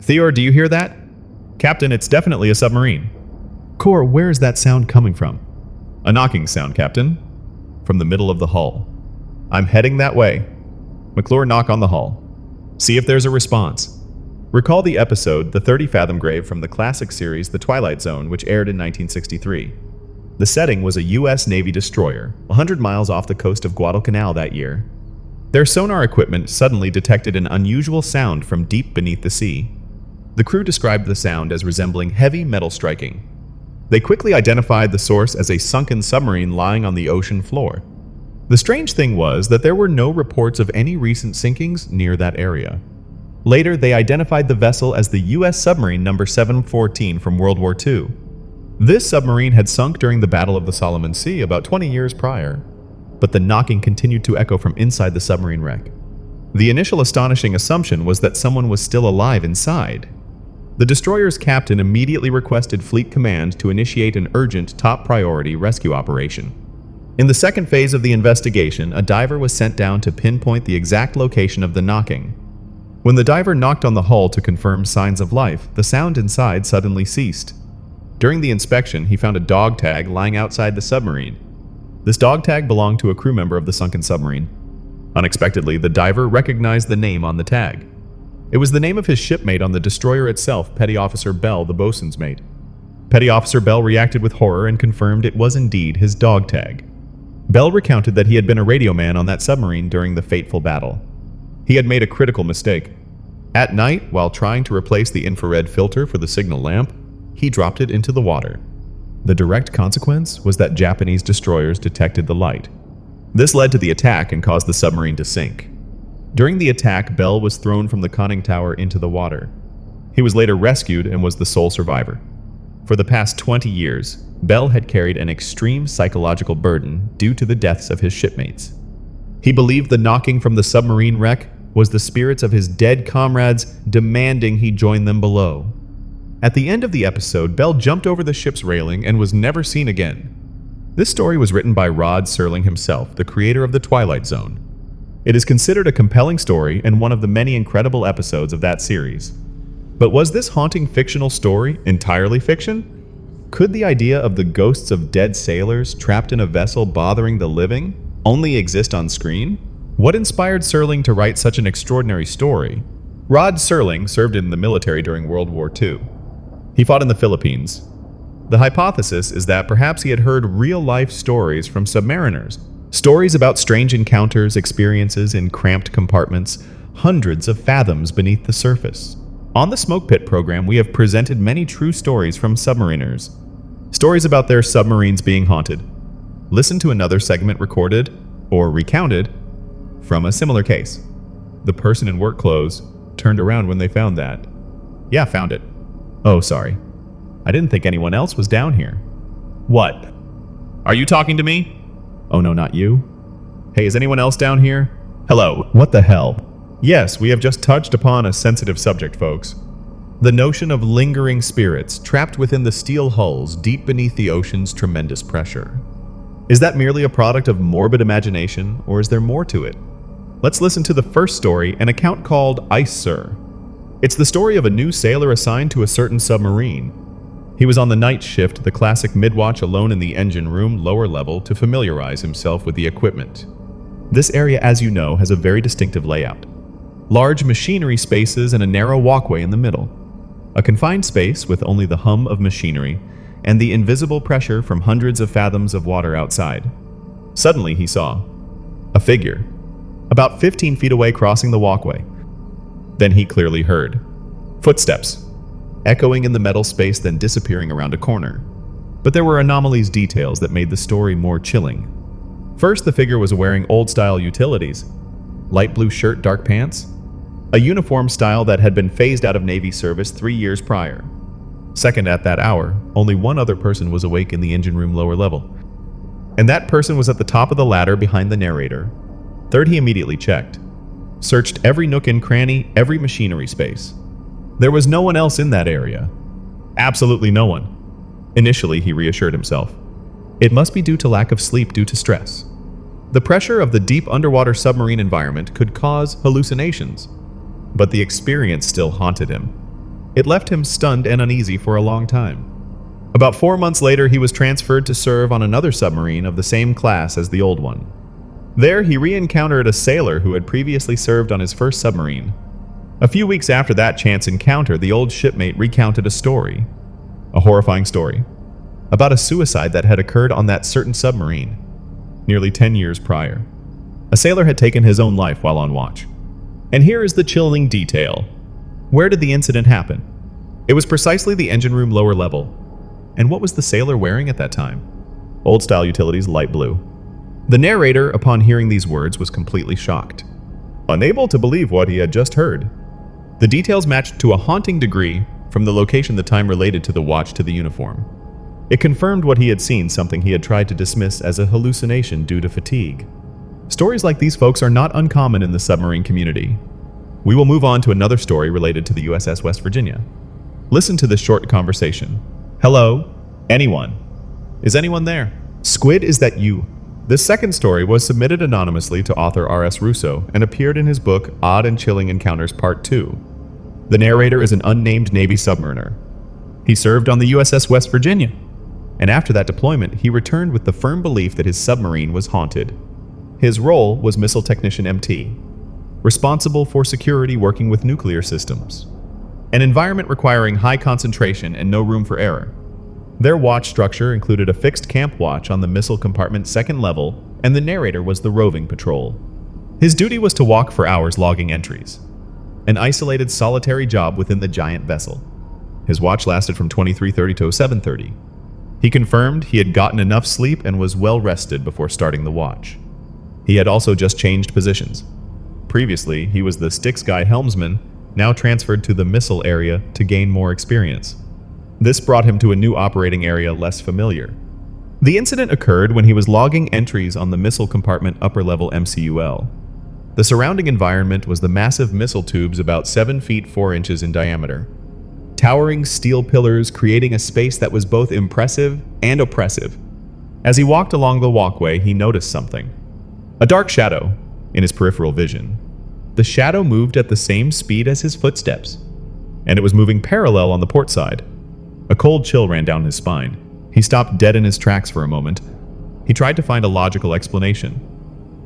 Theor, do you hear that? Captain, it's definitely a submarine. Cor, where is that sound coming from? A knocking sound, Captain. From the middle of the hull. I'm heading that way. McClure, knock on the hull. See if there's a response. Recall the episode, The 30 Fathom Grave, from the classic series The Twilight Zone, which aired in 1963. The setting was a U.S. Navy destroyer, 100 miles off the coast of Guadalcanal that year. Their sonar equipment suddenly detected an unusual sound from deep beneath the sea. The crew described the sound as resembling heavy metal striking. They quickly identified the source as a sunken submarine lying on the ocean floor. The strange thing was that there were no reports of any recent sinkings near that area. Later, they identified the vessel as the U.S. submarine number 714 from World War II. This submarine had sunk during the Battle of the Solomon Sea about 20 years prior, but the knocking continued to echo from inside the submarine wreck. The initial astonishing assumption was that someone was still alive inside. The destroyer's captain immediately requested Fleet Command to initiate an urgent, top-priority rescue operation. In the second phase of the investigation, a diver was sent down to pinpoint the exact location of the knocking. When the diver knocked on the hull to confirm signs of life, the sound inside suddenly ceased. During the inspection, he found a dog tag lying outside the submarine. This dog tag belonged to a crew member of the sunken submarine. Unexpectedly, the diver recognized the name on the tag. It was the name of his shipmate on the destroyer itself, Petty Officer Bell, the bosun's mate. Petty Officer Bell reacted with horror and confirmed it was indeed his dog tag. Bell recounted that he had been a radio man on that submarine during the fateful battle. He had made a critical mistake. At night, while trying to replace the infrared filter for the signal lamp, he dropped it into the water. The direct consequence was that Japanese destroyers detected the light. This led to the attack and caused the submarine to sink. During the attack, Bell was thrown from the conning tower into the water. He was later rescued and was the sole survivor. For the past 20 years, Bell had carried an extreme psychological burden due to the deaths of his shipmates. He believed the knocking from the submarine wreck was the spirits of his dead comrades demanding he join them below. At the end of the episode, Bell jumped over the ship's railing and was never seen again. This story was written by Rod Serling himself, the creator of The Twilight Zone. It is considered a compelling story and one of the many incredible episodes of that series. But was this haunting fictional story entirely fiction? Could the idea of the ghosts of dead sailors trapped in a vessel bothering the living only exist on screen? What inspired Serling to write such an extraordinary story? Rod Serling served in the military during World War II. He fought in the Philippines. The hypothesis is that perhaps he had heard real-life stories from submariners. Stories about strange encounters, experiences in cramped compartments, hundreds of fathoms beneath the surface. On the Smoke Pit program, we have presented many true stories from submariners. Stories about their submarines being haunted. Listen to another segment recorded, or recounted, from a similar case. The person in work clothes turned around when they found that. Yeah, found it. Oh, sorry. I didn't think anyone else was down here. What? Are you talking to me? Oh no, not you. Hey, is anyone else down here? Hello. What the hell? Yes, we have just touched upon a sensitive subject, folks. The notion of lingering spirits trapped within the steel hulls deep beneath the ocean's tremendous pressure. Is that merely a product of morbid imagination, or is there more to it? Let's listen to the first story, an account called Ice Sir. It's the story of a new sailor assigned to a certain submarine. He was on the night shift, the classic mid-watch alone in the engine room, lower level, to familiarize himself with the equipment. This area, as you know, has a very distinctive layout. Large machinery spaces and a narrow walkway in the middle. A confined space with only the hum of machinery and the invisible pressure from hundreds of fathoms of water outside. Suddenly he saw a figure, about 15 feet away crossing the walkway. Then he clearly heard footsteps, echoing in the metal space then disappearing around a corner. But there were anomalies details that made the story more chilling. First, the figure was wearing old-style utilities, light blue shirt, dark pants, a uniform style that had been phased out of Navy service 3 years prior. Second, at that hour, only one other person was awake in the engine room lower level, and that person was at the top of the ladder behind the narrator. Third, he immediately checked, searched every nook and cranny, every machinery space. There was no one else in that area. Absolutely no one. Initially, he reassured himself. It must be due to lack of sleep due to stress. The pressure of the deep underwater submarine environment could cause hallucinations, but the experience still haunted him. It left him stunned and uneasy for a long time. About 4 months later, he was transferred to serve on another submarine of the same class as the old one. There, he re-encountered a sailor who had previously served on his first submarine. A few weeks after that chance encounter, the old shipmate recounted a story. A horrifying story. About a suicide that had occurred on that certain submarine, nearly 10 years prior. A sailor had taken his own life while on watch. And here is the chilling detail. Where did the incident happen? It was precisely the engine room lower level. And what was the sailor wearing at that time? Old-style utilities, light blue. The narrator, upon hearing these words, was completely shocked, unable to believe what he had just heard. The details matched to a haunting degree from the location the time related to the watch to the uniform. It confirmed what he had seen, something he had tried to dismiss as a hallucination due to fatigue. Stories like these, folks, are not uncommon in the submarine community. We will move on to another story related to the USS West Virginia. Listen to this short conversation. Hello? Anyone? Is anyone there? Squid, is that you? This second story was submitted anonymously to author R.S. Russo and appeared in his book Odd and Chilling Encounters Part 2. The narrator is an unnamed Navy submariner. He served on the USS West Virginia, and after that deployment, he returned with the firm belief that his submarine was haunted. His role was Missile Technician MT, responsible for security working with nuclear systems, an environment requiring high concentration and no room for error. Their watch structure included a fixed camp watch on the missile compartment's second level, and the narrator was the roving patrol. His duty was to walk for hours logging entries, an isolated solitary job within the giant vessel. His watch lasted from 23:30 to 7:30. He confirmed he had gotten enough sleep and was well rested before starting the watch. He had also just changed positions. Previously, he was the Styx Guy helmsman, now transferred to the missile area to gain more experience. This brought him to a new operating area less familiar. The incident occurred when he was logging entries on the missile compartment upper-level MCUL. The surrounding environment was the massive missile tubes about 7 feet 4 inches in diameter. Towering steel pillars creating a space that was both impressive and oppressive. As he walked along the walkway, he noticed something. A dark shadow in his peripheral vision. The shadow moved at the same speed as his footsteps, and it was moving parallel on the port side. A cold chill ran down his spine. He stopped dead in his tracks for a moment. He tried to find a logical explanation.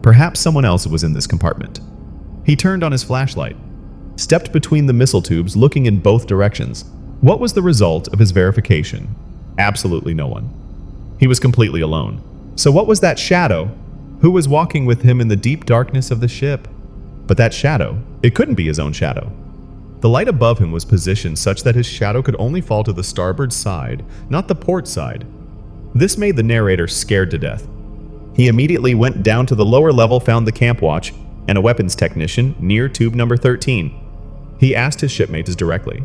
Perhaps someone else was in this compartment. He turned on his flashlight, stepped between the missile tubes, looking in both directions. What was the result of his verification? Absolutely no one. He was completely alone. So what was that shadow? Who was walking with him in the deep darkness of the ship? But that shadow, it couldn't be his own shadow. The light above him was positioned such that his shadow could only fall to the starboard side, not the port side. This made the narrator scared to death. He immediately went down to the lower level, found the camp watch and a weapons technician near tube number 13. He asked his shipmates directly,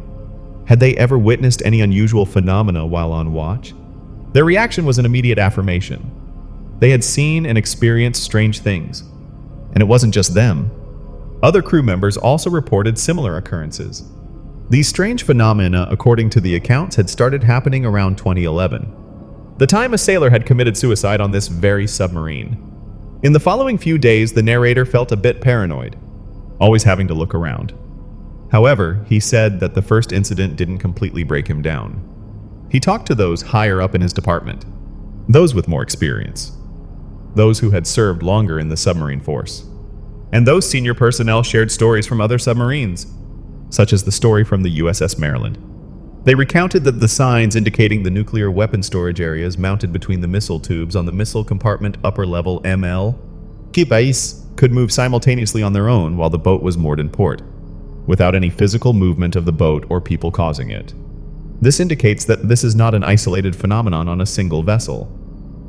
had they ever witnessed any unusual phenomena while on watch? Their reaction was an immediate affirmation. They had seen and experienced strange things. And it wasn't just them. Other crew members also reported similar occurrences. These strange phenomena, according to the accounts, had started happening around 2011, the time a sailor had committed suicide on this very submarine. In the following few days, the narrator felt a bit paranoid, always having to look around. However, he said that the first incident didn't completely break him down. He talked to those higher up in his department, those with more experience, those who had served longer in the submarine force. And those senior personnel shared stories from other submarines, such as the story from the USS Maryland. They recounted that the signs indicating the nuclear weapon storage areas mounted between the missile tubes on the missile compartment upper level ML could move simultaneously on their own while the boat was moored in port, without any physical movement of the boat or people causing it. This indicates that this is not an isolated phenomenon on a single vessel.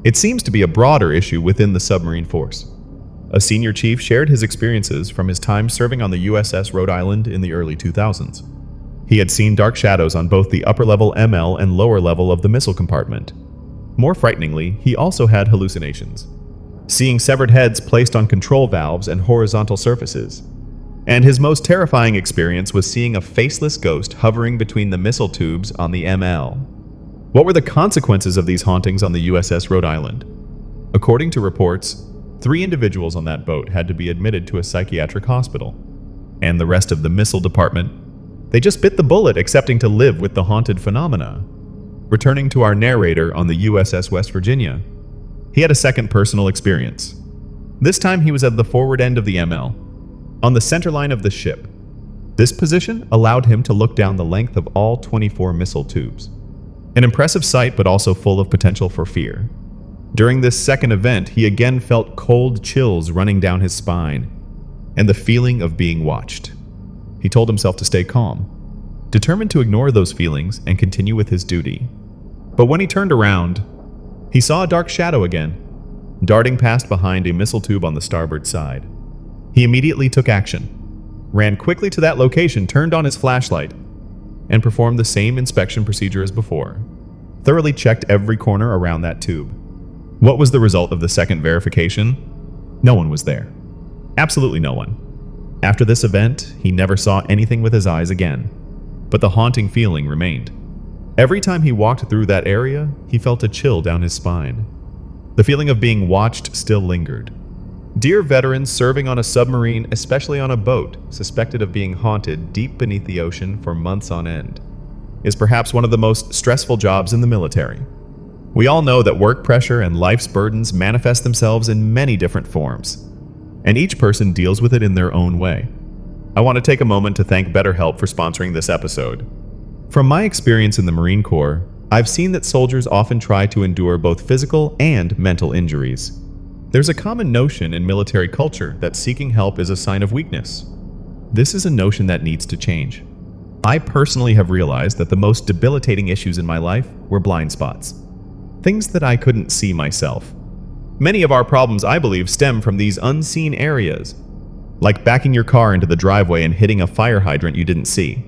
It seems to be a broader issue within the submarine force. A senior chief shared his experiences from his time serving on the USS Rhode Island in the early 2000s. He had seen dark shadows on both the upper-level ML and lower level of the missile compartment. More frighteningly, he also had hallucinations, seeing severed heads placed on control valves and horizontal surfaces. And his most terrifying experience was seeing a faceless ghost hovering between the missile tubes on the ML. What were the consequences of these hauntings on the USS Rhode Island? According to reports, 3 individuals on that boat had to be admitted to a psychiatric hospital, and the rest of the missile department, They just bit the bullet, accepting to live with the haunted phenomena. Returning to our narrator on the USS West Virginia, he had a second personal experience. This time he was at the forward end of the ML, on the center line of the ship. This position allowed him to look down the length of all 24 missile tubes. An impressive sight, but also full of potential for fear. During this second event, he again felt cold chills running down his spine, and the feeling of being watched. He told himself to stay calm, determined to ignore those feelings and continue with his duty. But when he turned around, he saw a dark shadow again, darting past behind a missile tube on the starboard side. He immediately took action, ran quickly to that location, turned on his flashlight, and performed the same inspection procedure as before. Thoroughly checked every corner around that tube. What was the result of the second verification? No one was there. Absolutely no one. After this event, he never saw anything with his eyes again, but the haunting feeling remained. Every time he walked through that area, he felt a chill down his spine. The feeling of being watched still lingered. Dear veterans serving on a submarine, especially on a boat suspected of being haunted deep beneath the ocean for months on end, is perhaps one of the most stressful jobs in the military. We all know that work pressure and life's burdens manifest themselves in many different forms, and each person deals with it in their own way. I want to take a moment to thank BetterHelp for sponsoring this episode. From my experience in the Marine Corps, I've seen that soldiers often try to endure both physical and mental injuries. There's a common notion in military culture that seeking help is a sign of weakness. This is a notion that needs to change. I personally have realized that the most debilitating issues in my life were blind spots. Things that I couldn't see myself. Many of our problems, I believe, stem from these unseen areas, like backing your car into the driveway and hitting a fire hydrant you didn't see.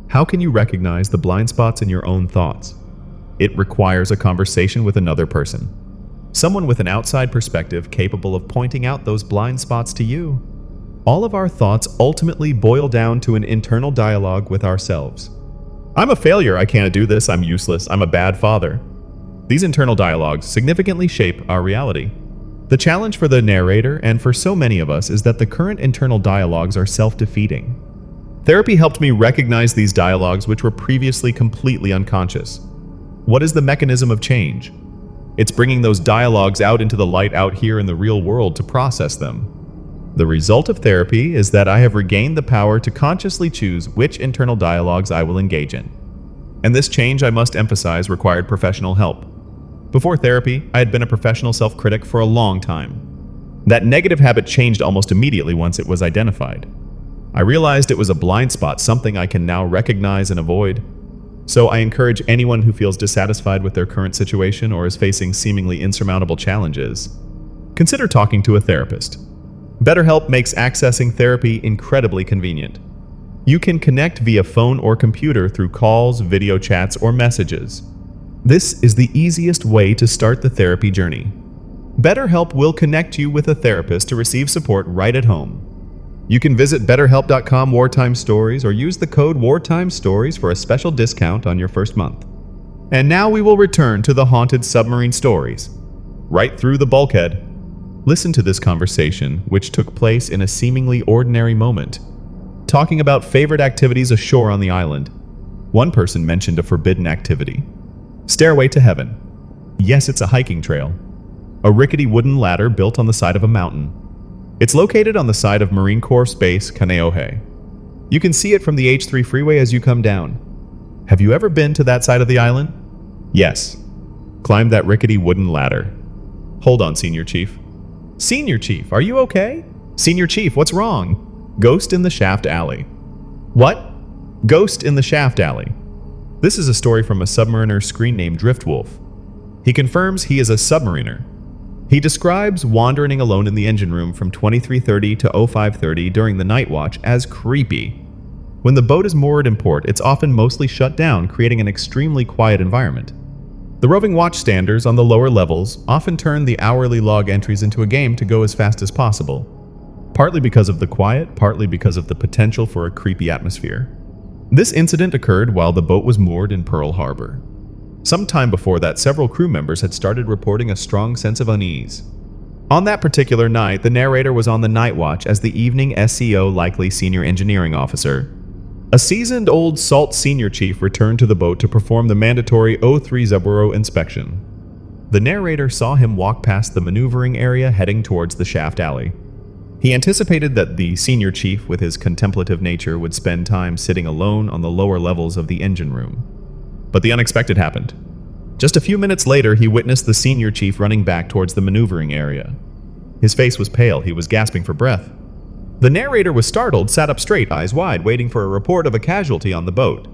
How can you recognize the blind spots in your own thoughts? It requires a conversation with another person. Someone with an outside perspective capable of pointing out those blind spots to you. All of our thoughts ultimately boil down to an internal dialogue with ourselves. I'm a failure, I can't do this, I'm useless, I'm a bad father. These internal dialogues significantly shape our reality. The challenge for the narrator and for so many of us is that the current internal dialogues are self-defeating. Therapy helped me recognize these dialogues which were previously completely unconscious. What is the mechanism of change? It's bringing those dialogues out into the light out here in the real world to process them. The result of therapy is that I have regained the power to consciously choose which internal dialogues I will engage in. And this change, I must emphasize, required professional help. Before therapy, I had been a professional self-critic for a long time. That negative habit changed almost immediately once it was identified. I realized it was a blind spot, something I can now recognize and avoid. So I encourage anyone who feels dissatisfied with their current situation or is facing seemingly insurmountable challenges, consider talking to a therapist. BetterHelp makes accessing therapy incredibly convenient. You can connect via phone or computer through calls, video chats, or messages. This is the easiest way to start the therapy journey. BetterHelp will connect you with a therapist to receive support right at home. You can visit betterhelp.com Wartime Stories or use the code Wartime Stories for a special discount on your first month. And now we will return to the haunted submarine stories. Right through the bulkhead. Listen to this conversation, which took place in a seemingly ordinary moment, talking about favorite activities ashore on the island. One person mentioned a forbidden activity. Stairway to Heaven. Yes, it's a hiking trail. A rickety wooden ladder built on the side of a mountain. It's located on the side of Marine Corps Base Kaneohe. You can see it from the H3 freeway as you come down. Have you ever been to that side of the island? Yes. Climb that rickety wooden ladder. Hold on, Senior Chief. Senior Chief, are you okay? Senior Chief, what's wrong? Ghost in the Shaft Alley. What? Ghost in the Shaft Alley. This is a story from a submariner screen named Driftwolf. He confirms he is a submariner. He describes wandering alone in the engine room from 23:30 to 05:30 during the night watch as creepy. When the boat is moored in port, it's often mostly shut down, creating an extremely quiet environment. The roving watchstanders on the lower levels often turn the hourly log entries into a game to go as fast as possible, partly because of the quiet, partly because of the potential for a creepy atmosphere. This incident occurred while the boat was moored in Pearl Harbor. Sometime before that, several crew members had started reporting a strong sense of unease. On that particular night, the narrator was on the night watch as the evening SCO, likely senior engineering officer. A seasoned old SALT senior chief returned to the boat to perform the mandatory O3 inspection. The narrator saw him walk past the maneuvering area heading towards the shaft alley. He anticipated that the senior chief, with his contemplative nature, would spend time sitting alone on the lower levels of the engine room. But the unexpected happened. Just a few minutes later, he witnessed the senior chief running back towards the maneuvering area. His face was pale, he was gasping for breath. The narrator was startled, sat up straight, eyes wide, waiting for a report of a casualty on the boat.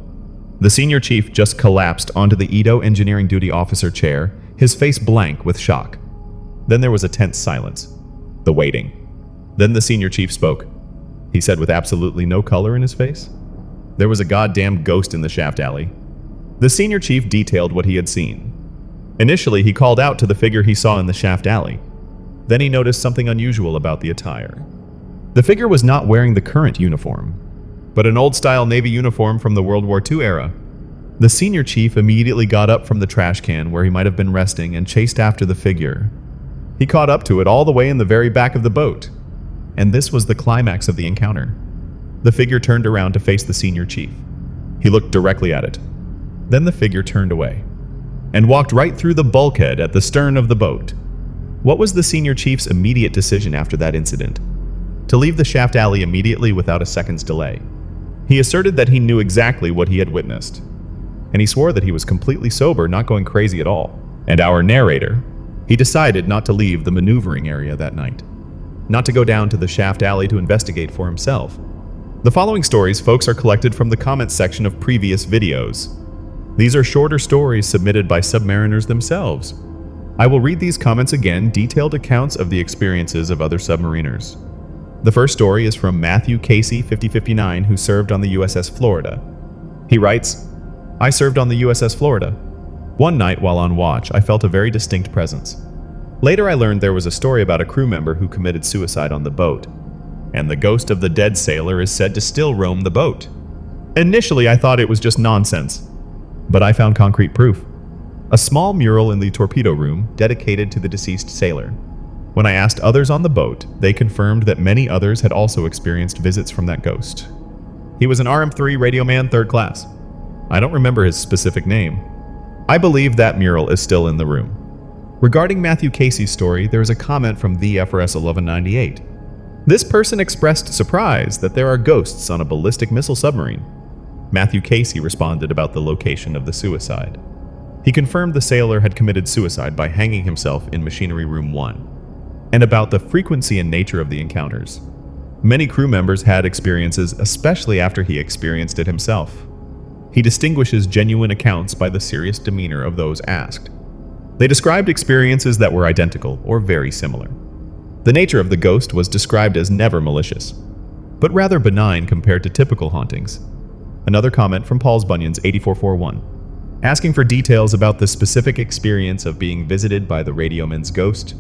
The senior chief just collapsed onto the Edo engineering duty officer chair, his face blank with shock. Then there was a tense silence. The waiting. Then the senior chief spoke. He said with absolutely no color in his face, "There was a goddamn ghost in the shaft alley." The senior chief detailed what he had seen. Initially, he called out to the figure he saw in the shaft alley. Then he noticed something unusual about the attire. The figure was not wearing the current uniform, but an old-style Navy uniform from the World War II era. The senior chief immediately got up from the trash can where he might have been resting and chased after the figure. He caught up to it all the way in the very back of the boat. And this was the climax of the encounter. The figure turned around to face the senior chief. He looked directly at it. Then the figure turned away and walked right through the bulkhead at the stern of the boat. What was the senior chief's immediate decision after that incident? To leave the shaft alley immediately without a second's delay. He asserted that he knew exactly what he had witnessed, and he swore that he was completely sober, not going crazy at all. And our narrator, he decided not to leave the maneuvering area that night, not to go down to the shaft alley to investigate for himself. The following stories, folks, are collected from the comments section of previous videos. These are shorter stories submitted by submariners themselves. I will read these comments again, detailed accounts of the experiences of other submariners. The first story is from Matthew Casey, 5059, who served on the USS Florida. He writes, "I served on the USS Florida. One night while on watch, I felt a very distinct presence. Later I learned there was a story about a crew member who committed suicide on the boat, and the ghost of the dead sailor is said to still roam the boat. Initially I thought it was just nonsense, but I found concrete proof. A small mural in the torpedo room dedicated to the deceased sailor. When I asked others on the boat, they confirmed that many others had also experienced visits from that ghost. He was an RM3 radioman 3rd class. I don't remember his specific name. I believe that mural is still in the room." Regarding Matthew Casey's story, there is a comment from the FRS 1198. This person expressed surprise that there are ghosts on a ballistic missile submarine. Matthew Casey responded about the location of the suicide. He confirmed the sailor had committed suicide by hanging himself in Machinery Room 1, and about the frequency and nature of the encounters. Many crew members had experiences, especially after he experienced it himself. He distinguishes genuine accounts by the serious demeanor of those asked. They described experiences that were identical or very similar. The nature of the ghost was described as never malicious, but rather benign compared to typical hauntings. Another comment from Paul's Bunyan's 8441, asking for details about the specific experience of being visited by the radioman's ghost.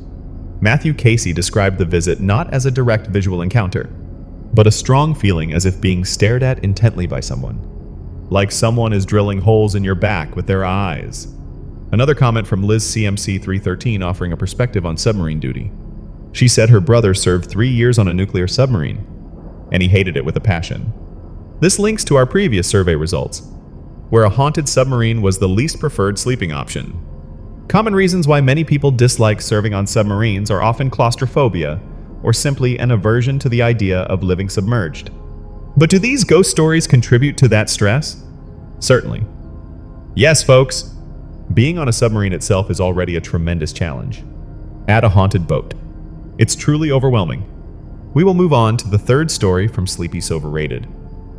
Matthew Casey described the visit not as a direct visual encounter, but a strong feeling as if being stared at intently by someone, like someone is drilling holes in your back with their eyes. Another comment from Liz CMC 313 offering a perspective on submarine duty. She said her brother served 3 years on a nuclear submarine, and he hated it with a passion. This links to our previous survey results, where a haunted submarine was the least preferred sleeping option. Common reasons why many people dislike serving on submarines are often claustrophobia, or simply an aversion to the idea of living submerged. But do these ghost stories contribute to that stress? Certainly. Yes, folks. Being on a submarine itself is already a tremendous challenge. Add a haunted boat. It's truly overwhelming. We will move on to the third story from Sleepy's Overrated.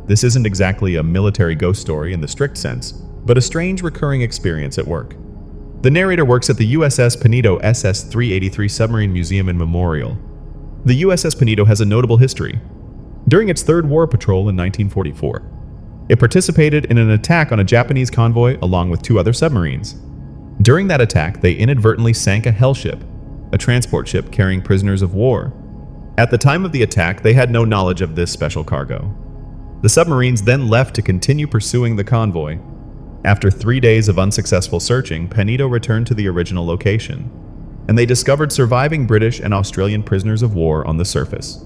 This isn't exactly a military ghost story in the strict sense, but a strange recurring experience at work. The narrator works at the USS Pinedo SS-383 Submarine Museum and Memorial. The USS Pinedo has a notable history. During its third war patrol in 1944, it participated in an attack on a Japanese convoy along with 2 other submarines. During that attack, they inadvertently sank a Hell ship, a transport ship carrying prisoners of war. At the time of the attack, they had no knowledge of this special cargo. The submarines then left to continue pursuing the convoy. After 3 days of unsuccessful searching, Pinedo returned to the original location, and they discovered surviving British and Australian prisoners of war on the surface.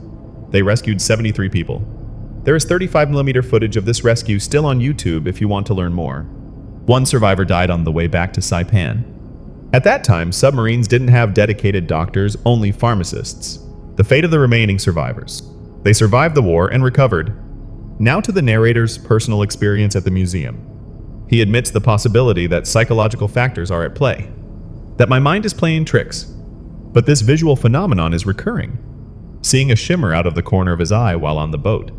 They rescued 73 people. There is 35mm footage of this rescue still on YouTube if you want to learn more. One survivor died on the way back to Saipan. At that time, submarines didn't have dedicated doctors, only pharmacists. The fate of the remaining survivors. They survived the war and recovered. Now to the narrator's personal experience at the museum. He admits the possibility that psychological factors are at play. That my mind is playing tricks. But this visual phenomenon is recurring. Seeing a shimmer out of the corner of his eye while on the boat.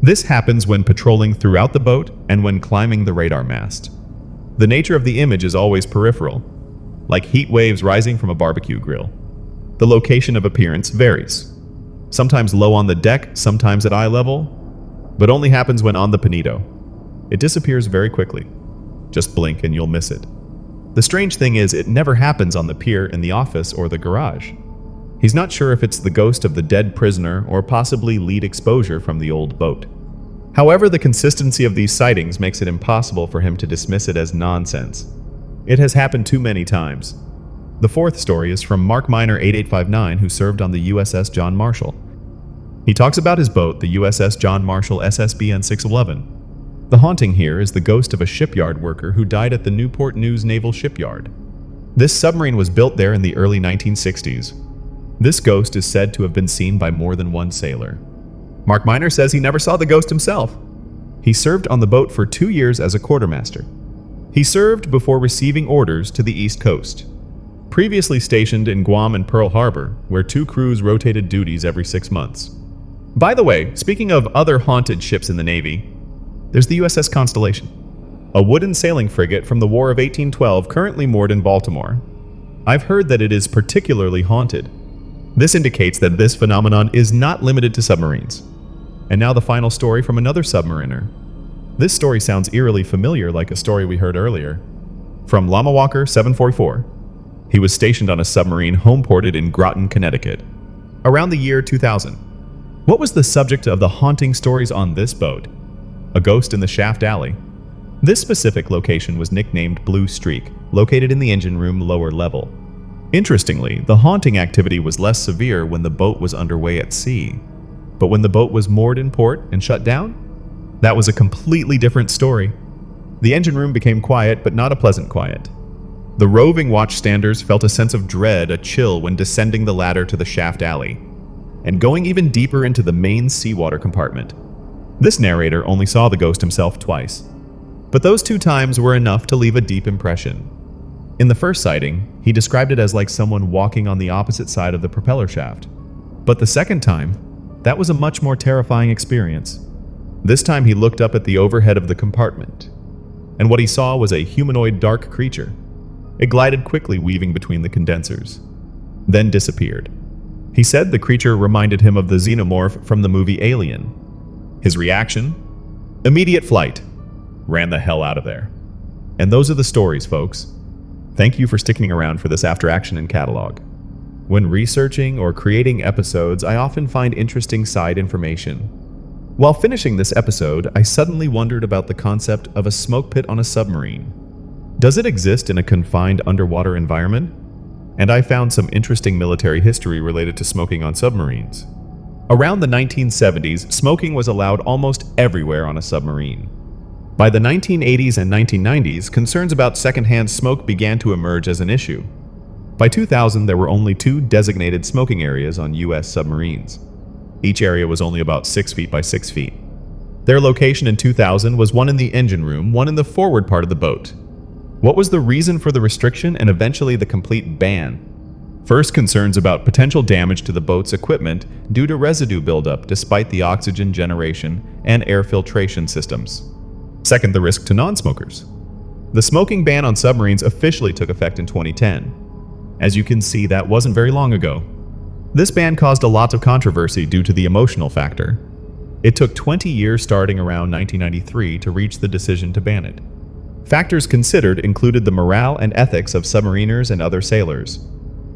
This happens when patrolling throughout the boat and when climbing the radar mast. The nature of the image is always peripheral, like heat waves rising from a barbecue grill. The location of appearance varies. Sometimes low on the deck, sometimes at eye level, but only happens when on the Pinedo. It disappears very quickly. Just blink and you'll miss it. The strange thing is, it never happens on the pier, in the office, or the garage. He's not sure if it's the ghost of the dead prisoner or possibly lead exposure from the old boat. However, the consistency of these sightings makes it impossible for him to dismiss it as nonsense. It has happened too many times. The fourth story is from Mark Miner 8859, who served on the USS John Marshall. He talks about his boat, the USS John Marshall SSBN 611. The haunting here is the ghost of a shipyard worker who died at the Newport News Naval Shipyard. This submarine was built there in the early 1960s. This ghost is said to have been seen by more than one sailor. Mark Miner says he never saw the ghost himself. He served on the boat for 2 years as a quartermaster. He served before receiving orders to the East Coast. Previously stationed in Guam and Pearl Harbor, where 2 crews rotated duties every 6 months. By the way, speaking of other haunted ships in the Navy, there's the USS Constellation, a wooden sailing frigate from the War of 1812 currently moored in Baltimore. I've heard that it is particularly haunted. This indicates that this phenomenon is not limited to submarines. And now the final story from another submariner. This story sounds eerily familiar, like a story we heard earlier. From Llama Walker 744. He was stationed on a submarine home-ported in Groton, Connecticut, around the year 2000. What was the subject of the haunting stories on this boat? A ghost in the shaft alley. This specific location was nicknamed Blue Streak, located in the engine room lower level. Interestingly, the haunting activity was less severe when the boat was underway at sea. But when the boat was moored in port and shut down, that was a completely different story. The engine room became quiet, but not a pleasant quiet. The roving watchstanders felt a sense of dread, a chill, when descending the ladder to the shaft alley, and going even deeper into the main seawater compartment. This narrator only saw the ghost himself twice, but those 2 times were enough to leave a deep impression. In the first sighting, he described it as like someone walking on the opposite side of the propeller shaft. But the second time, that was a much more terrifying experience. This time he looked up at the overhead of the compartment, and what he saw was a humanoid dark creature. It glided quickly, weaving between the condensers, then disappeared. He said the creature reminded him of the xenomorph from the movie Alien. His reaction? Immediate flight. Ran the hell out of there. And those are the stories, folks. Thank you for sticking around for this After Action and catalog. When researching or creating episodes, I often find interesting side information. While finishing this episode, I suddenly wondered about the concept of a smoke pit on a submarine. Does it exist in a confined underwater environment? And I found some interesting military history related to smoking on submarines. Around the 1970s, smoking was allowed almost everywhere on a submarine. By the 1980s and 1990s, concerns about secondhand smoke began to emerge as an issue. By 2000, there were only 2 designated smoking areas on U.S. submarines. Each area was only about 6 feet by 6 feet. Their location in 2000 was one in the engine room, one in the forward part of the boat. What was the reason for the restriction and eventually the complete ban? First, concerns about potential damage to the boat's equipment due to residue buildup despite the oxygen generation and air filtration systems. Second, the risk to non-smokers. The smoking ban on submarines officially took effect in 2010. As you can see, that wasn't very long ago. This ban caused a lot of controversy due to the emotional factor. It took 20 years starting around 1993 to reach the decision to ban it. Factors considered included the morale and ethics of submariners and other sailors.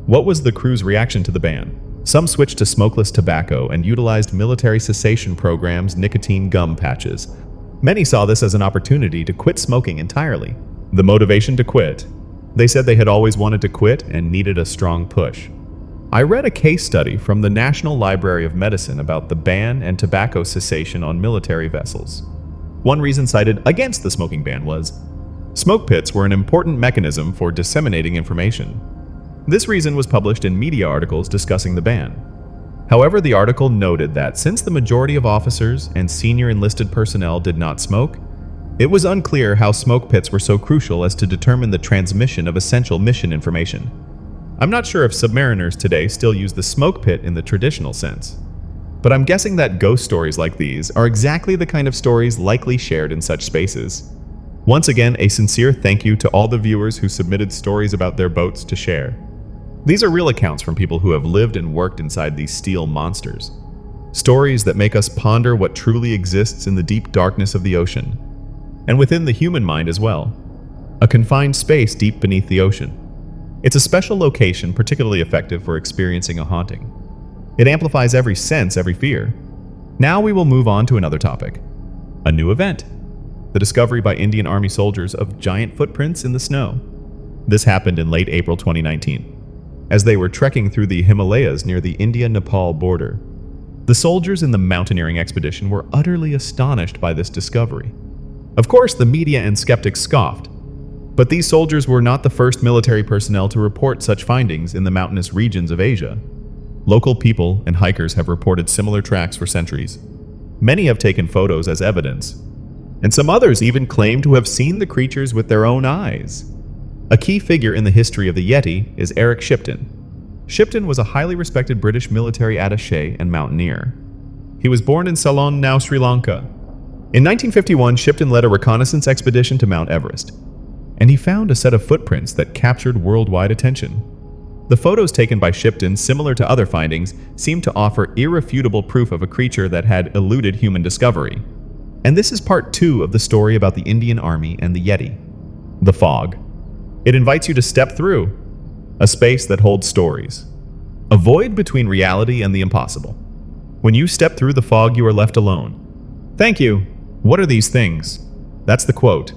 What was the crew's reaction to the ban? Some switched to smokeless tobacco and utilized military cessation programs, nicotine gum patches. Many saw this as an opportunity to quit smoking entirely. The motivation to quit? They said they had always wanted to quit and needed a strong push. I read a case study from the National Library of Medicine about the ban and tobacco cessation on military vessels. One reason cited against the smoking ban was smoke pits were an important mechanism for disseminating information. This reason was published in media articles discussing the ban. However, the article noted that since the majority of officers and senior enlisted personnel did not smoke, it was unclear how smoke pits were so crucial as to determine the transmission of essential mission information. I'm not sure if submariners today still use the smoke pit in the traditional sense, but I'm guessing that ghost stories like these are exactly the kind of stories likely shared in such spaces. Once again, a sincere thank you to all the viewers who submitted stories about their boats to share. These are real accounts from people who have lived and worked inside these steel monsters. Stories that make us ponder what truly exists in the deep darkness of the ocean, and within the human mind as well. A confined space deep beneath the ocean. It's a special location particularly effective for experiencing a haunting. It amplifies every sense, every fear. Now we will move on to another topic. A new event. The discovery by Indian Army soldiers of giant footprints in the snow. This happened in late April 2019, as they were trekking through the Himalayas near the India-Nepal border. The soldiers in the mountaineering expedition were utterly astonished by this discovery. Of course, the media and skeptics scoffed, but these soldiers were not the first military personnel to report such findings in the mountainous regions of Asia. Local people and hikers have reported similar tracks for centuries. Many have taken photos as evidence, and some others even claim to have seen the creatures with their own eyes. A key figure in the history of the Yeti is Eric Shipton. Shipton was a highly respected British military attaché and mountaineer. He was born in Ceylon, now Sri Lanka. In 1951, Shipton led a reconnaissance expedition to Mount Everest, and he found a set of footprints that captured worldwide attention. The photos taken by Shipton, similar to other findings, seemed to offer irrefutable proof of a creature that had eluded human discovery. And this is part 2 of the story about the Indian Army and the Yeti. The fog. It invites you to step through a space that holds stories. A void between reality and the impossible. When you step through the fog, you are left alone. Thank you. What are these things? That's the quote.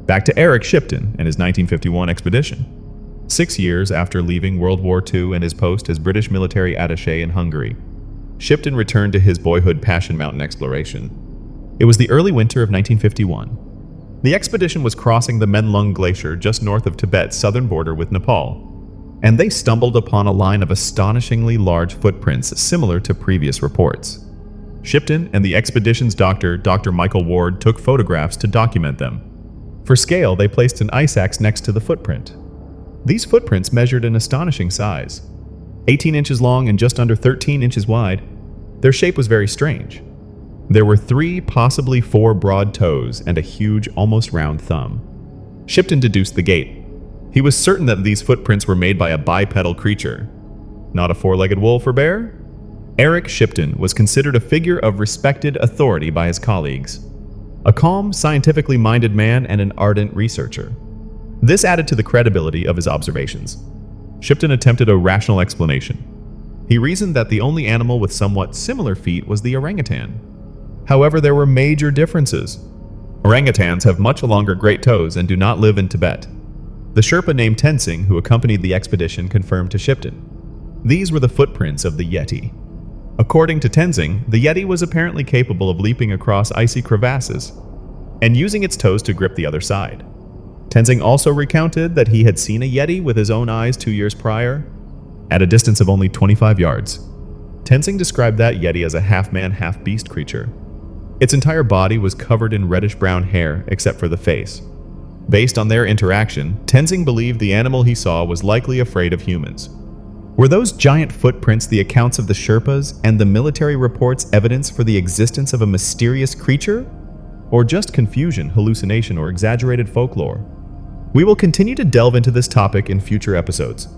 Back to Eric Shipton and his 1951 expedition. 6 years after leaving World War II and his post as British military attaché in Hungary, Shipton returned to his boyhood passion, mountain exploration. It was the early winter of 1951. The expedition was crossing the Menlung Glacier just north of Tibet's southern border with Nepal, and they stumbled upon a line of astonishingly large footprints similar to previous reports. Shipton and the expedition's doctor, Dr. Michael Ward, took photographs to document them. For scale, they placed an ice axe next to the footprint. These footprints measured an astonishing size. 18 inches long and just under 13 inches wide, their shape was very strange. There were 3, possibly 4 broad toes and a huge, almost round thumb. Shipton deduced the gait. He was certain that these footprints were made by a bipedal creature. Not a 4-legged wolf or bear? Eric Shipton was considered a figure of respected authority by his colleagues. A calm, scientifically minded man and an ardent researcher. This added to the credibility of his observations. Shipton attempted a rational explanation. He reasoned that the only animal with somewhat similar feet was the orangutan. However, there were major differences. Orangutans have much longer great toes and do not live in Tibet. The Sherpa named Tenzing, who accompanied the expedition, confirmed to Shipton. These were the footprints of the Yeti. According to Tenzing, the Yeti was apparently capable of leaping across icy crevasses and using its toes to grip the other side. Tenzing also recounted that he had seen a Yeti with his own eyes 2 years prior, at a distance of only 25 yards. Tenzing described that Yeti as a half-man, half-beast creature. Its entire body was covered in reddish-brown hair except for the face. Based on their interaction, Tenzing believed the animal he saw was likely afraid of humans. Were those giant footprints the accounts of the Sherpas and the military reports evidence for the existence of a mysterious creature? Or just confusion, hallucination, or exaggerated folklore? We will continue to delve into this topic in future episodes.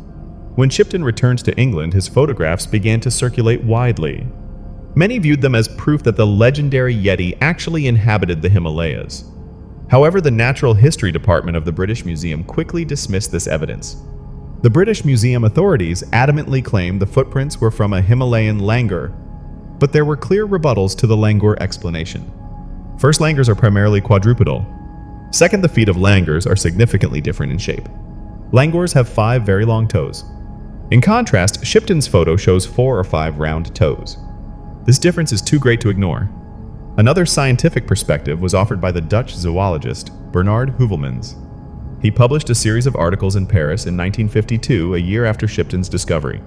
When Shipton returned to England, his photographs began to circulate widely. Many viewed them as proof that the legendary Yeti actually inhabited the Himalayas. However, the Natural History Department of the British Museum quickly dismissed this evidence. The British Museum authorities adamantly claimed the footprints were from a Himalayan langur, but there were clear rebuttals to the langur explanation. First, langurs are primarily quadrupedal. Second, the feet of langurs are significantly different in shape. Langurs have 5 very long toes. In contrast, Shipton's photo shows 4 or 5 round toes. This difference is too great to ignore. Another scientific perspective was offered by the Dutch zoologist Bernard Heuvelmans. He published a series of articles in Paris in 1952, a year after Shipton's discovery.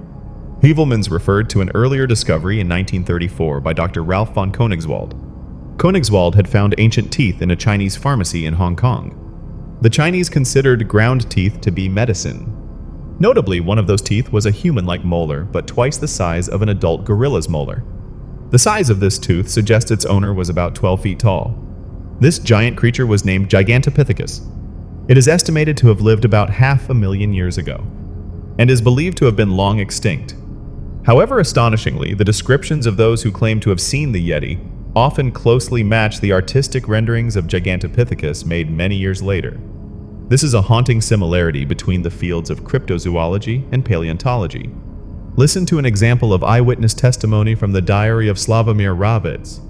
Heuvelmans referred to an earlier discovery in 1934 by Dr. Ralph von Koenigswald. Koenigswald had found ancient teeth in a Chinese pharmacy in Hong Kong. The Chinese considered ground teeth to be medicine. Notably, one of those teeth was a human-like molar, but twice the size of an adult gorilla's molar. The size of this tooth suggests its owner was about 12 feet tall. This giant creature was named Gigantopithecus. It is estimated to have lived about 500,000 years ago, and is believed to have been long extinct. However, astonishingly, the descriptions of those who claim to have seen the Yeti often closely match the artistic renderings of Gigantopithecus made many years later. This is a haunting similarity between the fields of cryptozoology and paleontology. Listen to an example of eyewitness testimony from the diary of Sławomir Rawicz,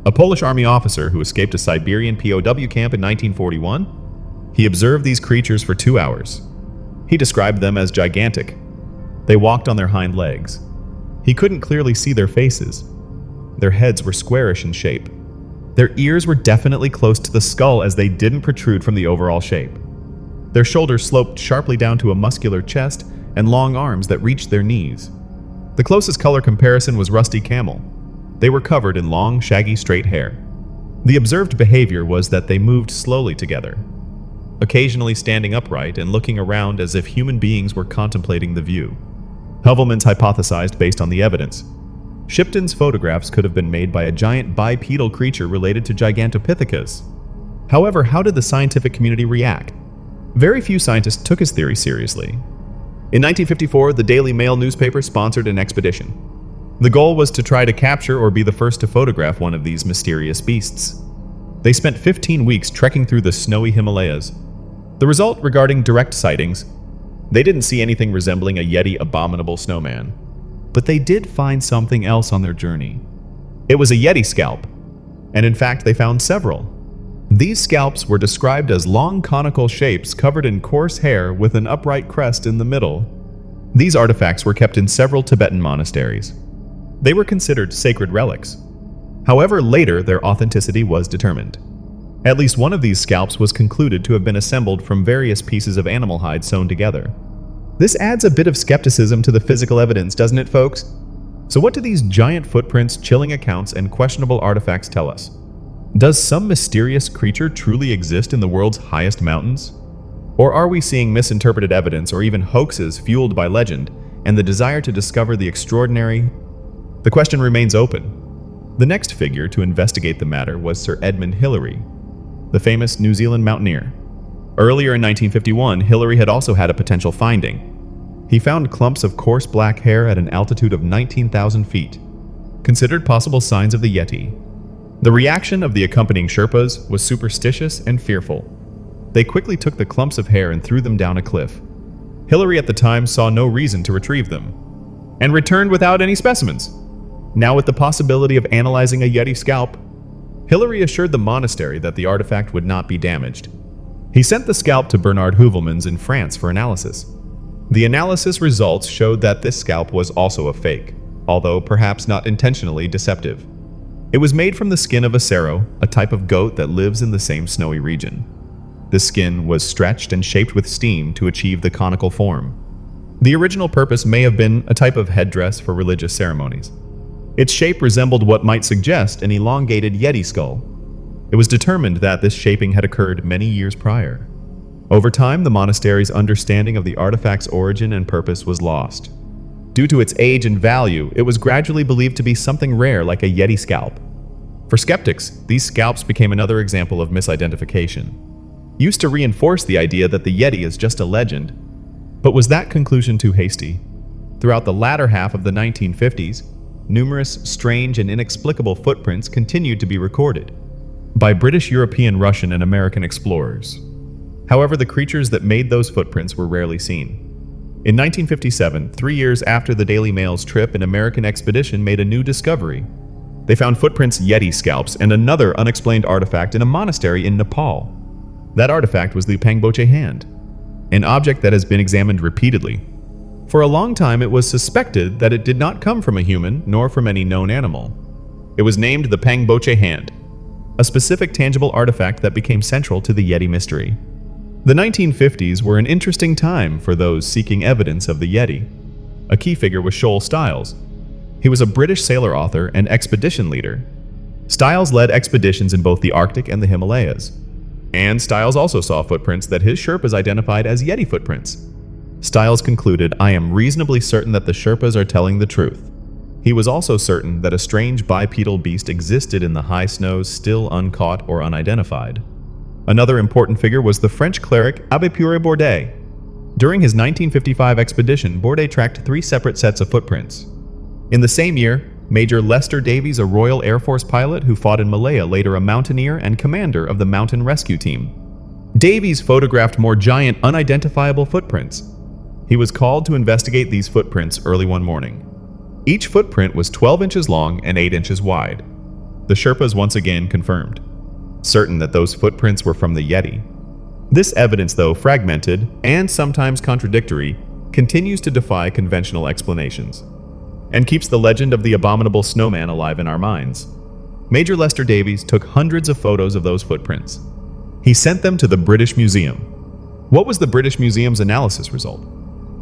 a Polish army officer who escaped a Siberian POW camp in 1941. He observed these creatures for 2 hours. He described them as gigantic. They walked on their hind legs. He couldn't clearly see their faces. Their heads were squarish in shape. Their ears were definitely close to the skull as they didn't protrude from the overall shape. Their shoulders sloped sharply down to a muscular chest and long arms that reached their knees. The closest color comparison was rusty camel. They were covered in long, shaggy, straight hair. The observed behavior was that they moved slowly together, occasionally standing upright and looking around as if human beings were contemplating the view. Heuvelmans hypothesized based on the evidence. Shipton's photographs could have been made by a giant bipedal creature related to Gigantopithecus. However, how did the scientific community react? Very few scientists took his theory seriously. In 1954, the Daily Mail newspaper sponsored an expedition. The goal was to try to capture or be the first to photograph one of these mysterious beasts. They spent 15 weeks trekking through the snowy Himalayas. The result regarding direct sightings: they didn't see anything resembling a Yeti abominable snowman. But they did find something else on their journey. It was a Yeti scalp, and in fact they found several. These scalps were described as long conical shapes covered in coarse hair with an upright crest in the middle. These artifacts were kept in several Tibetan monasteries. They were considered sacred relics. However, later their authenticity was determined. At least one of these scalps was concluded to have been assembled from various pieces of animal hide sewn together. This adds a bit of skepticism to the physical evidence, doesn't it, folks? So what do these giant footprints, chilling accounts, and questionable artifacts tell us? Does some mysterious creature truly exist in the world's highest mountains? Or are we seeing misinterpreted evidence or even hoaxes fueled by legend and the desire to discover the extraordinary? The question remains open. The next figure to investigate the matter was Sir Edmund Hillary, the famous New Zealand mountaineer. Earlier in 1951, Hillary had also had a potential finding. He found clumps of coarse black hair at an altitude of 19,000 feet, considered possible signs of the Yeti. The reaction of the accompanying Sherpas was superstitious and fearful. They quickly took the clumps of hair and threw them down a cliff. Hillary at the time saw no reason to retrieve them, and returned without any specimens. Now with the possibility of analyzing a Yeti scalp, Hillary assured the monastery that the artifact would not be damaged. He sent the scalp to Bernard Heuvelmans in France for analysis. The analysis results showed that this scalp was also a fake, although perhaps not intentionally deceptive. It was made from the skin of a serow, a type of goat that lives in the same snowy region. The skin was stretched and shaped with steam to achieve the conical form. The original purpose may have been a type of headdress for religious ceremonies. Its shape resembled what might suggest an elongated Yeti skull. It was determined that this shaping had occurred many years prior. Over time, the monastery's understanding of the artifact's origin and purpose was lost. Due to its age and value, it was gradually believed to be something rare like a Yeti scalp. For skeptics, these scalps became another example of misidentification, used to reinforce the idea that the Yeti is just a legend. But was that conclusion too hasty? Throughout the latter half of the 1950s, numerous strange and inexplicable footprints continued to be recorded by British, European, Russian, and American explorers. However, the creatures that made those footprints were rarely seen. In 1957, 3 years after the Daily Mail's trip, an American expedition made a new discovery. They found footprints, Yeti scalps, and another unexplained artifact in a monastery in Nepal. That artifact was the Pangboche hand, an object that has been examined repeatedly. For a long time, it was suspected that it did not come from a human nor from any known animal. It was named the Pangboche hand, a specific tangible artifact that became central to the Yeti mystery. The 1950s were an interesting time for those seeking evidence of the Yeti. A key figure was Shoal Stiles. He was a British sailor author and expedition leader. Stiles led expeditions in both the Arctic and the Himalayas. And Stiles also saw footprints that his Sherpas identified as Yeti footprints. Stiles concluded, "I am reasonably certain that the Sherpas are telling the truth." He was also certain that a strange bipedal beast existed in the high snows still uncaught or unidentified. Another important figure was the French cleric Abbé Pure Bourdet. During his 1955 expedition, Bourdet tracked 3 separate sets of footprints. In the same year, Major Lester Davies, a Royal Air Force pilot who fought in Malaya, later a mountaineer and commander of the mountain rescue team. Davies photographed more giant, unidentifiable footprints. He was called to investigate these footprints early one morning. Each footprint was 12 inches long and 8 inches wide. The Sherpas once again confirmed, certain that those footprints were from the Yeti. This evidence, though fragmented and sometimes contradictory, continues to defy conventional explanations and keeps the legend of the abominable snowman alive in our minds. Major Lester Davies took hundreds of photos of those footprints. He sent them to the British Museum. What was the British Museum's analysis result?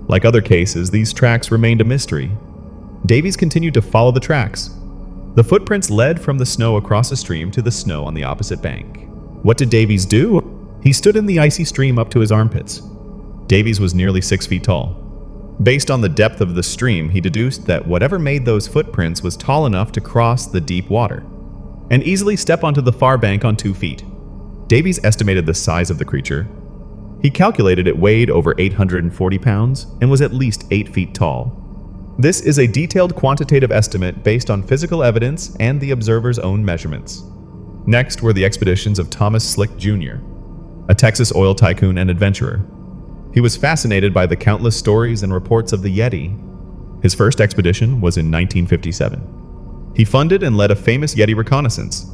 Like other cases, these tracks remained a mystery. Davies continued to follow the tracks. The footprints led from the snow across a stream to the snow on the opposite bank. What did Davies do? He stood in the icy stream up to his armpits. Davies was nearly 6 feet tall. Based on the depth of the stream, he deduced that whatever made those footprints was tall enough to cross the deep water and easily step onto the far bank on 2 feet. Davies estimated the size of the creature. He calculated it weighed over 840 pounds and was at least 8 feet tall. This is a detailed quantitative estimate based on physical evidence and the observer's own measurements. Next were the expeditions of Thomas Slick Jr., a Texas oil tycoon and adventurer. He was fascinated by the countless stories and reports of the Yeti. His first expedition was in 1957. He funded and led a famous Yeti reconnaissance.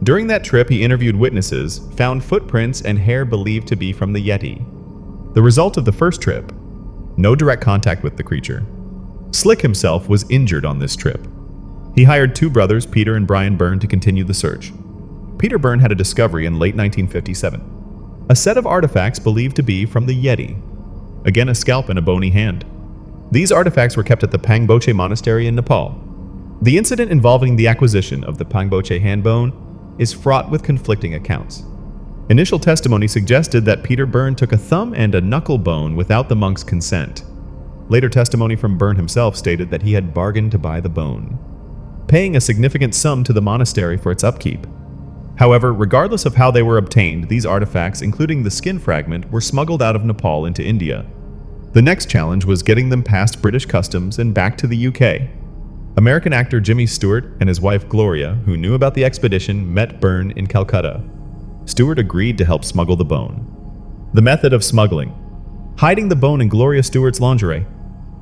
During that trip, he interviewed witnesses, found footprints and hair believed to be from the Yeti. The result of the first trip: no direct contact with the creature. Slick himself was injured on this trip. He hired 2 brothers, Peter and Brian Byrne, to continue the search. Peter Byrne had a discovery in late 1957. A set of artifacts believed to be from the Yeti. Again, a scalp and a bony hand. These artifacts were kept at the Pangboche Monastery in Nepal. The incident involving the acquisition of the Pangboche hand bone is fraught with conflicting accounts. Initial testimony suggested that Peter Byrne took a thumb and a knuckle bone without the monk's consent. Later testimony from Byrne himself stated that he had bargained to buy the bone, paying a significant sum to the monastery for its upkeep. However, regardless of how they were obtained, these artifacts, including the skin fragment, were smuggled out of Nepal into India. The next challenge was getting them past British customs and back to the UK. American actor Jimmy Stewart and his wife Gloria, who knew about the expedition, met Byrne in Calcutta. Stewart agreed to help smuggle the bone. The method of smuggling: hiding the bone in Gloria Stewart's lingerie.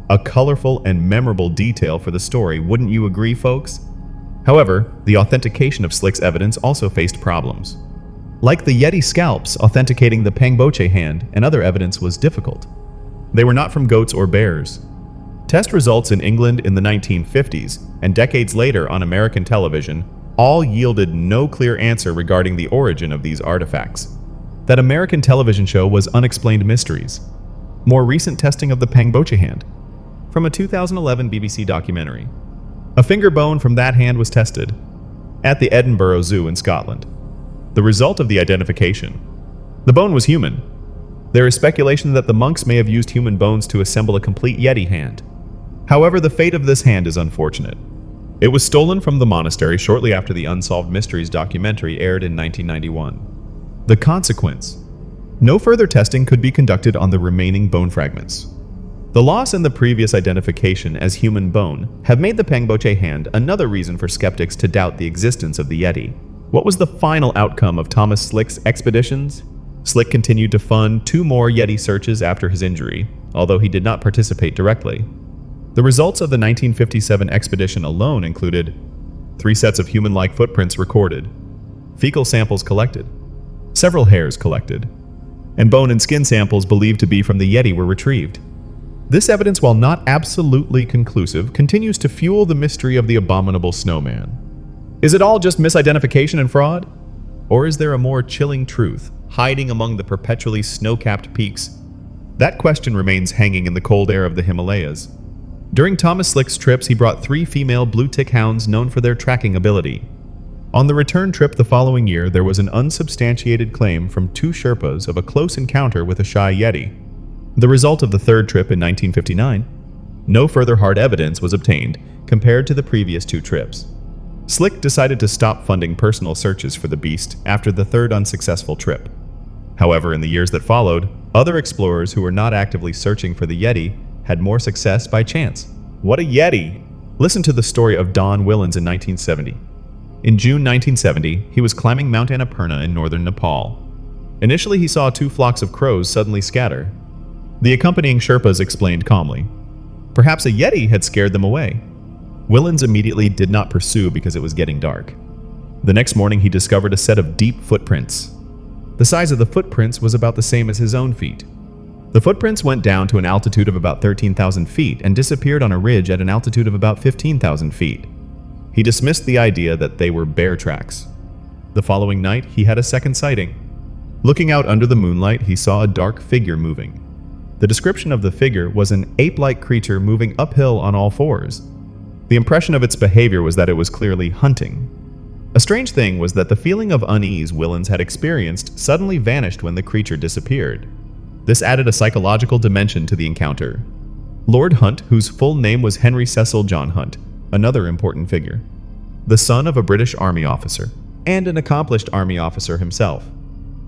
A colorful and memorable detail for the story, wouldn't you agree, folks? However, the authentication of Slick's evidence also faced problems. Like the Yeti scalps, authenticating the Pangboche hand and other evidence was difficult. They were not from goats or bears. Test results in England in the 1950s and decades later on American television all yielded no clear answer regarding the origin of these artifacts. That American television show was Unexplained Mysteries. More recent testing of the Pangboche hand, from a 2011 BBC documentary. A finger bone from that hand was tested at the Edinburgh Zoo in Scotland. The result of the identification: the bone was human. There is speculation that the monks may have used human bones to assemble a complete Yeti hand. However, the fate of this hand is unfortunate. It was stolen from the monastery shortly after the Unsolved Mysteries documentary aired in 1991. The consequence: no further testing could be conducted on the remaining bone fragments. The loss and the previous identification as human bone have made the Pangboche hand another reason for skeptics to doubt the existence of the Yeti. What was the final outcome of Thomas Slick's expeditions? Slick continued to fund 2 more Yeti searches after his injury, although he did not participate directly. The results of the 1957 expedition alone included 3 sets of human-like footprints recorded, fecal samples collected, several hairs collected, and bone and skin samples believed to be from the Yeti were retrieved. This evidence, while not absolutely conclusive, continues to fuel the mystery of the abominable snowman. Is it all just misidentification and fraud? Or is there a more chilling truth hiding among the perpetually snow-capped peaks? That question remains hanging in the cold air of the Himalayas. During Thomas Slick's trips, he brought 3 female blue-tick hounds known for their tracking ability. On the return trip the following year, there was an unsubstantiated claim from 2 Sherpas of a close encounter with a shy Yeti. The result of the third trip in 1959, no further hard evidence was obtained compared to the previous 2 trips. Slick decided to stop funding personal searches for the beast after the third unsuccessful trip. However, in the years that followed, other explorers who were not actively searching for the Yeti had more success by chance. What a Yeti! Listen to the story of Don Willens in 1970. In June 1970, he was climbing Mount Annapurna in northern Nepal. Initially, he saw 2 flocks of crows suddenly scatter. The accompanying Sherpas explained calmly. Perhaps a Yeti had scared them away. Willens immediately did not pursue because it was getting dark. The next morning, he discovered a set of deep footprints. The size of the footprints was about the same as his own feet. The footprints went down to an altitude of about 13,000 feet and disappeared on a ridge at an altitude of about 15,000 feet. He dismissed the idea that they were bear tracks. The following night, he had a second sighting. Looking out under the moonlight, he saw a dark figure moving. The description of the figure was an ape-like creature moving uphill on all 4s. The impression of its behavior was that it was clearly hunting. A strange thing was that the feeling of unease Willens had experienced suddenly vanished when the creature disappeared. This added a psychological dimension to the encounter. Lord Hunt, whose full name was Henry Cecil John Hunt, another important figure, the son of a British Army officer, and an accomplished Army officer himself.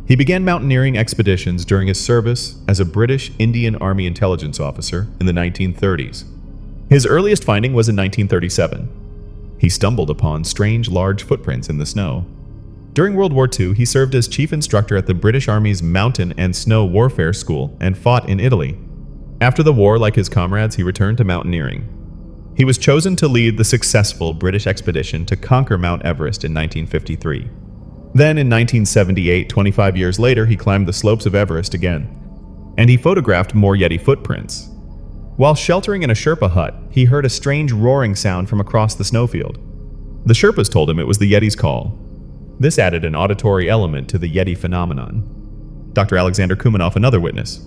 He began mountaineering expeditions during his service as a British Indian Army intelligence officer in the 1930s. His earliest finding was in 1937. He stumbled upon strange large footprints in the snow. During World War II, he served as chief instructor at the British Army's Mountain and Snow Warfare School and fought in Italy. After the war, like his comrades, he returned to mountaineering. He was chosen to lead the successful British expedition to conquer Mount Everest in 1953. Then in 1978, 25 years later, he climbed the slopes of Everest again, and he photographed more Yeti footprints. While sheltering in a Sherpa hut, he heard a strange roaring sound from across the snowfield. The Sherpas told him it was the Yeti's call. This added an auditory element to the Yeti phenomenon. Dr. Alexander Kumanoff, another witness.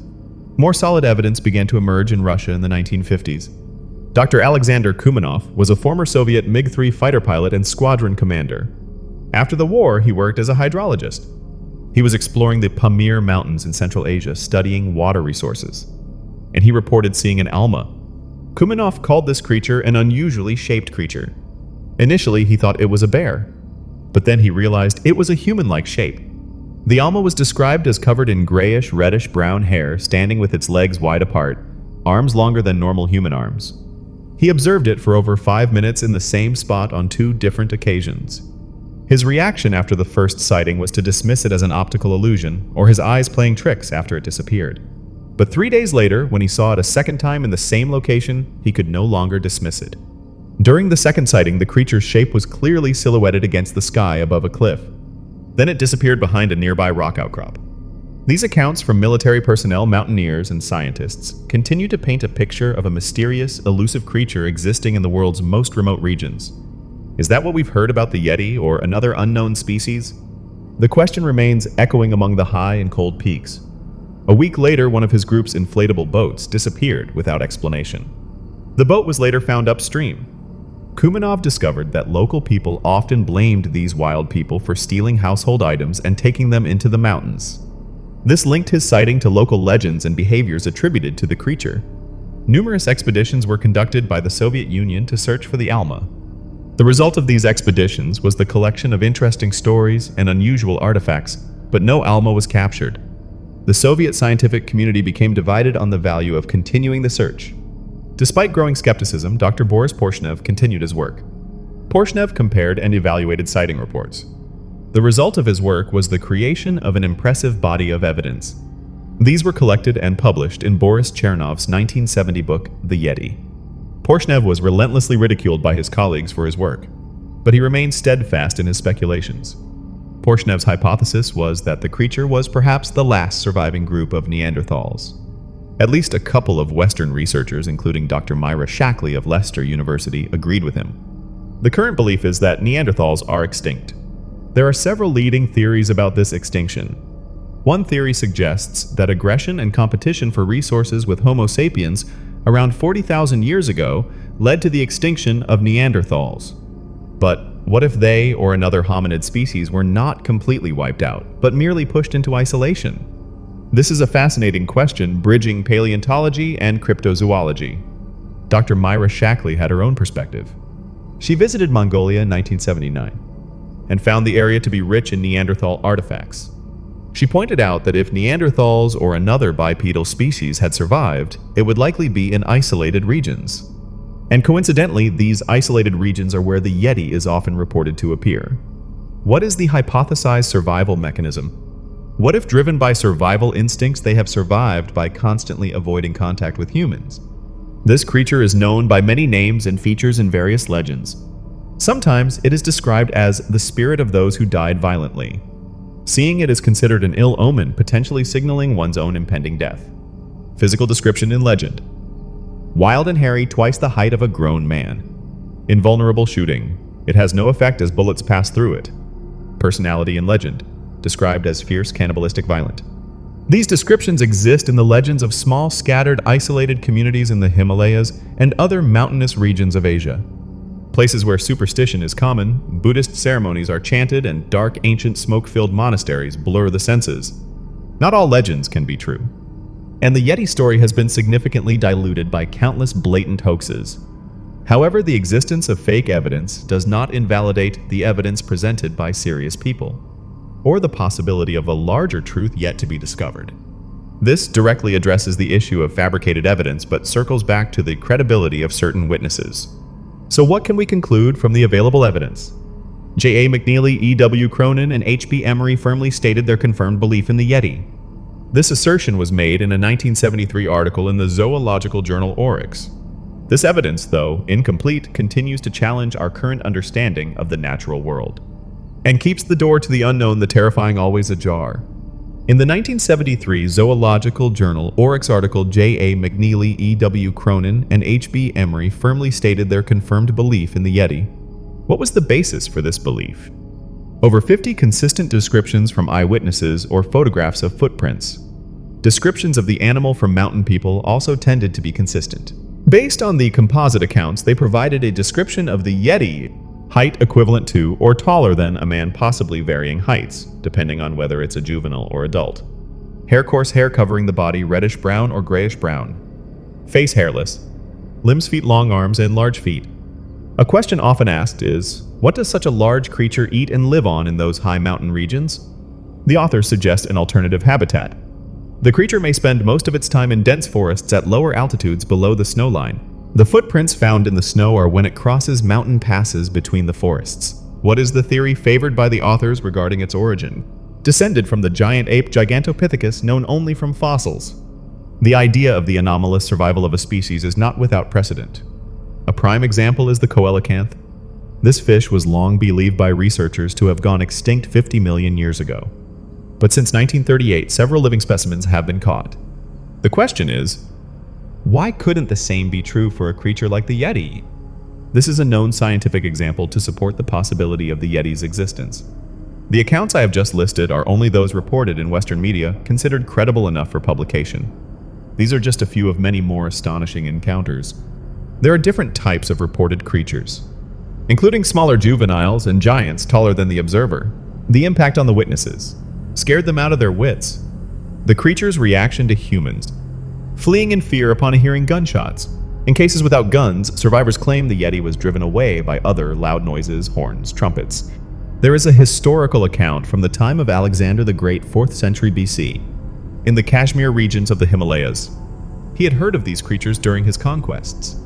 More solid evidence began to emerge in Russia in the 1950s. Dr. Alexander Kumanoff was a former Soviet MiG-3 fighter pilot and squadron commander. After the war, he worked as a hydrologist. He was exploring the Pamir Mountains in Central Asia, studying water resources, and he reported seeing an Alma. Kumanoff called this creature an unusually shaped creature. Initially, he thought it was a bear, but then he realized it was a human-like shape. The Alma was described as covered in grayish, reddish-brown hair, standing with its legs wide apart, arms longer than normal human arms. He observed it for over 5 minutes in the same spot on 2 different occasions. His reaction after the first sighting was to dismiss it as an optical illusion, or his eyes playing tricks after it disappeared. But 3 days later, when he saw it a second time in the same location, he could no longer dismiss it. During the second sighting, the creature's shape was clearly silhouetted against the sky above a cliff. Then it disappeared behind a nearby rock outcrop. These accounts from military personnel, mountaineers, and scientists continue to paint a picture of a mysterious, elusive creature existing in the world's most remote regions. Is that what we've heard about the Yeti, or another unknown species? The question remains echoing among the high and cold peaks. A week later, one of his group's inflatable boats disappeared without explanation. The boat was later found upstream. Kumanov discovered that local people often blamed these wild people for stealing household items and taking them into the mountains. This linked his sighting to local legends and behaviors attributed to the creature. Numerous expeditions were conducted by the Soviet Union to search for the Alma. The result of these expeditions was the collection of interesting stories and unusual artifacts, but no Alma was captured. The Soviet scientific community became divided on the value of continuing the search. Despite growing skepticism, Dr. Boris Porshnev continued his work. Porshnev compared and evaluated sighting reports. The result of his work was the creation of an impressive body of evidence. These were collected and published in Boris Chernov's 1970 book, The Yeti. Porshnev was relentlessly ridiculed by his colleagues for his work, but he remained steadfast in his speculations. Porshnev's hypothesis was that the creature was perhaps the last surviving group of Neanderthals. At least a couple of Western researchers, including Dr. Myra Shackley of Leicester University, agreed with him. The current belief is that Neanderthals are extinct. There are several leading theories about this extinction. One theory suggests that aggression and competition for resources with Homo sapiens around 40,000 years ago led to the extinction of Neanderthals. But what if they or another hominid species were not completely wiped out, but merely pushed into isolation? This is a fascinating question bridging paleontology and cryptozoology. Dr. Myra Shackley had her own perspective. She visited Mongolia in 1979 and found the area to be rich in Neanderthal artifacts. She pointed out that if Neanderthals or another bipedal species had survived, it would likely be in isolated regions. And coincidentally, these isolated regions are where the Yeti is often reported to appear. What is the hypothesized survival mechanism? What if, driven by survival instincts, they have survived by constantly avoiding contact with humans? This creature is known by many names and features in various legends. Sometimes it is described as the spirit of those who died violently. Seeing it is considered an ill omen, potentially signaling one's own impending death. Physical description in legend. Wild and hairy, twice the height of a grown man. Invulnerable shooting. It has no effect as bullets pass through it. Personality in legend. Described as fierce, cannibalistic, violent. These descriptions exist in the legends of small, scattered, isolated communities in the Himalayas and other mountainous regions of Asia. Places where superstition is common, Buddhist ceremonies are chanted, and dark, ancient, smoke-filled monasteries blur the senses. Not all legends can be true. And the Yeti story has been significantly diluted by countless blatant hoaxes. However, the existence of fake evidence does not invalidate the evidence presented by serious people, or the possibility of a larger truth yet to be discovered. This directly addresses the issue of fabricated evidence, but circles back to the credibility of certain witnesses. So what can we conclude from the available evidence? J.A. McNeely, E.W. Cronin, and H.B. Emery firmly stated their confirmed belief in the Yeti. This assertion was made in a 1973 article in the zoological journal Oryx. This evidence, though incomplete, continues to challenge our current understanding of the natural world, and keeps the door to the unknown, the terrifying, always ajar. In the 1973 Zoological Journal Oryx article, J.A. McNeely, E.W. Cronin, and H.B. Emery firmly stated their confirmed belief in the Yeti. What was the basis for this belief? Over 50 consistent descriptions from eyewitnesses or photographs of footprints. Descriptions of the animal from mountain people also tended to be consistent. Based on the composite accounts, they provided a description of the Yeti: height equivalent to or taller than a man, possibly varying heights, depending on whether it's a juvenile or adult. Coarse hair covering the body, reddish brown or grayish brown. Face hairless. Limbs, feet, long arms, and large feet. A question often asked is, what does such a large creature eat and live on in those high mountain regions? The authors suggest an alternative habitat. The creature may spend most of its time in dense forests at lower altitudes below the snow line. The footprints found in the snow are when it crosses mountain passes between the forests. What is the theory favored by the authors regarding its origin? Descended from the giant ape Gigantopithecus, known only from fossils. The idea of the anomalous survival of a species is not without precedent. A prime example is the coelacanth. This fish was long believed by researchers to have gone extinct 50 million years ago. But since 1938, several living specimens have been caught. The question is, why couldn't the same be true for a creature like the Yeti? This is a known scientific example to support the possibility of the Yeti's existence. The accounts I have just listed are only those reported in Western media considered credible enough for publication. These are just a few of many more astonishing encounters. There are different types of reported creatures, including smaller juveniles and giants taller than the observer. The impact on the witnesses scared them out of their wits. The creature's reaction to humans: fleeing in fear upon hearing gunshots. In cases without guns, survivors claim the Yeti was driven away by other loud noises, horns, trumpets. There is a historical account from the time of Alexander the Great, 4th century BC, in the Kashmir regions of the Himalayas. He had heard of these creatures during his conquests,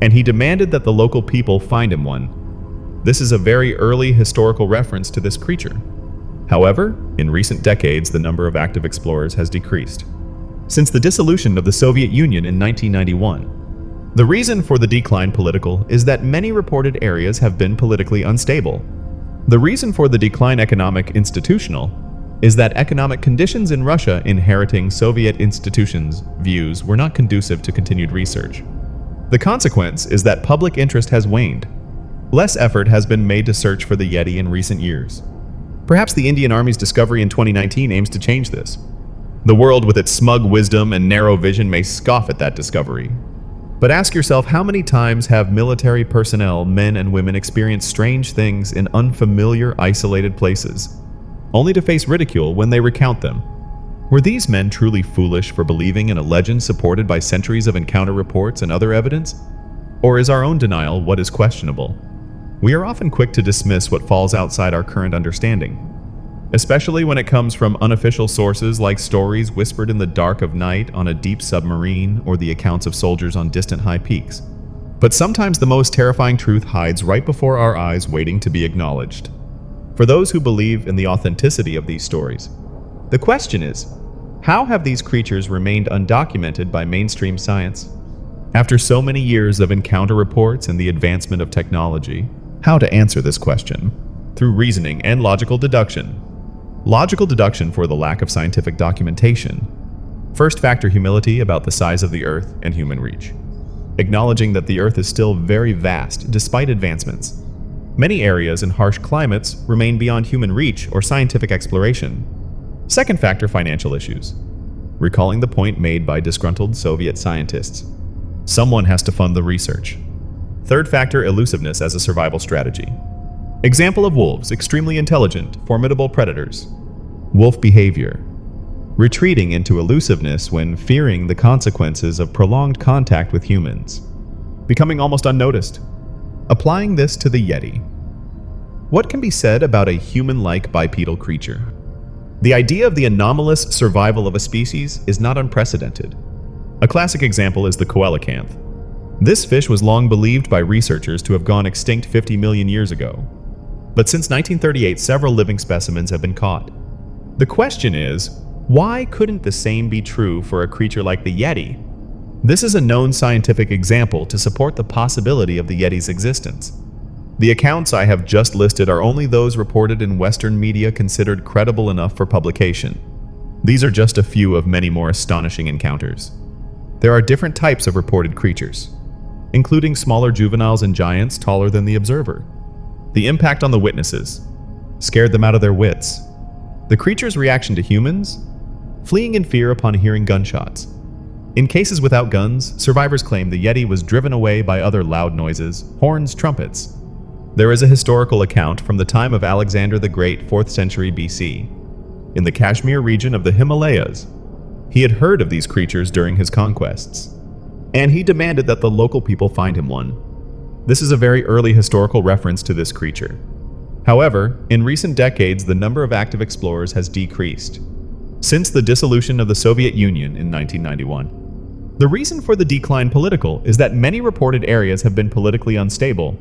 and he demanded that the local people find him one. This is a very early historical reference to this creature. However, in recent decades, the number of active explorers has decreased. Since the dissolution of the Soviet Union in 1991. The reason for the decline political is that many reported areas have been politically unstable. The reason for the decline economic institutional. is that economic conditions in Russia inheriting Soviet institutions' views were not conducive to continued research. The consequence is that public interest has waned. Less effort has been made to search for the Yeti in recent years. Perhaps the Indian Army's discovery in 2019 aims to change this. The world with its smug wisdom and narrow vision may scoff at that discovery. But ask yourself, how many times have military personnel, men and women, experienced strange things in unfamiliar, isolated places, only to face ridicule when they recount them? Were these men truly foolish for believing in a legend supported by centuries of encounter reports and other evidence? Or is our own denial what is questionable? We are often quick to dismiss what falls outside our current understanding, especially when it comes from unofficial sources like stories whispered in the dark of night on a deep submarine or the accounts of soldiers on distant high peaks. But sometimes the most terrifying truth hides right before our eyes, waiting to be acknowledged. For those who believe in the authenticity of these stories, the question is, how have these creatures remained undocumented by mainstream science? After so many years of encounter reports and the advancement of technology, how to answer this question? Through reasoning and logical deduction. Logical deduction for the lack of scientific documentation. First factor, humility about the size of the Earth and human reach. Acknowledging that the Earth is still very vast despite advancements. Many areas in harsh climates remain beyond human reach or scientific exploration. Second factor, financial issues. Recalling the point made by disgruntled Soviet scientists. Someone has to fund the research. Third factor, elusiveness as a survival strategy. Example of wolves, extremely intelligent, formidable predators. Wolf behavior. Retreating into elusiveness when fearing the consequences of prolonged contact with humans. Becoming almost unnoticed. Applying this to the Yeti. What can be said about a human-like bipedal creature? The idea of the anomalous survival of a species is not unprecedented. A classic example is the coelacanth. This fish was long believed by researchers to have gone extinct 50 million years ago. But since 1938, several living specimens have been caught. The question is, why couldn't the same be true for a creature like the Yeti? This is a known scientific example to support the possibility of the Yeti's existence. The accounts I have just listed are only those reported in Western media considered credible enough for publication. These are just a few of many more astonishing encounters. There are different types of reported creatures, including smaller juveniles and giants taller than the observer. The impact on the witnesses scared them out of their wits. The creature's reaction to humans? Fleeing in fear upon hearing gunshots. In cases without guns, survivors claim the Yeti was driven away by other loud noises, horns, trumpets. There is a historical account from the time of Alexander the Great, 4th century BC. In the Kashmir region of the Himalayas, he had heard of these creatures during his conquests, and he demanded that the local people find him one. This is a very early historical reference to this creature. However, in recent decades, the number of active explorers has decreased. Since the dissolution of the Soviet Union in 1991. The reason for the decline political is that many reported areas have been politically unstable.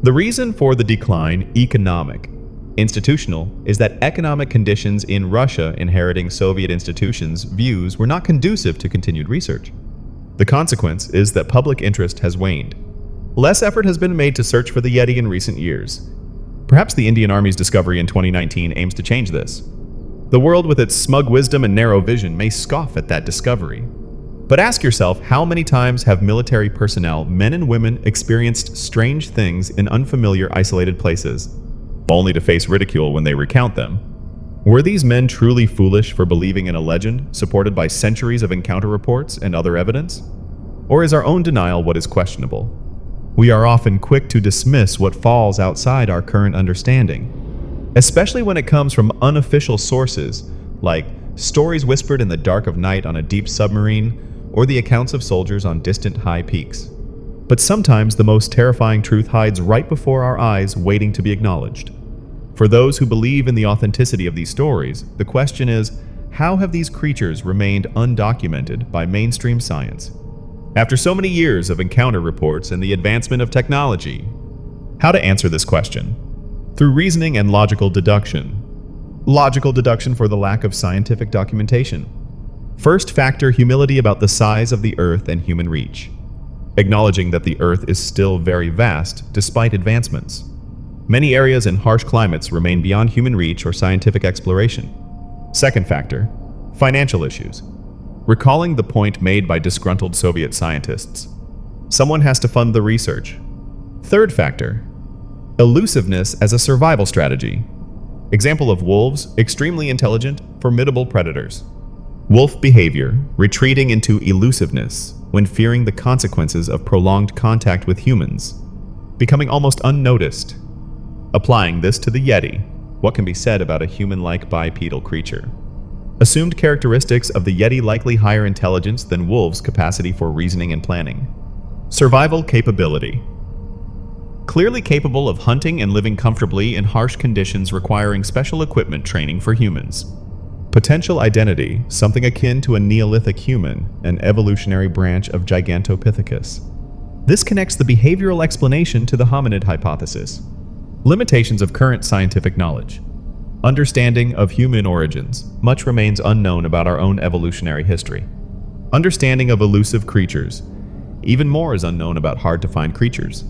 The reason for the decline economic. Institutional is that economic conditions in Russia inheriting Soviet institutions' views were not conducive to continued research. The consequence is that public interest has waned. Less effort has been made to search for the Yeti in recent years. Perhaps the Indian Army's discovery in 2019 aims to change this. The world with its smug wisdom and narrow vision may scoff at that discovery. But ask yourself, how many times have military personnel, men and women, experienced strange things in unfamiliar, isolated places, only to face ridicule when they recount them? Were these men truly foolish for believing in a legend supported by centuries of encounter reports and other evidence? Or is our own denial what is questionable? We are often quick to dismiss what falls outside our current understanding, especially when it comes from unofficial sources like stories whispered in the dark of night on a deep submarine or the accounts of soldiers on distant high peaks. But sometimes the most terrifying truth hides right before our eyes, waiting to be acknowledged. For those who believe in the authenticity of these stories, the question is, how have these creatures remained undocumented by mainstream science? After so many years of encounter reports and the advancement of technology, how to answer this question? Through reasoning and logical deduction. Logical deduction for the lack of scientific documentation. First factor, humility about the size of the Earth and human reach. Acknowledging that the Earth is still very vast despite advancements. Many areas in harsh climates remain beyond human reach or scientific exploration. Second factor, financial issues. Recalling the point made by disgruntled Soviet scientists. Someone has to fund the research. Third factor, elusiveness as a survival strategy. Example of wolves, extremely intelligent, formidable predators. Wolf behavior, retreating into elusiveness when fearing the consequences of prolonged contact with humans, becoming almost unnoticed. Applying this to the Yeti, what can be said about a human-like bipedal creature? Assumed characteristics of the Yeti likely higher intelligence than wolves' capacity for reasoning and planning. Survival capability. Clearly capable of hunting and living comfortably in harsh conditions requiring special equipment training for humans. Potential identity, something akin to a Neolithic human, an evolutionary branch of Gigantopithecus. This connects the behavioral explanation to the hominid hypothesis. Limitations of current scientific knowledge. Understanding of human origins. Much remains unknown about our own evolutionary history. Understanding of elusive creatures. Even more is unknown about hard-to-find creatures.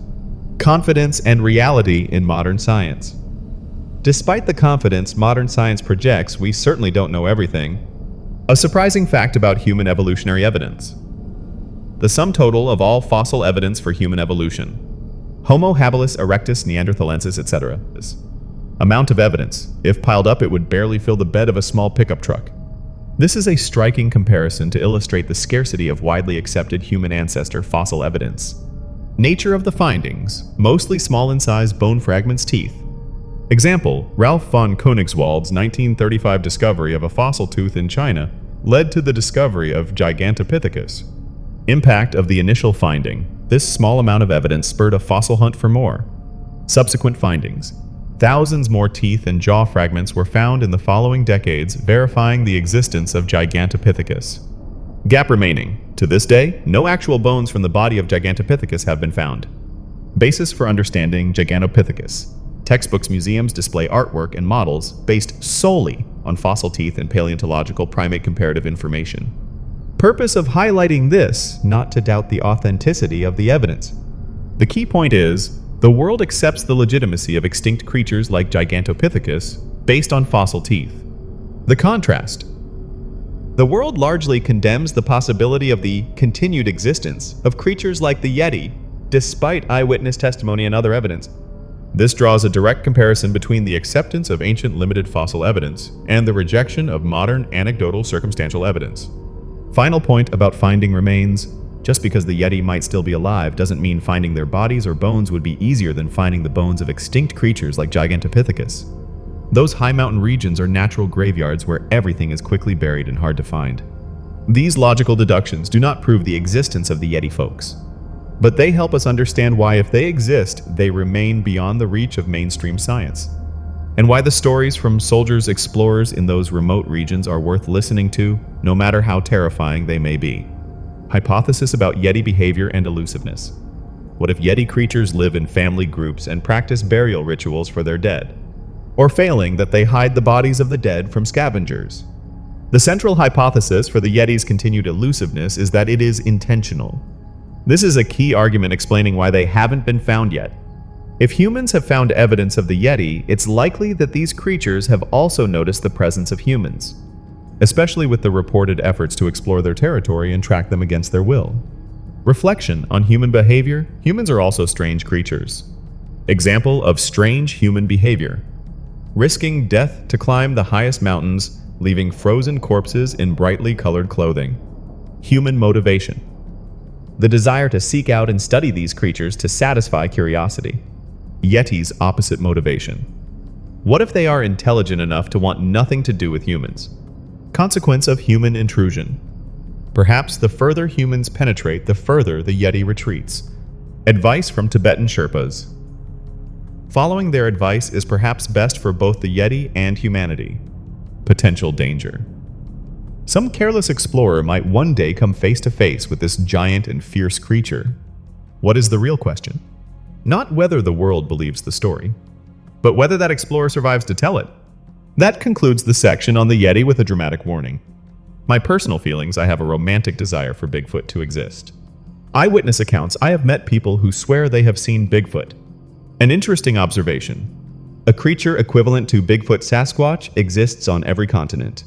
Confidence and reality in modern science. Despite the confidence modern science projects, we certainly don't know everything. A surprising fact about human evolutionary evidence. The sum total of all fossil evidence for human evolution. Homo habilis erectus neanderthalensis, etc. Amount of evidence. If piled up, it would barely fill the bed of a small pickup truck. This is a striking comparison to illustrate the scarcity of widely accepted human ancestor fossil evidence. Nature of the findings. Mostly small in size bone fragments, teeth. Example, Ralph von Koenigswald's 1935 discovery of a fossil tooth in China led to the discovery of Gigantopithecus. Impact of the initial finding. This small amount of evidence spurred a fossil hunt for more. Subsequent findings. Thousands more teeth and jaw fragments were found in the following decades, verifying the existence of Gigantopithecus. Gap remaining. To this day, no actual bones from the body of Gigantopithecus have been found. Basis for understanding Gigantopithecus. Textbooks, museums display artwork and models based solely on fossil teeth and paleontological primate comparative information. Purpose of highlighting this, not to doubt the authenticity of the evidence. The key point is, the world accepts the legitimacy of extinct creatures like Gigantopithecus based on fossil teeth. The contrast. The world largely condemns the possibility of the continued existence of creatures like the Yeti, despite eyewitness testimony and other evidence. This draws a direct comparison between the acceptance of ancient limited fossil evidence and the rejection of modern anecdotal circumstantial evidence. Final point about finding remains, just because the Yeti might still be alive doesn't mean finding their bodies or bones would be easier than finding the bones of extinct creatures like Gigantopithecus. Those high mountain regions are natural graveyards where everything is quickly buried and hard to find. These logical deductions do not prove the existence of the Yeti folks, but they help us understand why, if they exist, they remain beyond the reach of mainstream science, and why the stories from soldiers, explorers in those remote regions are worth listening to, no matter how terrifying they may be. Hypothesis about Yeti behavior and elusiveness. What if Yeti creatures live in family groups and practice burial rituals for their dead? Or failing that they hide the bodies of the dead from scavengers? The central hypothesis for the Yeti's continued elusiveness is that it is intentional. This is a key argument explaining why they haven't been found yet. If humans have found evidence of the Yeti, it's likely that these creatures have also noticed the presence of humans, especially with the reported efforts to explore their territory and track them against their will. Reflection on human behavior. Humans are also strange creatures. Example of strange human behavior. Risking death to climb the highest mountains, leaving frozen corpses in brightly colored clothing. Human motivation. The desire to seek out and study these creatures to satisfy curiosity. Yeti's opposite motivation. What if they are intelligent enough to want nothing to do with humans? Consequence of human intrusion. Perhaps the further humans penetrate, the further the Yeti retreats. Advice from Tibetan Sherpas. Following their advice is perhaps best for both the Yeti and humanity. Potential danger. Some careless explorer might one day come face to face with this giant and fierce creature. What is the real question? Not whether the world believes the story, but whether that explorer survives to tell it. That concludes the section on the Yeti with a dramatic warning. My personal feelings: I have a romantic desire for Bigfoot to exist. Eyewitness accounts: I have met people who swear they have seen Bigfoot. An interesting observation: a creature equivalent to Bigfoot Sasquatch exists on every continent.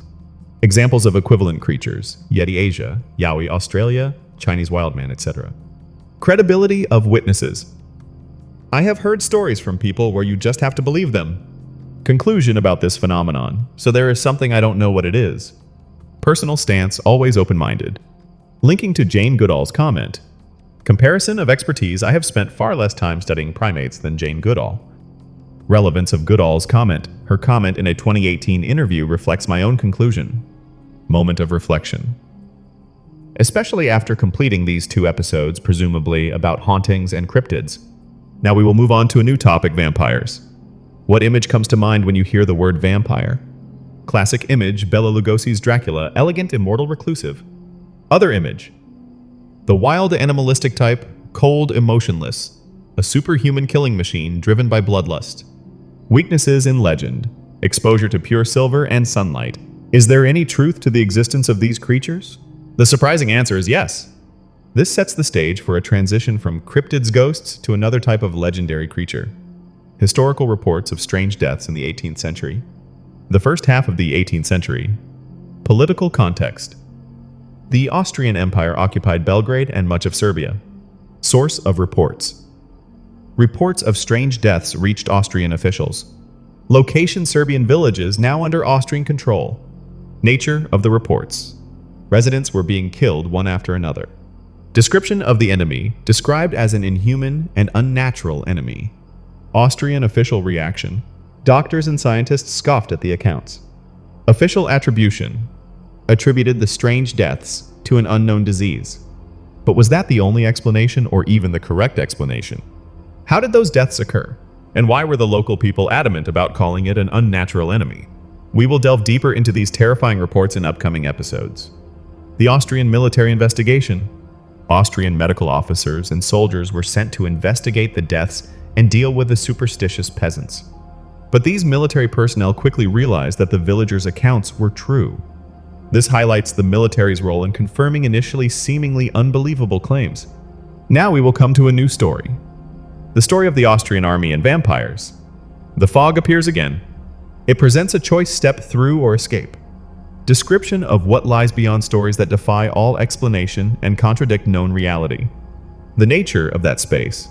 Examples of equivalent creatures: Yeti Asia, Yowie Australia, Chinese wildman, etc. Credibility of witnesses. I have heard stories from people where you just have to believe them. Conclusion about this phenomenon: so there is something I don't know what it is. Personal stance: always open-minded. Linking to Jane Goodall's comment. Comparison of expertise: I have spent far less time studying primates than Jane Goodall. Relevance of Goodall's comment. Her comment in a 2018 interview reflects my own conclusion. Moment of reflection. Especially after completing these 2 episodes, presumably about hauntings and cryptids. Now we will move on to a new topic: vampires. What image comes to mind when you hear the word vampire? Classic image: Bela Lugosi's Dracula, elegant, immortal, reclusive. Other image: the wild animalistic type, cold, emotionless, a superhuman killing machine driven by bloodlust. Weaknesses in legend: exposure to pure silver and sunlight. Is there any truth to the existence of these creatures? The surprising answer is yes. This sets the stage for a transition from cryptids, ghosts, to another type of legendary creature. Historical reports of strange deaths in the 18th century. The first half of the 18th century. Political context. The Austrian Empire occupied Belgrade and much of Serbia. Source of reports. Reports of strange deaths reached Austrian officials. Location: Serbian villages now under Austrian control. Nature of the reports. Residents were being killed one after another. Description of the enemy: described as an inhuman and unnatural enemy. Austrian official reaction: doctors and scientists scoffed at the accounts. Official attribution: attributed the strange deaths to an unknown disease. But was that the only explanation, or even the correct explanation? How did those deaths occur? And why were the local people adamant about calling it an unnatural enemy? We will delve deeper into these terrifying reports in upcoming episodes. The Austrian military investigation. Austrian medical officers and soldiers were sent to investigate the deaths and deal with the superstitious peasants. But these military personnel quickly realized that the villagers' accounts were true. This highlights the military's role in confirming initially seemingly unbelievable claims. Now we will come to a new story. The story of the Austrian army and vampires. The fog appears again. It presents a choice: step through or escape. Description of what lies beyond stories that defy all explanation and contradict known reality. The nature of that space: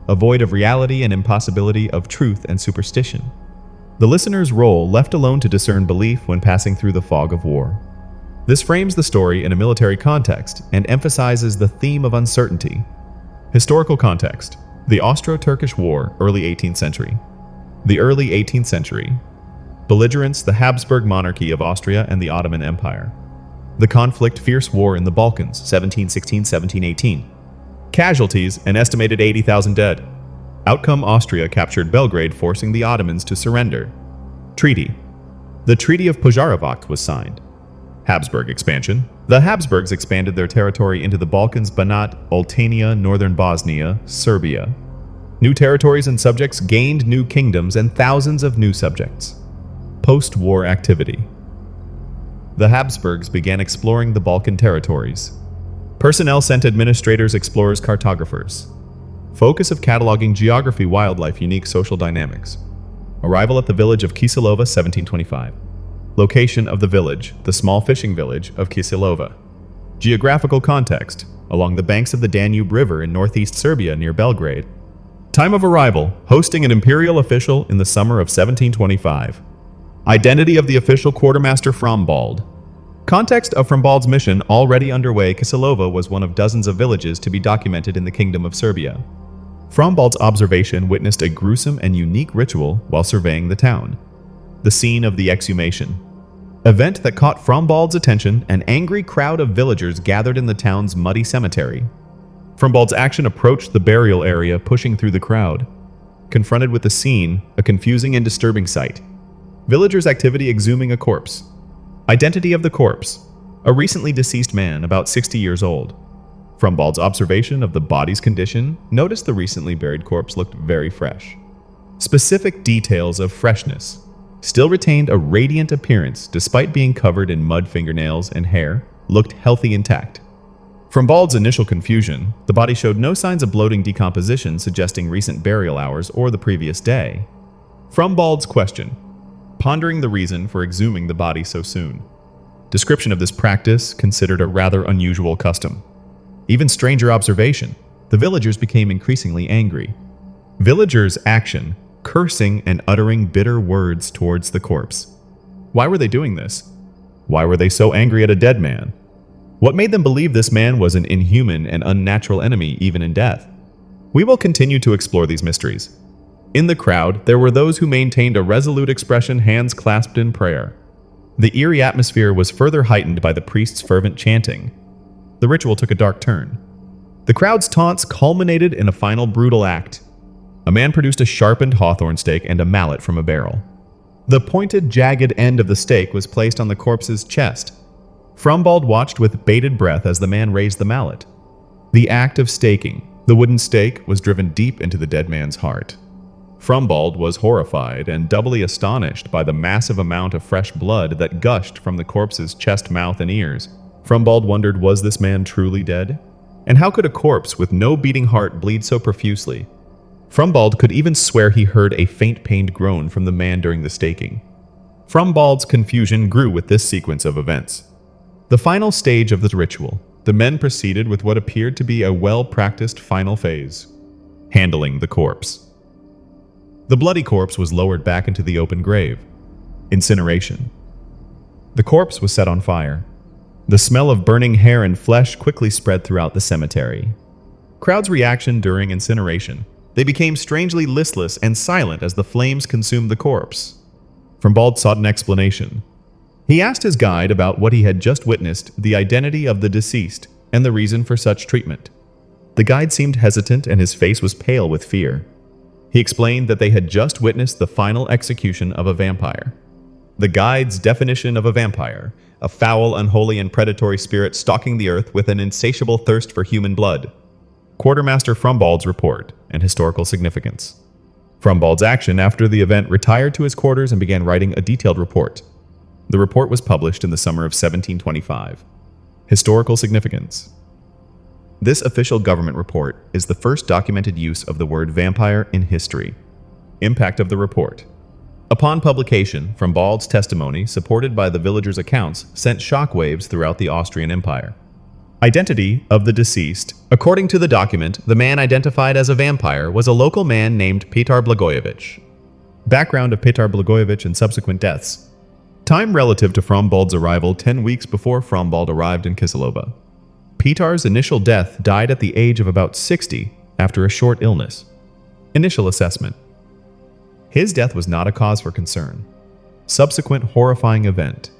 a void of reality and impossibility of truth and superstition. The listener's role: left alone to discern belief when passing through the fog of war. This frames the story in a military context and emphasizes the theme of uncertainty. Historical context: the Austro-Turkish War, early 18th century. The early 18th century. Belligerents: the Habsburg monarchy of Austria and the Ottoman Empire. The conflict: fierce war in the Balkans, 1716-1718. Casualties: an estimated 80,000 dead. Outcome: Austria captured Belgrade, forcing the Ottomans to surrender. Treaty: the Treaty of Požarevac was signed. Habsburg expansion: the Habsburgs expanded their territory into the Balkans, Banat, Oltenia, northern Bosnia, Serbia. New territories and subjects gained new kingdoms and thousands of new subjects. Post-war activity: the Habsburgs began exploring the Balkan territories. Personnel sent: administrators, explorers, cartographers. Focus of cataloging: geography, wildlife, unique social dynamics. Arrival at the village of Kisilova, 1725. Location of the village: the small fishing village of Kisilova. Geographical context: along the banks of the Danube River in northeast Serbia near Belgrade. Time of arrival: hosting an imperial official in the summer of 1725. Identity of the official: quartermaster Frombald. Context of Frombald's mission: already underway, Kisilova was one of dozens of villages to be documented in the Kingdom of Serbia. Frombald's observation witnessed a gruesome and unique ritual while surveying the town. The scene of the exhumation. Event that caught Frombald's attention: an angry crowd of villagers gathered in the town's muddy cemetery. Frombald's action: approached the burial area, pushing through the crowd. Confronted with the scene, a confusing and disturbing sight. Villagers' activity: exhuming a corpse. Identity of the corpse: a recently deceased man, about 60 years old. Frombald's observation of the body's condition: noticed the recently buried corpse looked very fresh. Specific details of freshness: still retained a radiant appearance despite being covered in mud, fingernails, and hair, looked healthy, intact. Frombald's initial confusion: the body showed no signs of bloating decomposition suggesting recent burial hours or the previous day. Frombald's question: pondering the reason for exhuming the body so soon. Description of this practice considered a rather unusual custom. Even stranger observation, the villagers became increasingly angry. Villagers' action, cursing and uttering bitter words towards the corpse. Why were they doing this? Why were they so angry at a dead man? What made them believe this man was an inhuman and unnatural enemy even in death? We will continue to explore these mysteries. In the crowd, there were those who maintained a resolute expression, hands clasped in prayer. The eerie atmosphere was further heightened by the priest's fervent chanting. The ritual took a dark turn. The crowd's taunts culminated in a final brutal act. A man produced a sharpened hawthorn stake and a mallet from a barrel. The pointed, jagged end of the stake was placed on the corpse's chest. Frumbald watched with bated breath as the man raised the mallet. The act of staking, the wooden stake, was driven deep into the dead man's heart. Frumbald was horrified and doubly astonished by the massive amount of fresh blood that gushed from the corpse's chest, mouth, and ears. Frumbald wondered, was this man truly dead? And how could a corpse with no beating heart bleed so profusely? Frumbald could even swear he heard a faint pained groan from the man during the staking. Frumbald's confusion grew with this sequence of events. The final stage of the ritual, the men proceeded with what appeared to be a well-practiced final phase: handling the corpse. The bloody corpse was lowered back into the open grave. Incineration. The corpse was set on fire. The smell of burning hair and flesh quickly spread throughout the cemetery. Crowd's reaction during incineration. They became strangely listless and silent as the flames consumed the corpse. Frumbald sought an explanation. He asked his guide about what he had just witnessed, the identity of the deceased, and the reason for such treatment. The guide seemed hesitant and his face was pale with fear. He explained that they had just witnessed the final execution of a vampire. The guide's definition of a vampire: a foul, unholy, and predatory spirit stalking the earth with an insatiable thirst for human blood. Quartermaster Frumbald's report and historical significance. Frumbald's action after the event retired to his quarters and began writing a detailed report. The report was published in the summer of 1725. Historical significance. This official government report is the first documented use of the word vampire in history. Impact of the report. Upon publication, Frumbald's testimony, supported by the villagers' accounts, sent shockwaves throughout the Austrian Empire. Identity of the deceased. According to the document, the man identified as a vampire was a local man named Petar Blagojevich. Background of Petar Blagojevich and subsequent deaths. Time relative to Frumbald's arrival 10 weeks before Frumbald arrived in Kisilova. Petar's initial death died at the age of about 60 after a short illness. Initial assessment. His death was not a cause for concern. Subsequent horrifying event.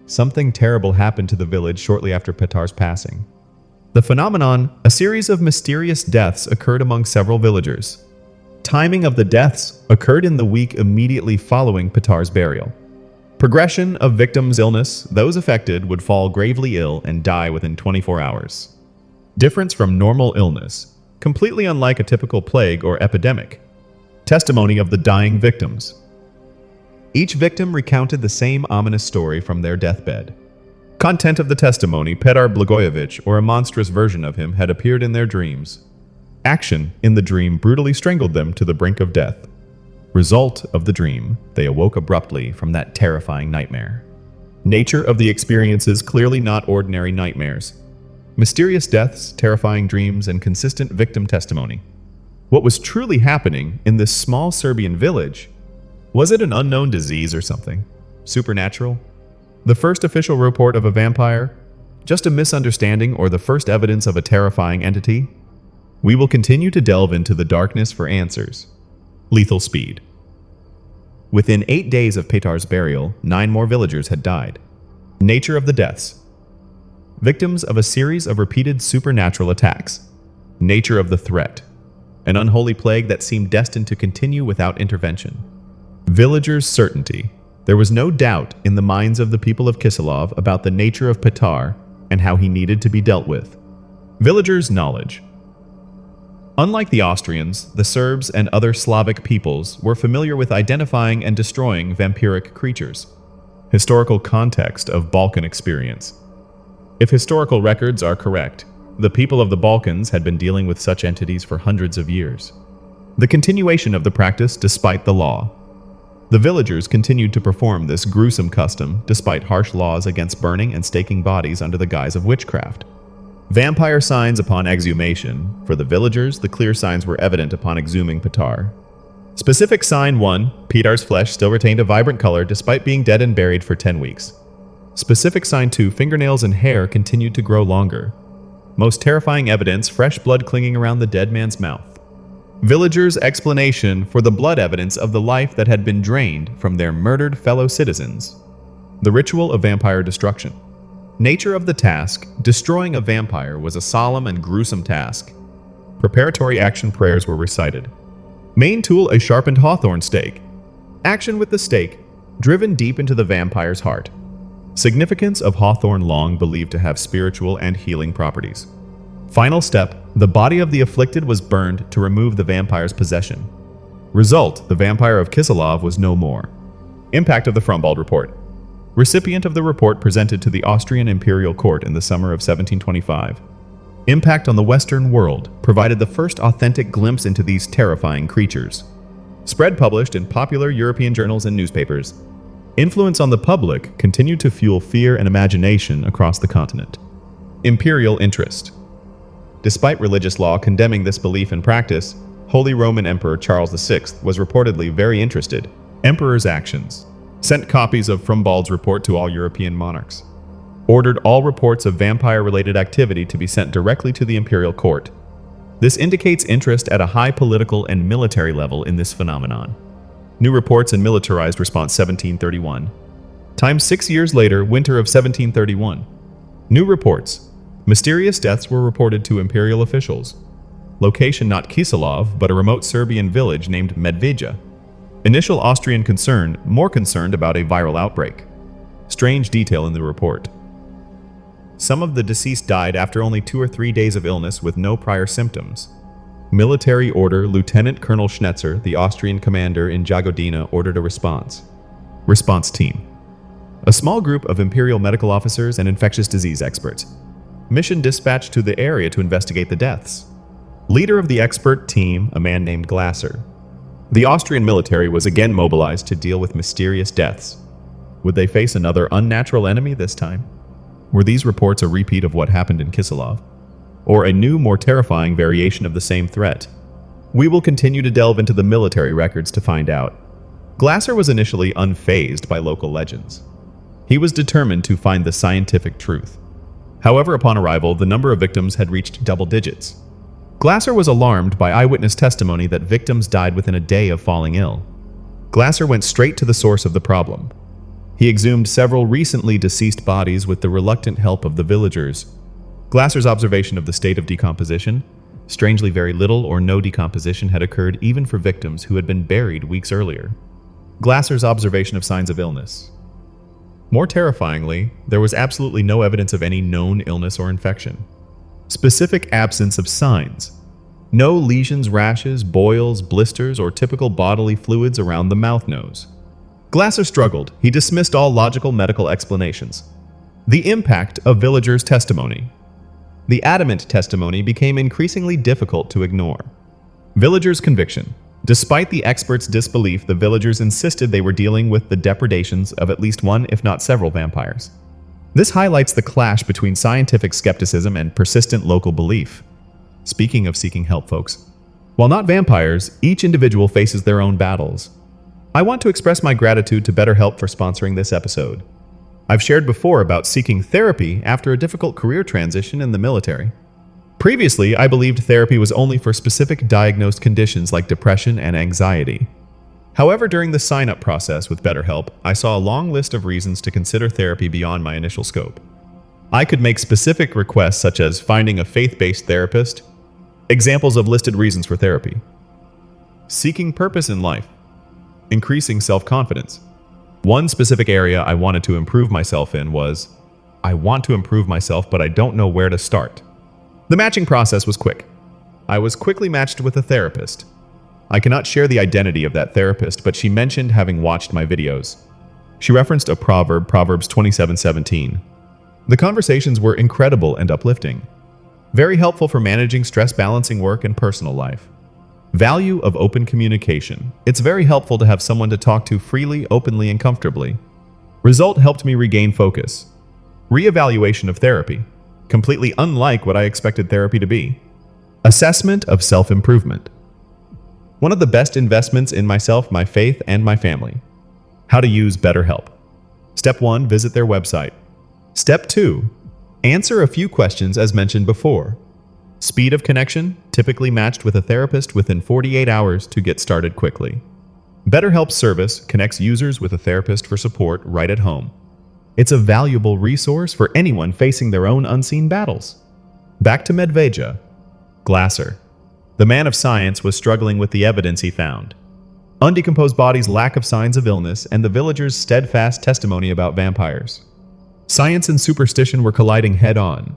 Something terrible happened to the village shortly after Petar's passing. The phenomenon: a series of mysterious deaths occurred among several villagers. Timing of the deaths occurred in the week immediately following Petar's burial. Progression of victims' illness: those affected would fall gravely ill and die within 24 hours. Difference from normal illness, completely unlike a typical plague or epidemic. Testimony of the dying victims. Each victim recounted the same ominous story from their deathbed. Content of the testimony: Petar Blagojevich, or a monstrous version of him, had appeared in their dreams. Action in the dream brutally strangled them to the brink of death. Result of the dream: they awoke abruptly from that terrifying nightmare. Nature of the experiences: clearly not ordinary nightmares. Mysterious deaths, terrifying dreams, and consistent victim testimony. What was truly happening in this small Serbian village? Was it an unknown disease or something? Supernatural? The first official report of a vampire? Just a misunderstanding or the first evidence of a terrifying entity? We will continue to delve into the darkness for answers. Lethal speed. Within 8 days of Petar's burial, 9 more villagers had died. Nature of the deaths: victims of a series of repeated supernatural attacks. Nature of the threat: an unholy plague that seemed destined to continue without intervention. Villagers' certainty: there was no doubt in the minds of the people of Kisilov about the nature of Petar and how he needed to be dealt with. Villagers' knowledge: unlike the Austrians, the Serbs and other Slavic peoples were familiar with identifying and destroying vampiric creatures. Historical context of Balkan experience: if historical records are correct, the people of the Balkans had been dealing with such entities for hundreds of years. The continuation of the practice despite the law. The villagers continued to perform this gruesome custom despite harsh laws against burning and staking bodies under the guise of witchcraft. Vampire signs upon exhumation. For the villagers, the clear signs were evident upon exhuming Petar. Specific sign 1, Petar's flesh still retained a vibrant color despite being dead and buried for 10 weeks. Specific sign 2, fingernails and hair continued to grow longer. Most terrifying evidence, fresh blood clinging around the dead man's mouth. Villagers' explanation for the blood evidence of the life that had been drained from their murdered fellow citizens. The ritual of vampire destruction. Nature of the task, destroying a vampire was a solemn and gruesome task. Preparatory action prayers were recited. Main tool, a sharpened hawthorn stake. Action with the stake, driven deep into the vampire's heart. Significance of hawthorn long believed to have spiritual and healing properties. Final step, the body of the afflicted was burned to remove the vampire's possession. Result, the vampire of Kiselov was no more. Impact of the Frumbald Report. Recipient of the report presented to the Austrian Imperial Court in the summer of 1725. Impact on the Western world provided the first authentic glimpse into these terrifying creatures. Spread published in popular European journals and newspapers. Influence on the public continued to fuel fear and imagination across the continent. Imperial interest. Despite religious law condemning this belief and practice, Holy Roman Emperor Charles VI was reportedly very interested. Emperor's actions. Sent copies of Frumbald's report to all European monarchs. Ordered all reports of vampire-related activity to be sent directly to the imperial court. This indicates interest at a high political and military level in this phenomenon. New reports and militarized response 1731. Time 6 years later, winter of 1731. New reports. Mysterious deaths were reported to imperial officials. Location not Kiselov, but a remote Serbian village named Medveja. Initial Austrian concern, more concerned about a viral outbreak. Strange detail in the report. Some of the deceased died after only 2 or 3 days of illness with no prior symptoms. Military order, Lieutenant Colonel Schnetzer, the Austrian commander in Jagodina, ordered a response. Response team. A small group of imperial medical officers and infectious disease experts. Mission dispatched to the area to investigate the deaths. Leader of the expert team, a man named Glasser. The Austrian military was again mobilized to deal with mysterious deaths. Would they face another unnatural enemy this time? Were these reports a repeat of what happened in Kiselov? Or a new, more terrifying variation of the same threat? We will continue to delve into the military records to find out. Glasser was initially unfazed by local legends. He was determined to find the scientific truth. However, upon arrival, the number of victims had reached double digits. Glasser was alarmed by eyewitness testimony that victims died within a day of falling ill. Glasser went straight to the source of the problem. He exhumed several recently deceased bodies with the reluctant help of the villagers. Glasser's observation of the state of decomposition, strangely very little or no decomposition had occurred even for victims who had been buried weeks earlier. Glasser's observation of signs of illness. More terrifyingly, there was absolutely no evidence of any known illness or infection. Specific absence of signs. No lesions, rashes, boils, blisters, or typical bodily fluids around the mouth-nose. Glasser struggled. He dismissed all logical medical explanations. The impact of villagers' testimony. The adamant testimony became increasingly difficult to ignore. Villagers' conviction. Despite the experts' disbelief, the villagers insisted they were dealing with the depredations of at least one, if not several, vampires. This highlights the clash between scientific skepticism and persistent local belief. Speaking of seeking help, folks, while not vampires, each individual faces their own battles. I want to express my gratitude to BetterHelp for sponsoring this episode. I've shared before about seeking therapy after a difficult career transition in the military. Previously, I believed therapy was only for specific diagnosed conditions like depression and anxiety. However, during the sign-up process with BetterHelp, I saw a long list of reasons to consider therapy beyond my initial scope. I could make specific requests such as finding a faith-based therapist, examples of listed reasons for therapy, seeking purpose in life, increasing self-confidence. One specific area I wanted to improve myself in was, I want to improve myself, but I don't know where to start. The matching process was quick. I was quickly matched with a therapist. I cannot share the identity of that therapist, but she mentioned having watched my videos. She referenced a proverb, Proverbs 27:17. The conversations were incredible and uplifting. Very helpful for managing stress, balancing work and personal life. Value of open communication. It's very helpful to have someone to talk to freely, openly, and comfortably. Result helped me regain focus. Reevaluation of therapy. Completely unlike what I expected therapy to be. Assessment of self-improvement. One of the best investments in myself, my faith, and my family. How to use BetterHelp. Step 1, visit their website. Step 2, answer a few questions as mentioned before. Speed of connection, typically matched with a therapist within 48 hours to get started quickly. BetterHelp's service connects users with a therapist for support right at home. It's a valuable resource for anyone facing their own unseen battles. Back to Medveja. Glasser. The man of science was struggling with the evidence he found. Undecomposed bodies' lack of signs of illness and the villagers' steadfast testimony about vampires. Science and superstition were colliding head-on.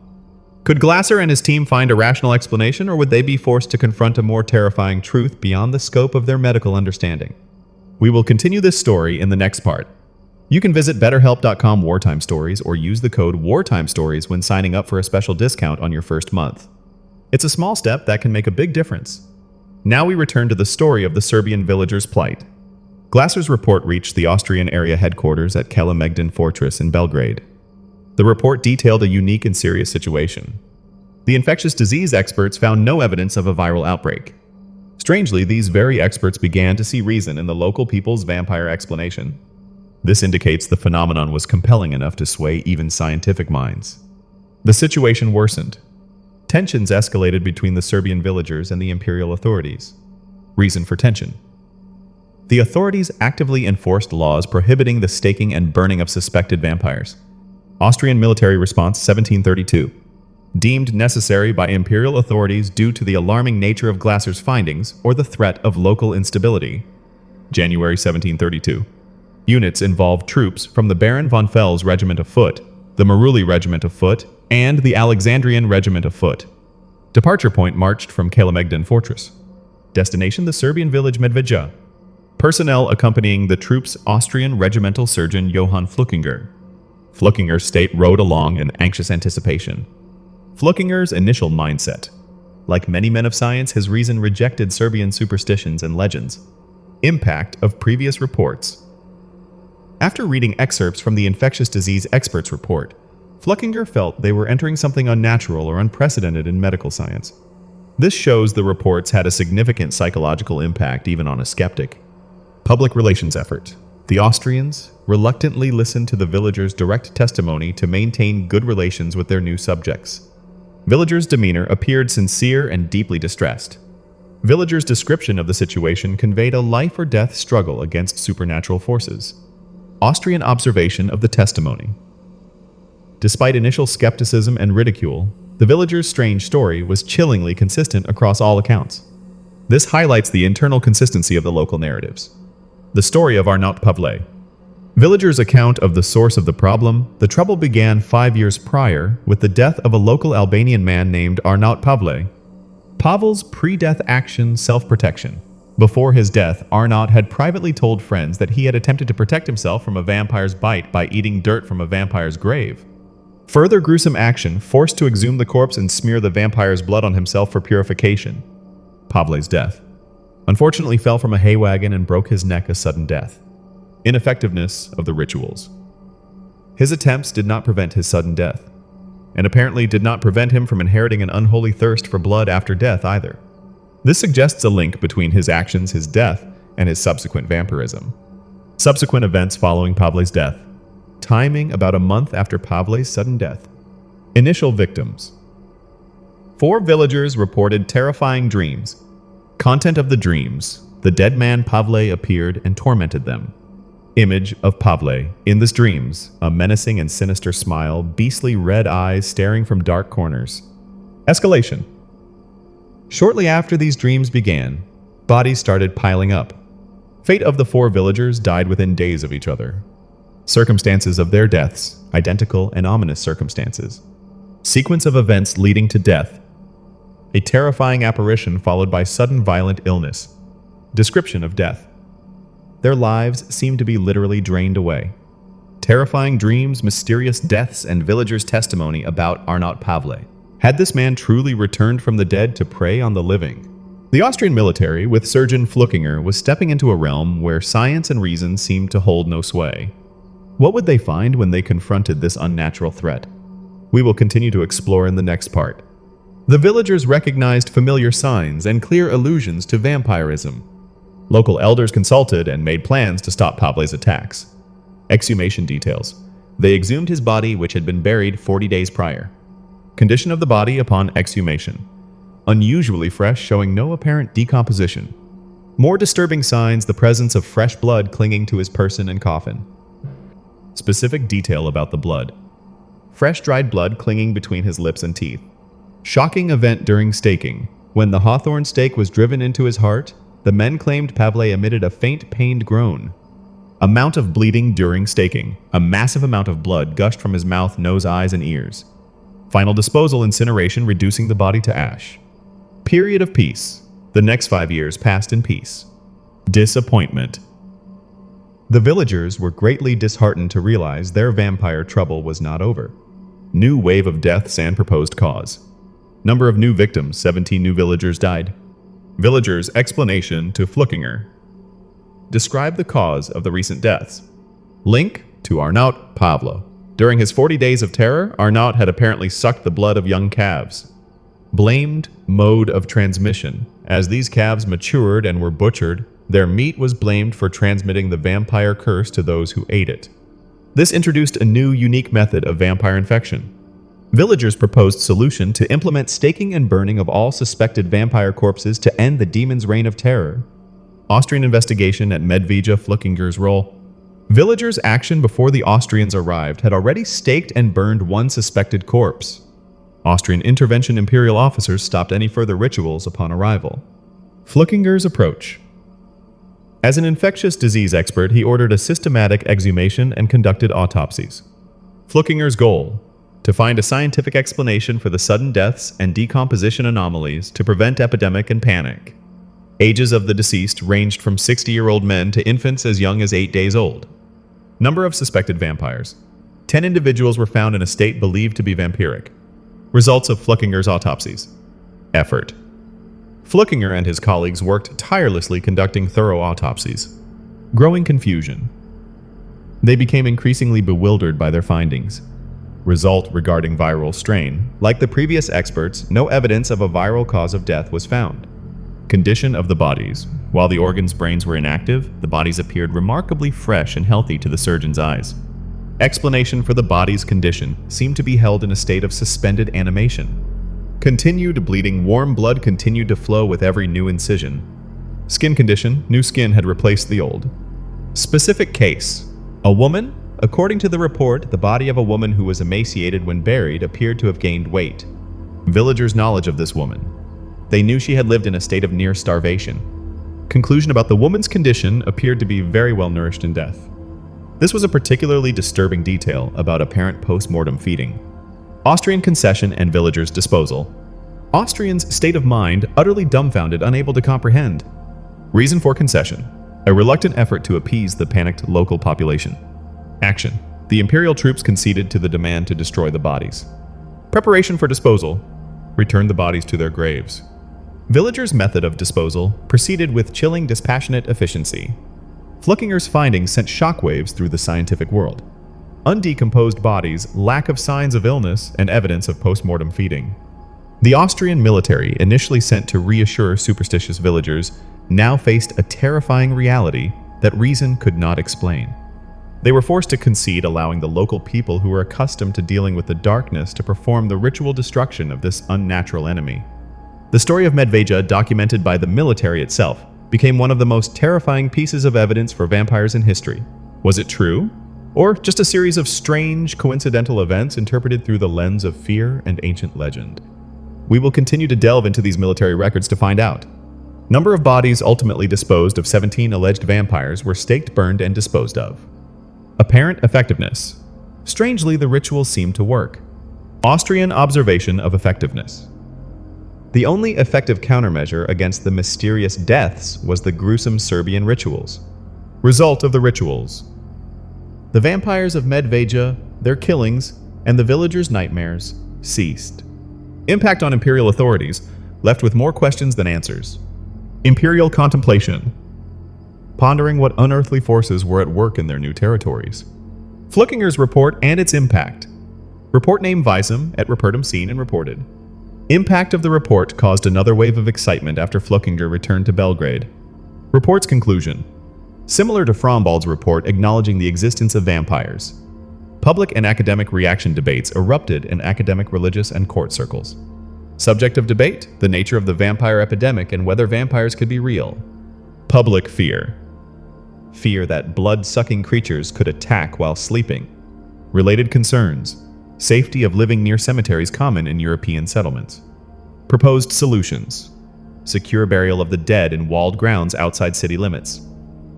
Could Glasser and his team find a rational explanation, or would they be forced to confront a more terrifying truth beyond the scope of their medical understanding? We will continue this story in the next part. You can visit betterhelp.com Wartime Stories or use the code Wartime Stories when signing up for a special discount on your first month. It's a small step that can make a big difference. Now we return to the story of the Serbian villagers' plight. Glasser's report reached the Austrian area headquarters at Kalemegdan Fortress in Belgrade. The report detailed a unique and serious situation. The infectious disease experts found no evidence of a viral outbreak. Strangely, these very experts began to see reason in the local people's vampire explanation. This indicates the phenomenon was compelling enough to sway even scientific minds. The situation worsened. Tensions escalated between the Serbian villagers and the imperial authorities. Reason for tension. The authorities actively enforced laws prohibiting the staking and burning of suspected vampires. Austrian military response 1732. Deemed necessary by imperial authorities due to the alarming nature of Glasser's findings or the threat of local instability. January 1732. Units involved troops from the Baron von Fell's Regiment of Foot, the Maruli Regiment of Foot, and the Alexandrian Regiment of Foot. Departure point marched from Kalemegdan Fortress. Destination the Serbian village Medveja. Personnel accompanying the troops Austrian regimental surgeon Johann Fluckinger. Fluckinger's state rode along in anxious anticipation. Fluckinger's initial mindset. Like many men of science, his reason rejected Serbian superstitions and legends. Impact of previous reports. After reading excerpts from the infectious disease experts' report, Fluckinger felt they were entering something unnatural or unprecedented in medical science. This shows the reports had a significant psychological impact even on a skeptic. Public relations effort. The Austrians reluctantly listened to the villagers' direct testimony to maintain good relations with their new subjects. Villagers' demeanor appeared sincere and deeply distressed. Villagers' description of the situation conveyed a life-or-death struggle against supernatural forces. Austrian observation of the testimony. Despite initial skepticism and ridicule, the villagers' strange story was chillingly consistent across all accounts. This highlights the internal consistency of the local narratives. The story of Arnaut Pavle. Villagers' account of the source of the problem. The trouble began 5 years prior with the death of a local Albanian man named Arnaut Pavle. Pavel's pre-death action self-protection. Before his death, Arnaut had privately told friends that he had attempted to protect himself from a vampire's bite by eating dirt from a vampire's grave. Further gruesome action forced to exhume the corpse and smear the vampire's blood on himself for purification. Pavle's death. Unfortunately fell from a hay wagon and broke his neck a sudden death. Ineffectiveness of the rituals. His attempts did not prevent his sudden death, and apparently did not prevent him from inheriting an unholy thirst for blood after death either. This suggests a link between his actions, his death, and his subsequent vampirism. Subsequent events following Pavle's death. Timing about a month after Pavle's sudden death. Initial victims. 4 villagers reported terrifying dreams. Content of the dreams. The dead man Pavle appeared and tormented them. Image of Pavle. In the dreams, a menacing and sinister smile, beastly red eyes staring from dark corners. Escalation. Shortly after these dreams began, bodies started piling up. Fate of the 4 villagers died within days of each other. Circumstances of their deaths, identical and ominous circumstances. Sequence of events leading to death. A terrifying apparition followed by sudden violent illness. Description of death. Their lives seemed to be literally drained away. Terrifying dreams, mysterious deaths, and villagers' testimony about Arnaut Pavle. Had this man truly returned from the dead to prey on the living? The Austrian military, with Surgeon Fluckinger, was stepping into a realm where science and reason seemed to hold no sway. What would they find when they confronted this unnatural threat? We will continue to explore in the next part. The villagers recognized familiar signs and clear allusions to vampirism. Local elders consulted and made plans to stop Pable's attacks. Exhumation details. They exhumed his body, which had been buried 40 days prior. Condition of the body upon exhumation. Unusually fresh, showing no apparent decomposition. More disturbing signs, the presence of fresh blood clinging to his person and coffin. Specific detail about the blood. Fresh dried blood clinging between his lips and teeth. Shocking event during staking. When the hawthorn stake was driven into his heart, the men claimed Pavle emitted a faint pained groan. Amount of bleeding during staking. A massive amount of blood gushed from his mouth, nose, eyes, and ears. Final disposal, incineration, reducing the body to ash. Period of peace. The next 5 years passed in peace. Disappointment. The villagers were greatly disheartened to realize their vampire trouble was not over. New wave of deaths and proposed cause. Number of new victims, 17 new villagers died. Villagers' explanation to Fluckinger. Describe the cause of the recent deaths. Link to Arnaut Pavlo. During his 40 days of terror, Arnaut had apparently sucked the blood of young calves. Blamed mode of transmission. As these calves matured and were butchered, their meat was blamed for transmitting the vampire curse to those who ate it. This introduced a new, unique method of vampire infection. Villagers proposed solution to implement staking and burning of all suspected vampire corpses to end the demon's reign of terror. Austrian investigation at Medveja Fluckinger's role. Villagers' action before the Austrians arrived had already staked and burned one suspected corpse. Austrian intervention imperial officers stopped any further rituals upon arrival. Fluckinger's approach. As an infectious disease expert, he ordered a systematic exhumation and conducted autopsies. Fluckinger's goal: to find a scientific explanation for the sudden deaths and decomposition anomalies to prevent epidemic and panic. Ages of the deceased ranged from 60-year-old men to infants as young as 8 days old. Number of suspected vampires. 10 individuals were found in a state believed to be vampiric. Results of Fluckinger's autopsies. Effort. Fluckinger and his colleagues worked tirelessly conducting thorough autopsies. Growing confusion. They became increasingly bewildered by their findings. Result regarding viral strain. Like the previous experts, no evidence of a viral cause of death was found. Condition of the bodies. While the organs' brains were inactive, the bodies appeared remarkably fresh and healthy to the surgeon's eyes. Explanation for the body's condition seemed to be held in a state of suspended animation. Continued bleeding, warm blood continued to flow with every new incision. Skin condition, new skin had replaced the old. Specific case. A woman? According to the report, the body of a woman who was emaciated when buried appeared to have gained weight. Villagers' knowledge of this woman. They knew she had lived in a state of near starvation. Conclusion about the woman's condition appeared to be very well nourished in death. This was a particularly disturbing detail about apparent post-mortem feeding. Austrian concession and villagers' disposal. Austrians' state of mind utterly dumbfounded, unable to comprehend. Reason for concession: a reluctant effort to appease the panicked local population. Action: the imperial troops conceded to the demand to destroy the bodies. Preparation for disposal: return the bodies to their graves. Villagers' method of disposal proceeded with chilling, dispassionate efficiency. Fluckinger's findings sent shockwaves through the scientific world. Undecomposed bodies, lack of signs of illness, and evidence of post-mortem feeding. The Austrian military, initially sent to reassure superstitious villagers, now faced a terrifying reality that reason could not explain. They were forced to concede, allowing the local people who were accustomed to dealing with the darkness to perform the ritual destruction of this unnatural enemy. The story of Medveja, documented by the military itself, became one of the most terrifying pieces of evidence for vampires in history. Was it true? Or just a series of strange, coincidental events interpreted through the lens of fear and ancient legend? We will continue to delve into these military records to find out. Number of bodies ultimately disposed of: 17 alleged vampires were staked, burned, and disposed of. Apparent effectiveness. Strangely, the ritual seemed to work. Austrian observation of effectiveness. The only effective countermeasure against the mysterious deaths was the gruesome Serbian rituals. Result of the rituals. The vampires of Medveja, their killings, and the villagers' nightmares ceased. Impact on imperial authorities, left with more questions than answers. Imperial contemplation. Pondering what unearthly forces were at work in their new territories. Fluckinger's report and its impact. Report name Visum, et repertum seen and reported. Impact of the report caused another wave of excitement after Fluckinger returned to Belgrade. Report's conclusion. Similar to Frombald's report acknowledging the existence of vampires. Public and academic reaction debates erupted in academic, religious, and court circles. Subject of debate, the nature of the vampire epidemic and whether vampires could be real. Public fear. Fear that blood-sucking creatures could attack while sleeping. Related concerns. Safety of living near cemeteries common in European settlements. Proposed solutions. Secure burial of the dead in walled grounds outside city limits.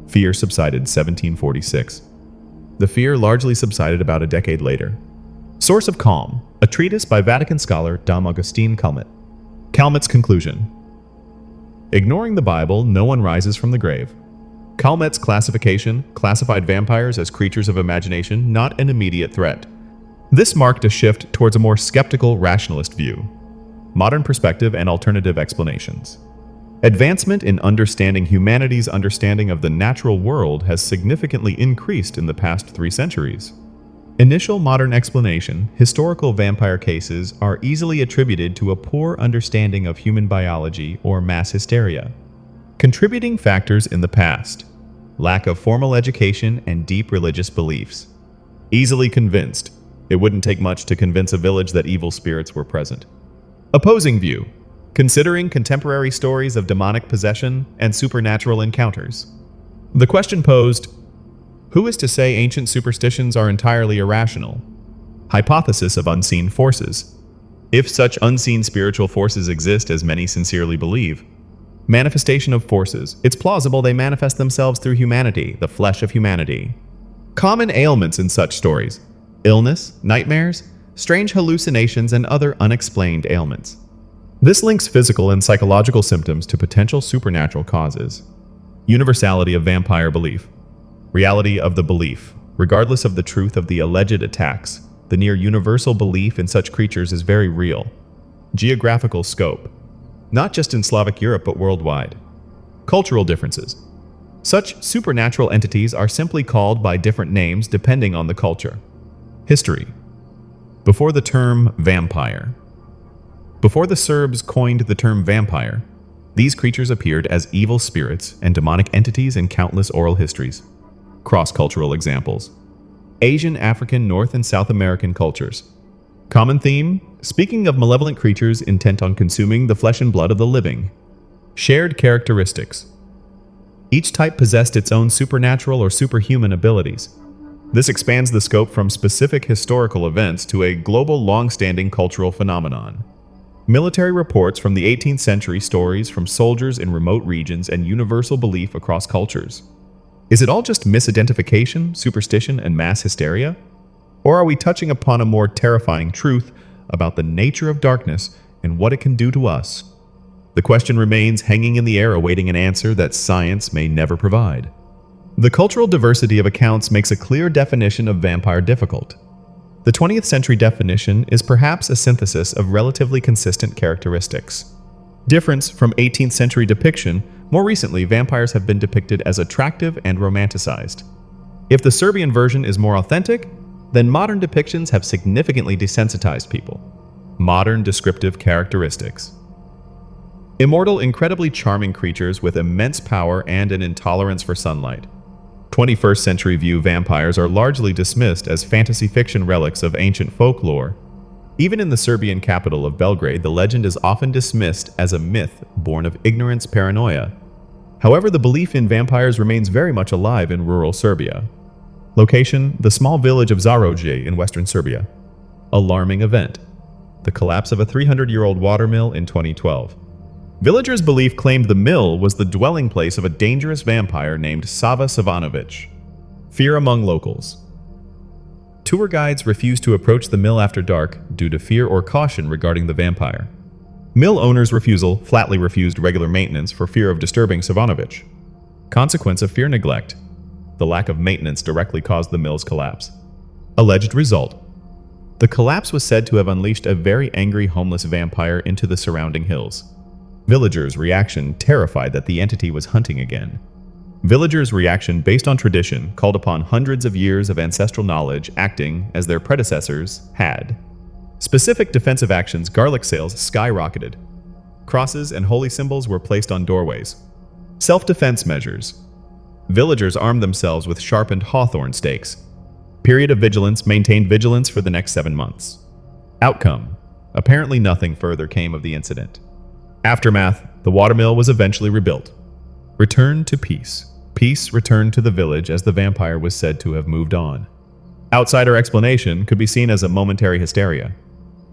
Fear subsided 1746. The fear largely subsided about a decade later. Source of Calm, a treatise by Vatican scholar Dom Augustine Calmet. Calmet's conclusion. Ignoring the Bible, no one rises from the grave. Calmet's classification classified vampires as creatures of imagination, not an immediate threat. This marked a shift towards a more skeptical, rationalist view. Modern perspective and alternative explanations. Advancement in understanding humanity's understanding of the natural world has significantly increased in the past 3 centuries. Initial modern explanation, historical vampire cases are easily attributed to a poor understanding of human biology or mass hysteria. Contributing factors in the past: lack of formal education and deep religious beliefs. Easily convinced. It wouldn't take much to convince a village that evil spirits were present. Opposing view. Considering contemporary stories of demonic possession and supernatural encounters. The question posed, who is to say ancient superstitions are entirely irrational? Hypothesis of unseen forces. If such unseen spiritual forces exist as many sincerely believe. Manifestation of forces. It's plausible they manifest themselves through humanity, the flesh of humanity. Common ailments in such stories. Illness, nightmares, strange hallucinations, and other unexplained ailments. This links physical and psychological symptoms to potential supernatural causes. Universality of vampire belief. Reality of the belief. Regardless of the truth of the alleged attacks, the near universal belief in such creatures is very real. Geographical scope. Not just in Slavic Europe but worldwide. Cultural differences. Such supernatural entities are simply called by different names depending on the culture. History. Before the term vampire. Before the Serbs coined the term vampire, these creatures appeared as evil spirits and demonic entities in countless oral histories. Cross-cultural examples. Asian, African, North and South American cultures. Common theme, speaking of malevolent creatures intent on consuming the flesh and blood of the living. Shared characteristics. Each type possessed its own supernatural or superhuman abilities. This expands the scope from specific historical events to a global long-standing cultural phenomenon. Military reports from the 18th century, stories from soldiers in remote regions, and universal belief across cultures. Is it all just misidentification, superstition, and mass hysteria? Or are we touching upon a more terrifying truth about the nature of darkness and what it can do to us? The question remains hanging in the air, awaiting an answer that science may never provide. The cultural diversity of accounts makes a clear definition of vampire difficult. The 20th century definition is perhaps a synthesis of relatively consistent characteristics. Difference from 18th century depiction, more recently vampires have been depicted as attractive and romanticized. If the Serbian version is more authentic, then modern depictions have significantly desensitized people. Modern descriptive characteristics. Immortal, incredibly charming creatures with immense power and an intolerance for sunlight. 21st century view vampires are largely dismissed as fantasy fiction relics of ancient folklore. Even in the Serbian capital of Belgrade, the legend is often dismissed as a myth born of ignorance, paranoia. However, the belief in vampires remains very much alive in rural Serbia. Location: the small village of Zaroje in western Serbia. Alarming event: the collapse of a 300-year-old watermill in 2012. Villagers' belief claimed the mill was the dwelling place of a dangerous vampire named Sava Savanovic. Fear among locals. Tour guides refused to approach the mill after dark due to fear or caution regarding the vampire. Mill owners' refusal flatly refused regular maintenance for fear of disturbing Savanovic. Consequence of fear neglect. The lack of maintenance directly caused the mill's collapse. Alleged result. The collapse was said to have unleashed a very angry homeless vampire into the surrounding hills. Villagers' reaction terrified that the entity was hunting again. Villagers' reaction based on tradition called upon hundreds of years of ancestral knowledge acting as their predecessors had. Specific defensive actions: garlic sales skyrocketed. Crosses and holy symbols were placed on doorways. Self-defense measures. Villagers armed themselves with sharpened hawthorn stakes. Period of vigilance: maintained vigilance for the next 7 months. Outcome: apparently nothing further came of the incident. Aftermath: the watermill was eventually rebuilt. Return to peace. Peace returned to the village as the vampire was said to have moved on. Outsider explanation could be seen as a momentary hysteria.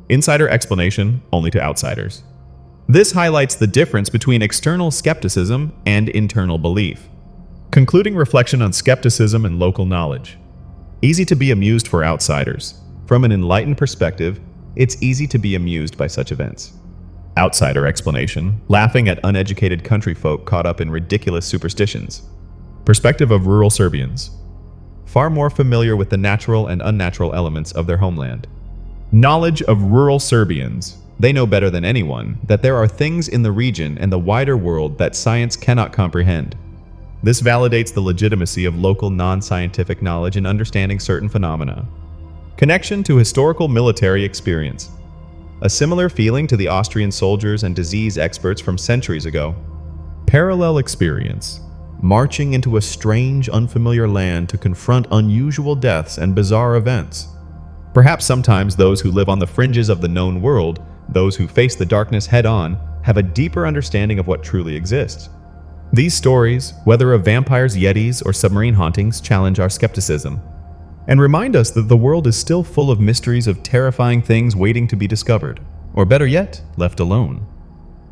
Insider explanation only to outsiders. This highlights the difference between external skepticism and internal belief. Concluding reflection on skepticism and local knowledge. Easy to be amused for outsiders. From an enlightened perspective, it's easy to be amused by such events. Outsider explanation, laughing at uneducated country folk caught up in ridiculous superstitions. Perspective of rural Serbians, far more familiar with the natural and unnatural elements of their homeland. Knowledge of rural Serbians. They know better than anyone that there are things in the region and the wider world that science cannot comprehend. This validates the legitimacy of local non-scientific knowledge in understanding certain phenomena. Connection to historical military experience. A similar feeling to the Austrian soldiers and disease experts from centuries ago. Parallel experience. Marching into a strange, unfamiliar land to confront unusual deaths and bizarre events. Perhaps sometimes those who live on the fringes of the known world, those who face the darkness head-on, have a deeper understanding of what truly exists. These stories, whether of vampires, yetis, or submarine hauntings, challenge our skepticism and remind us that the world is still full of mysteries of terrifying things waiting to be discovered, or better yet, left alone.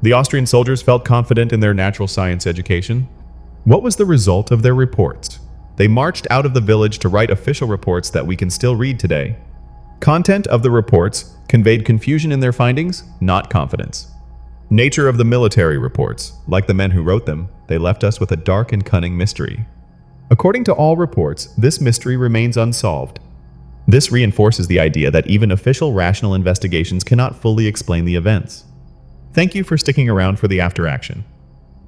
The Austrian soldiers felt confident in their natural science education. What was the result of their reports? They marched out of the village to write official reports that we can still read today. Content of the reports conveyed confusion in their findings, not confidence. Nature of the military reports, like the men who wrote them, they left us with a dark and cunning mystery. According to all reports, this mystery remains unsolved. This reinforces the idea that even official rational investigations cannot fully explain the events. Thank you for sticking around for the after action.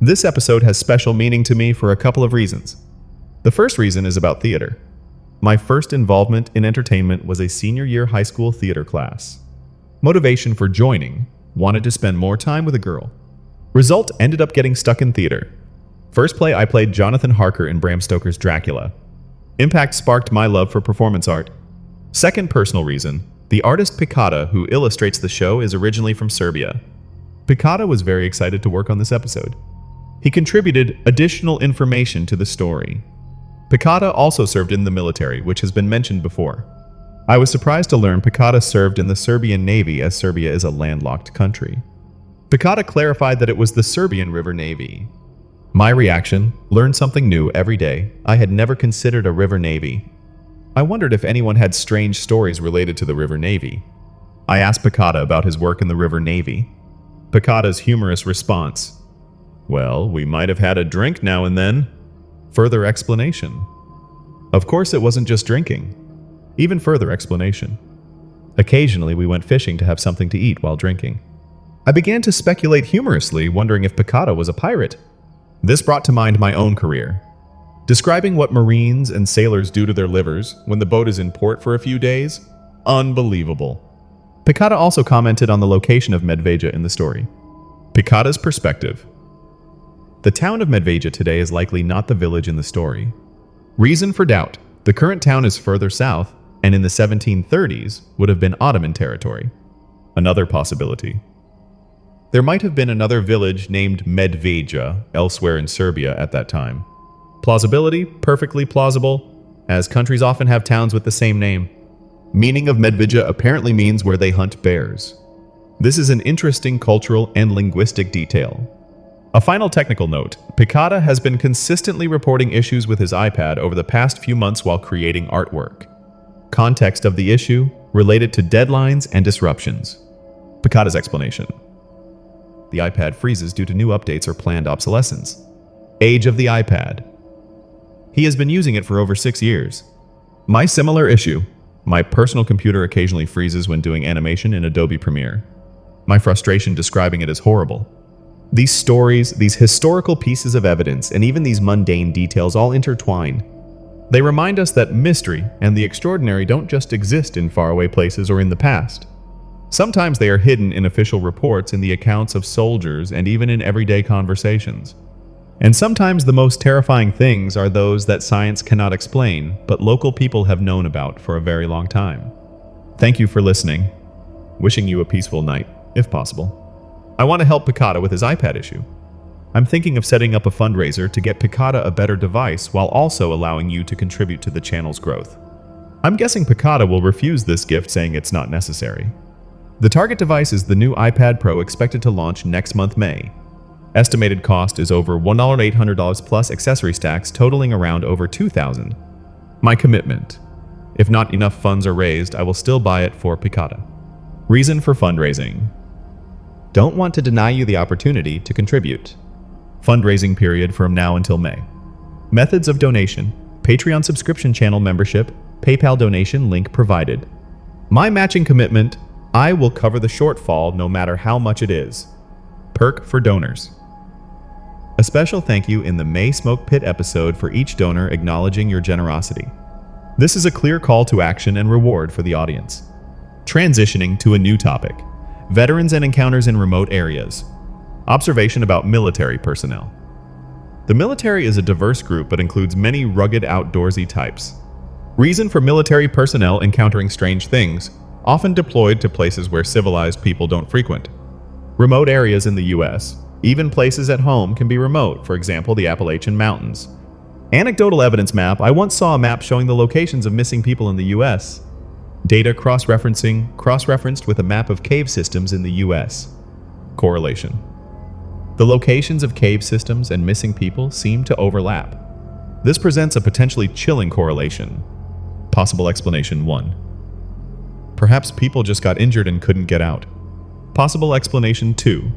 This episode has special meaning to me for a couple of reasons. The first reason is about theater. My first involvement in entertainment was a senior year high school theater class. Motivation for joining: wanted to spend more time with a girl. Result: ended up getting stuck in theater. First play, I played Jonathan Harker in Bram Stoker's Dracula. Impact sparked my love for performance art. Second personal reason: the artist Picada, who illustrates the show, is originally from Serbia. Picada was very excited to work on this episode. He contributed additional information to the story. Picada also served in the military, which has been mentioned before. I was surprised to learn Picada served in the Serbian Navy, as Serbia is a landlocked country. Picada clarified that it was the Serbian River Navy. My reaction: learn something new every day. I had never considered a river navy. I wondered if anyone had strange stories related to the River Navy. I asked Picada about his work in the River Navy. Picada's humorous response: well, we might have had a drink now and then. Further explanation: of course it wasn't just drinking. Even further explanation: occasionally we went fishing to have something to eat while drinking. I began to speculate humorously, wondering if Picada was a pirate. This brought to mind my own career. Describing what Marines and sailors do to their livers when the boat is in port for a few days? Unbelievable. Picada also commented on the location of Medveja in the story. Picada's perspective: the town of Medveja today is likely not the village in the story. Reason for doubt: the current town is further south, and in the 1730s would have been Ottoman territory. Another possibility: there might have been another village named Medveja elsewhere in Serbia at that time. Plausibility: perfectly plausible, as countries often have towns with the same name. Meaning of Medveja apparently means where they hunt bears. This is an interesting cultural and linguistic detail. A final technical note: Picada has been consistently reporting issues with his iPad over the past few months while creating artwork. Context of the issue: related to deadlines and disruptions. Picada's explanation: the iPad freezes due to new updates or planned obsolescence. Age of the iPad: he has been using it for over 6 years. My similar issue: my personal computer occasionally freezes when doing animation in Adobe Premiere. My frustration describing it as horrible. These stories, these historical pieces of evidence, and even these mundane details all intertwine. They remind us that mystery and the extraordinary don't just exist in faraway places or in the past. Sometimes they are hidden in official reports, in the accounts of soldiers, and even in everyday conversations. And sometimes the most terrifying things are those that science cannot explain, but local people have known about for a very long time. Thank you for listening. Wishing you a peaceful night, if possible. I want to help Picata with his iPad issue. I'm thinking of setting up a fundraiser to get Picata a better device while also allowing you to contribute to the channel's growth. I'm guessing Picata will refuse this gift, saying it's not necessary. The target device is the new iPad Pro, expected to launch next month, May. Estimated cost is over $1,800 plus accessory stacks, totaling around over $2,000. My commitment: if not enough funds are raised, I will still buy it for Picata. Reason for fundraising: don't want to deny you the opportunity to contribute. Fundraising period from now until May. Methods of donation: Patreon subscription channel membership, PayPal donation link provided. My matching commitment: I will cover the shortfall no matter how much it is. Perk for donors: a special thank you in the May Smoke Pit episode for each donor, acknowledging your generosity. This is a clear call to action and reward for the audience. Transitioning to a new topic: veterans and encounters in remote areas. Observation about military personnel. The military is a diverse group but includes many rugged outdoorsy types. Reason for military personnel encountering strange things, often deployed to places where civilized people don't frequent. Remote areas in the US. Even places at home can be remote, for example, the Appalachian Mountains. Anecdotal evidence map: I once saw a map showing the locations of missing people in the US. Data cross-referenced with a map of cave systems in the US. Correlation: the locations of cave systems and missing people seem to overlap. This presents a potentially chilling correlation. Possible explanation 1. Perhaps people just got injured and couldn't get out. Possible explanation 2.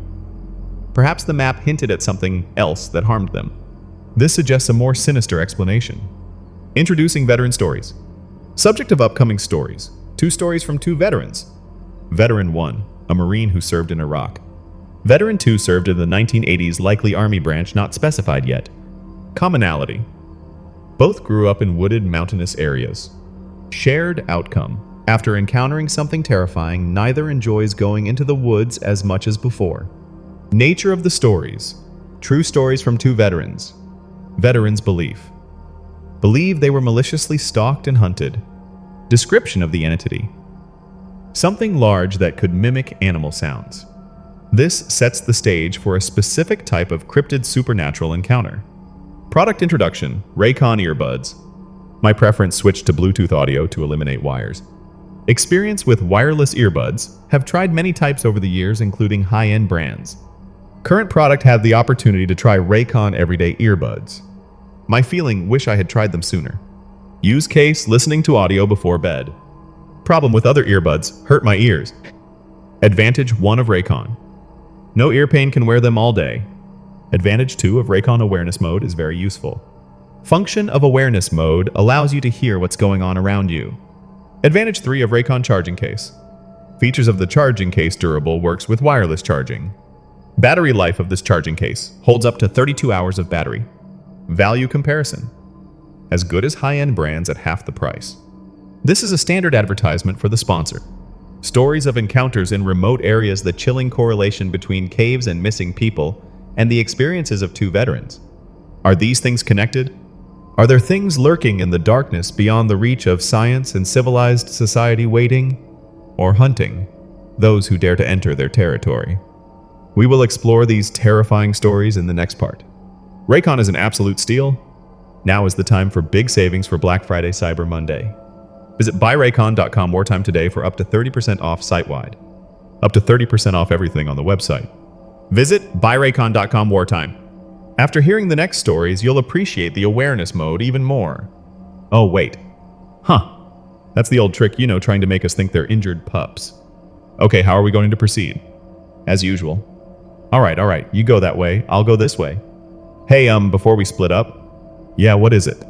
Perhaps the map hinted at something else that harmed them. This suggests a more sinister explanation. Introducing veteran stories. Subject of upcoming stories: 2 stories from 2 veterans. Veteran 1, a Marine who served in Iraq. Veteran 2 served in the 1980s, likely Army branch, not specified yet. Commonality: both grew up in wooded, mountainous areas. Shared outcome: after encountering something terrifying, neither enjoys going into the woods as much as before. Nature of the stories: true stories from 2 veterans. Veterans' belief: believe they were maliciously stalked and hunted. Description of the entity: something large that could mimic animal sounds. This sets the stage for a specific type of cryptid supernatural encounter. Product introduction: Raycon earbuds. My preference: switched to Bluetooth audio to eliminate wires. Experience with wireless earbuds: have tried many types over the years, including high-end brands. Current product: had the opportunity to try Raycon everyday earbuds. My feeling: wish I had tried them sooner. Use case: listening to audio before bed. Problem with other earbuds: hurt my ears. Advantage 1 of Raycon: no ear pain, can wear them all day. Advantage 2 of Raycon: awareness mode is very useful. Function of awareness mode: allows you to hear what's going on around you. Advantage 3 of Raycon: charging case. Features of the charging case: durable, works with wireless charging. Battery life of this charging case: holds up to 32 hours of battery. Value comparison: as good as high-end brands at half the price. This is a standard advertisement for the sponsor. Stories of encounters in remote areas: the chilling correlation between caves and missing people, and the experiences of 2 veterans. Are these things connected? Are there things lurking in the darkness beyond the reach of science and civilized society, waiting or hunting those who dare to enter their territory? We will explore these terrifying stories in the next part. Raycon is an absolute steal. Now is the time for big savings for Black Friday, Cyber Monday. Visit buyraycon.com Wartime today for up to 30% off site-wide. Up to 30% off everything on the website. Visit buyraycon.com Wartime. After hearing the next stories, you'll appreciate the awareness mode even more. Oh, wait. That's the old trick, trying to make us think they're injured pups. Okay, how are we going to proceed? As usual. All right, you go that way, I'll go this way. Hey, before we split up? Yeah, what is it?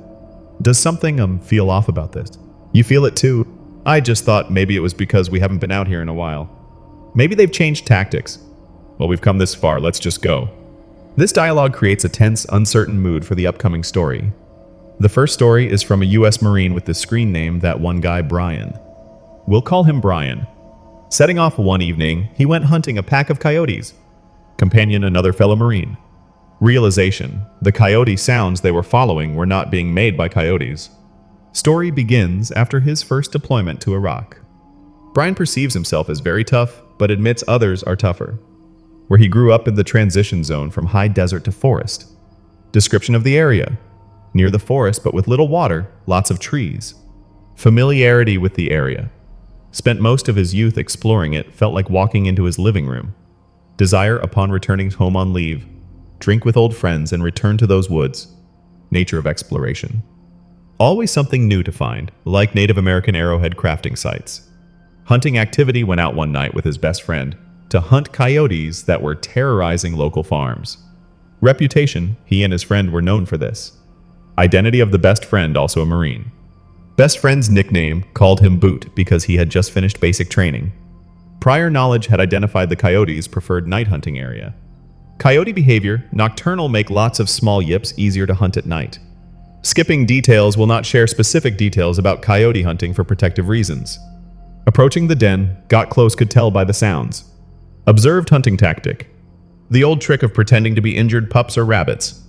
Does something, feel off about this? You feel it too? I just thought maybe it was because we haven't been out here in a while. Maybe they've changed tactics. Well, we've come this far, let's just go. This dialogue creates a tense, uncertain mood for the upcoming story. The first story is from a US Marine with the screen name That One Guy Brian. We'll call him Brian. Setting off one evening, he went hunting a pack of coyotes. Companion another fellow Marine. Realization: the coyote sounds they were following were not being made by coyotes. Story begins after his first deployment to Iraq. Brian perceives himself as very tough, but admits others are tougher. Where he grew up in the transition zone from high desert to forest. Description of the area: near the forest but with little water, lots of trees. Familiarity with the area: spent most of his youth exploring it, felt like walking into his living room. Desire upon returning home on leave: drink with old friends and return to those woods. Nature of exploration: always something new to find, like Native American arrowhead crafting sites. Hunting activity: went out one night with his best friend to hunt coyotes that were terrorizing local farms. Reputation: he and his friend were known for this. Identity of the best friend, also a Marine. Best friend's nickname called him Boot because he had just finished basic training. Prior knowledge had identified the coyotes' preferred night hunting area. Coyote behavior: nocturnal, make lots of small yips, easier to hunt at night. Skipping details, will not share specific details about coyote hunting for protective reasons. Approaching the den, got close, could tell by the sounds. Observed hunting tactic: the old trick of pretending to be injured pups or rabbits.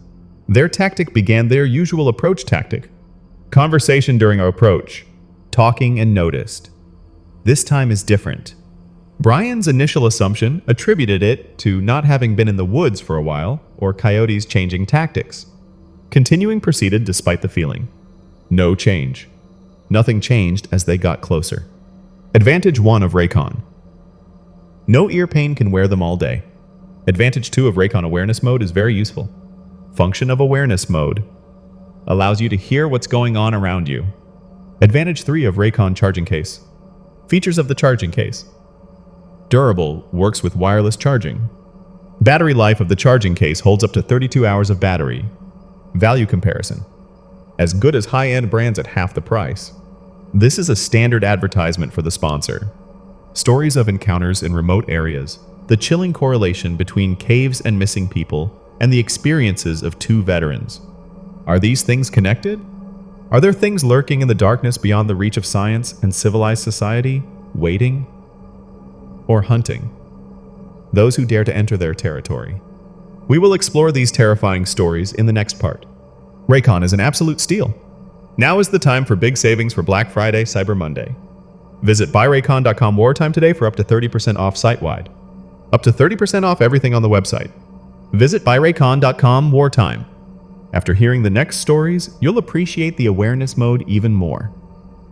Their tactic began their usual approach tactic. Conversation during our approach: talking and noticed. This time is different. Brian's initial assumption attributed it to not having been in the woods for a while, or coyotes changing tactics. Continuing proceeded despite the feeling. No change. Nothing changed as they got closer. Advantage 1 of Raycon: no ear pain, can wear them all day. Advantage 2 of Raycon: awareness mode is very useful. Function of awareness mode: allows you to hear what's going on around you. Advantage 3 of Raycon: charging case. Features of the charging case: durable, works with wireless charging. Battery life of the charging case holds up to 32 hours of battery. Value comparison: as good as high-end brands at half the price. This is a standard advertisement for the sponsor. Stories of encounters in remote areas, the chilling correlation between caves and missing people, and the experiences of 2 veterans. Are these things connected? Are there things lurking in the darkness beyond the reach of science and civilized society, waiting or hunting those who dare to enter their territory? We will explore these terrifying stories in the next part. Raycon is an absolute steal. Now is the time for big savings for Black Friday, Cyber Monday. Visit buyraycon.com Wartime today for up to 30% off site-wide. Up to 30% off everything on the website. Visit buyraycon.com Wartime. After hearing the next stories, you'll appreciate the awareness mode even more.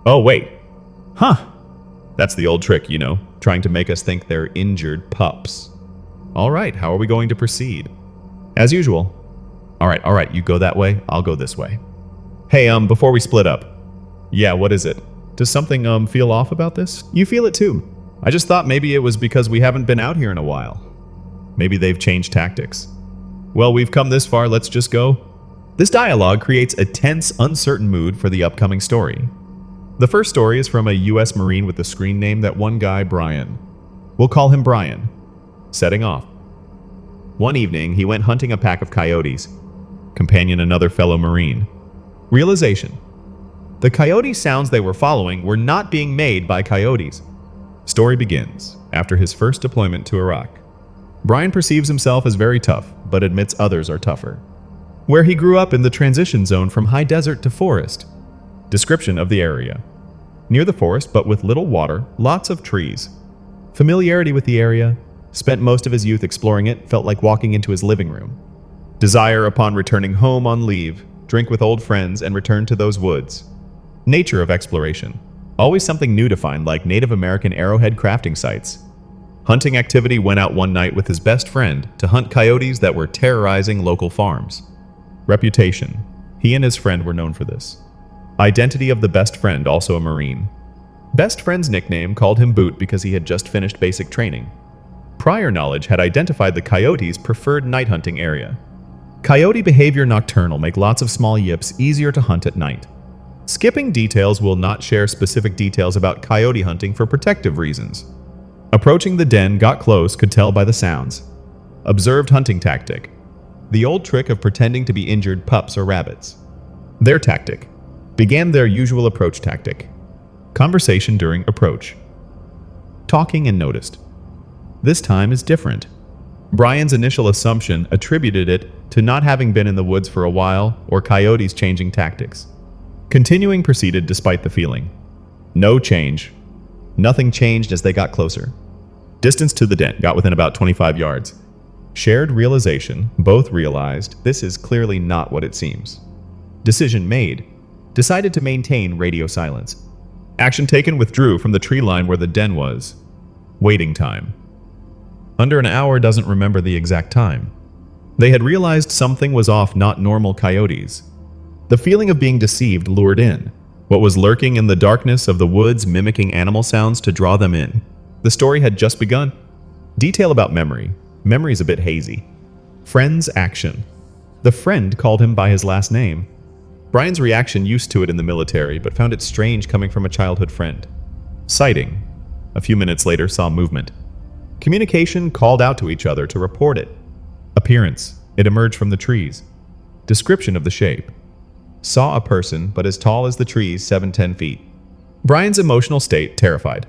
Oh wait. That's the old trick, you know, trying to make us think they're injured pups. Alright, how are we going to proceed? As usual. Alright, you go that way, I'll go this way. Hey, before we split up. Yeah, what is it? Does something, feel off about this? You feel it too. I just thought maybe it was because we haven't been out here in a while. Maybe they've changed tactics. Well, we've come this far, let's just go. This dialogue creates a tense, uncertain mood for the upcoming story. The first story is from a US Marine with the screen name That One Guy Brian. We'll call him Brian. Setting off. One evening, he went hunting a pack of coyotes. Companion another fellow Marine. Realization: the coyote sounds they were following were not being made by coyotes. Story begins after his first deployment to Iraq. Brian perceives himself as very tough, but admits others are tougher. Where he grew up in the transition zone from high desert to forest. Description of the area: near the forest but with little water, lots of trees. Familiarity with the area: spent most of his youth exploring it, felt like walking into his living room. Desire upon returning home on leave: drink with old friends and return to those woods. Nature of exploration: always something new to find, like Native American arrowhead crafting sites. Hunting activity: went out one night with his best friend to hunt coyotes that were terrorizing local farms. Reputation: he and his friend were known for this. Identity of the best friend, also a Marine. Best friend's nickname called him Boot because he had just finished basic training. Prior knowledge had identified the coyotes' preferred night hunting area. Coyote behavior: nocturnal, make lots of small yips, easier to hunt at night. Skipping details, will not share specific details about coyote hunting for protective reasons. Approaching the den, got close, could tell by the sounds. Observed hunting tactic. The old trick of pretending to be injured pups or rabbits. Their tactic. Began their usual approach tactic. Conversation during approach. Talking and noticed. This time is different. Brian's initial assumption attributed it to not having been in the woods for a while or coyotes changing tactics. Continuing proceeded despite the feeling. No change. Nothing changed as they got closer. Distance to the den got within about 25 yards. Shared realization, both realized this is clearly not what it seems. Decision made. Decided to maintain radio silence. Action taken, withdrew from the tree line where the den was. Waiting time. Under an hour, doesn't remember the exact time. They had realized something was off, not normal coyotes. The feeling of being deceived lured in. What was lurking in the darkness of the woods, mimicking animal sounds to draw them in. The story had just begun. Detail about memory. Memory's a bit hazy. Friend's action. The friend called him by his last name. Brian's reaction used to it in the military, but found it strange coming from a childhood friend. Sighting. A few minutes later, saw movement. Communication, called out to each other to report it. Appearance. It emerged from the trees. Description of the shape. Saw a person, but as tall as the trees, 7-10 feet. Brian's emotional state, terrified.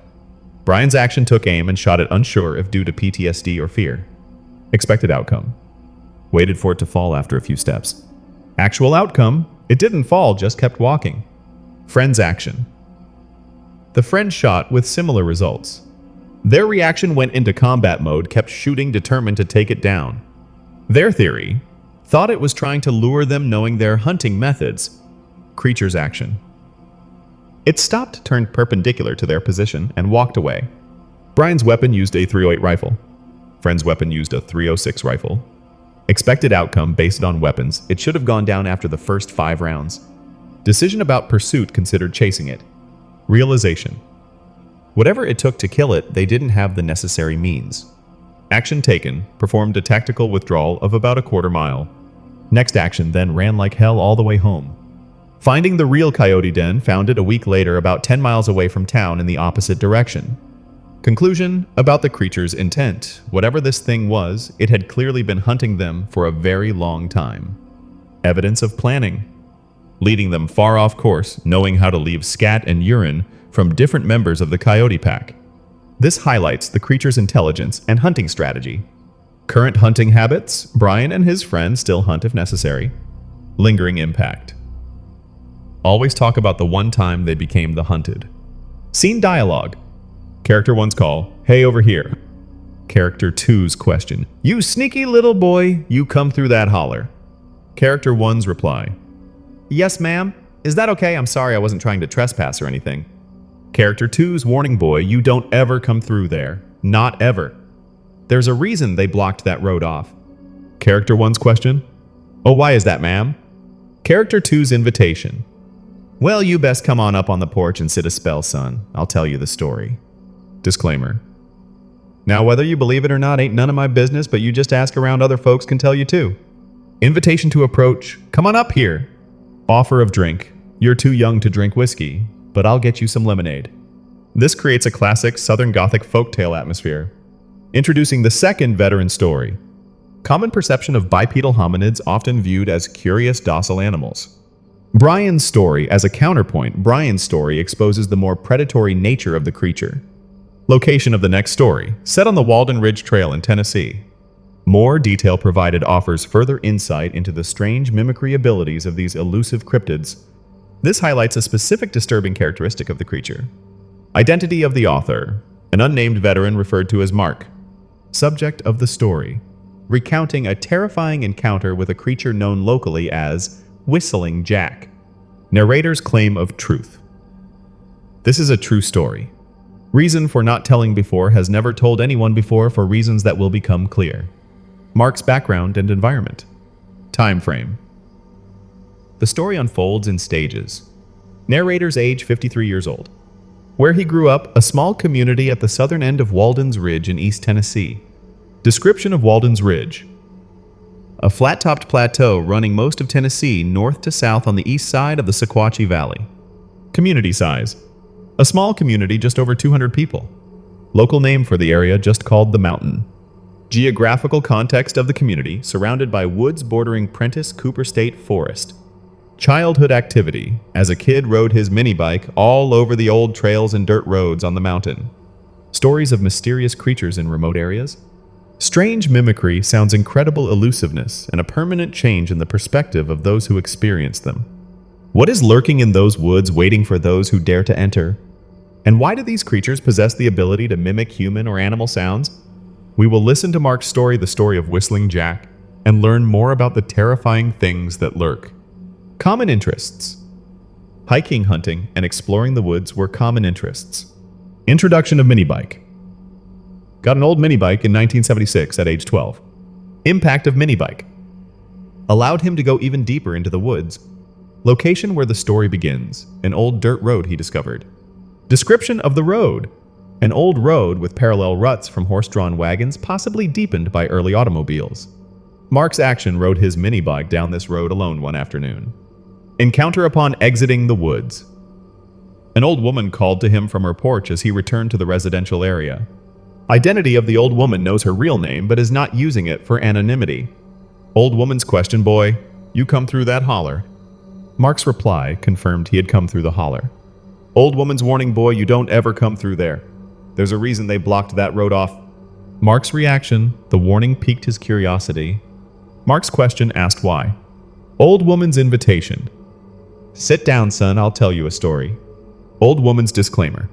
Brian's action, took aim and shot it, unsure if due to PTSD or fear. Expected outcome. Waited for it to fall after a few steps. Actual outcome. It didn't fall, just kept walking. Friend's action. The friend shot with similar results. Their reaction went into combat mode, kept shooting, determined to take it down. Their theory. Thought it was trying to lure them, knowing their hunting methods. Creature's action. It stopped, turned perpendicular to their position, and walked away. Brian's weapon used a .308 rifle. Friend's weapon used a .306 rifle. Expected outcome based on weapons. It should have gone down after the first 5 rounds. Decision about pursuit, considered chasing it. Realization. Whatever it took to kill it, they didn't have the necessary means. Action taken, performed a tactical withdrawal of about a quarter mile. Next action, then ran like hell all the way home. Finding the real coyote den, found it a week later about 10 miles away from town in the opposite direction. Conclusion about the creature's intent. Whatever this thing was, it had clearly been hunting them for a very long time. Evidence of planning. Leading them far off course, knowing how to leave scat and urine from different members of the coyote pack. This highlights the creature's intelligence and hunting strategy. Current hunting habits. Brian and his friends still hunt if necessary. Lingering impact. Always talk about the one time they became the hunted. Scene dialogue. Character 1's call, "Hey, over here." Character 2's question, "You sneaky little boy, you come through that holler." Character 1's reply, "Yes, ma'am. Is that okay? I'm sorry, I wasn't trying to trespass or anything." Character 2's warning, "Boy, you don't ever come through there. Not ever. There's a reason they blocked that road off." Character 1's question, "Oh, why is that, ma'am?" Character 2's invitation, "Well, you best come on up on the porch and sit a spell, son. I'll tell you the story." Disclaimer. Now, whether you believe it or not ain't none of my business, but you just ask around, other folks can tell you too. Invitation to approach, "Come on up here." Offer of drink, "You're too young to drink whiskey, but I'll get you some lemonade." This creates a classic Southern Gothic folktale atmosphere. Introducing the second veteran story. Common perception of bipedal hominids often viewed as curious, docile animals. Brian's story. As a counterpoint, Brian's story exposes the more predatory nature of the creature. Location of the next story, set on the Walden Ridge Trail in Tennessee. More detail provided offers further insight into the strange mimicry abilities of these elusive cryptids. This highlights a specific disturbing characteristic of the creature. Identity of the author, an unnamed veteran referred to as Mark. Subject of the story, recounting a terrifying encounter with a creature known locally as Whistling Jack. Narrator's claim of truth. This is a true story. Reason for not telling before, has never told anyone before for reasons that will become clear. Mark's background and environment. Time frame. The story unfolds in stages. Narrator's age 53 years old. Where he grew up, a small community at the southern end of Walden's Ridge in East Tennessee. Description of Walden's Ridge. A flat-topped plateau running most of Tennessee north to south on the east side of the Sequatchie Valley. Community size. A small community, just over 200 people. Local name for the area, just called The Mountain. Geographical context of the community, surrounded by woods bordering Prentice Cooper State Forest. Childhood activity. As a kid, rode his mini bike all over the old trails and dirt roads on the mountain. Stories of mysterious creatures in remote areas. Strange mimicry sounds incredible elusiveness and a permanent change in the perspective of those who experience them. What is lurking in those woods waiting for those who dare to enter? And why do these creatures possess the ability to mimic human or animal sounds? We will listen to Mark's story, the story of Whistling Jack, and learn more about the terrifying things that lurk. Common interests. Hiking, hunting, and exploring the woods were common interests. Introduction of mini bike. Got an old mini bike in 1976 at age 12. Impact of mini bike. Allowed him to go even deeper into the woods. Location where the story begins. An old dirt road he discovered. Description of the road. An old road with parallel ruts from horse-drawn wagons, possibly deepened by early automobiles. Mark's action rode his mini bike down this road alone one afternoon. Encounter upon exiting the woods. An old woman called to him from her porch as he returned to the residential area. Identity of the old woman knows her real name but is not using it for anonymity. Old woman's question, "Boy, you come through that holler?" Mark's reply confirmed he had come through the holler. Old woman's warning, "Boy, you don't ever come through there. There's a reason they blocked that road off." Mark's reaction, the warning piqued his curiosity. Mark's question asked why. Old woman's invitation. "Sit down, son, I'll tell you a story." Old woman's disclaimer.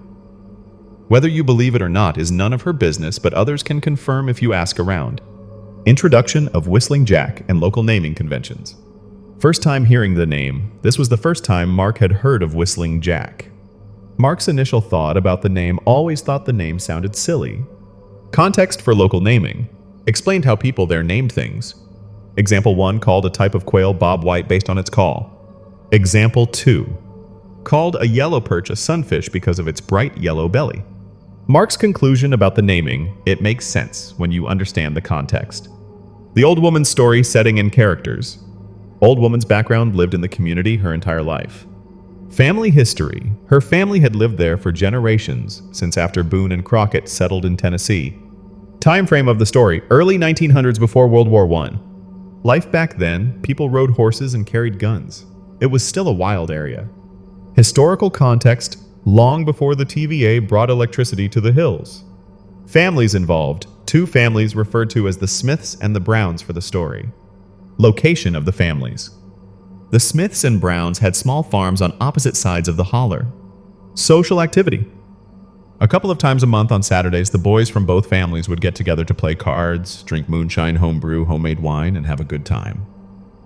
Whether you believe it or not is none of her business, but others can confirm if you ask around. Introduction of Whistling Jack and local naming conventions. First time hearing the name, this was the first time Mark had heard of Whistling Jack. Mark's initial thought about the name always thought the name sounded silly. Context for local naming. Explained how people there named things. Example 1 called a type of quail Bob White based on its call. Example 2 called a yellow perch a sunfish because of its bright yellow belly. Mark's conclusion about the naming, it makes sense when you understand the context. The old woman's story, setting, and characters. Old woman's background: lived in the community her entire life. Family history. Her family had lived there for generations, since after Boone and Crockett settled in Tennessee. Time frame of the story: early 1900s before World War I. Life back then, people rode horses and carried guns. It was still a wild area. Historical context: long before the TVA brought electricity to the hills. Families involved: 2 families referred to as the Smiths and the Browns for the story. Location of the families. The Smiths and Browns had small farms on opposite sides of the holler. Social activity. A couple of times a month on Saturdays, the boys from both families would get together to play cards, drink moonshine, homebrew, homemade wine, and have a good time.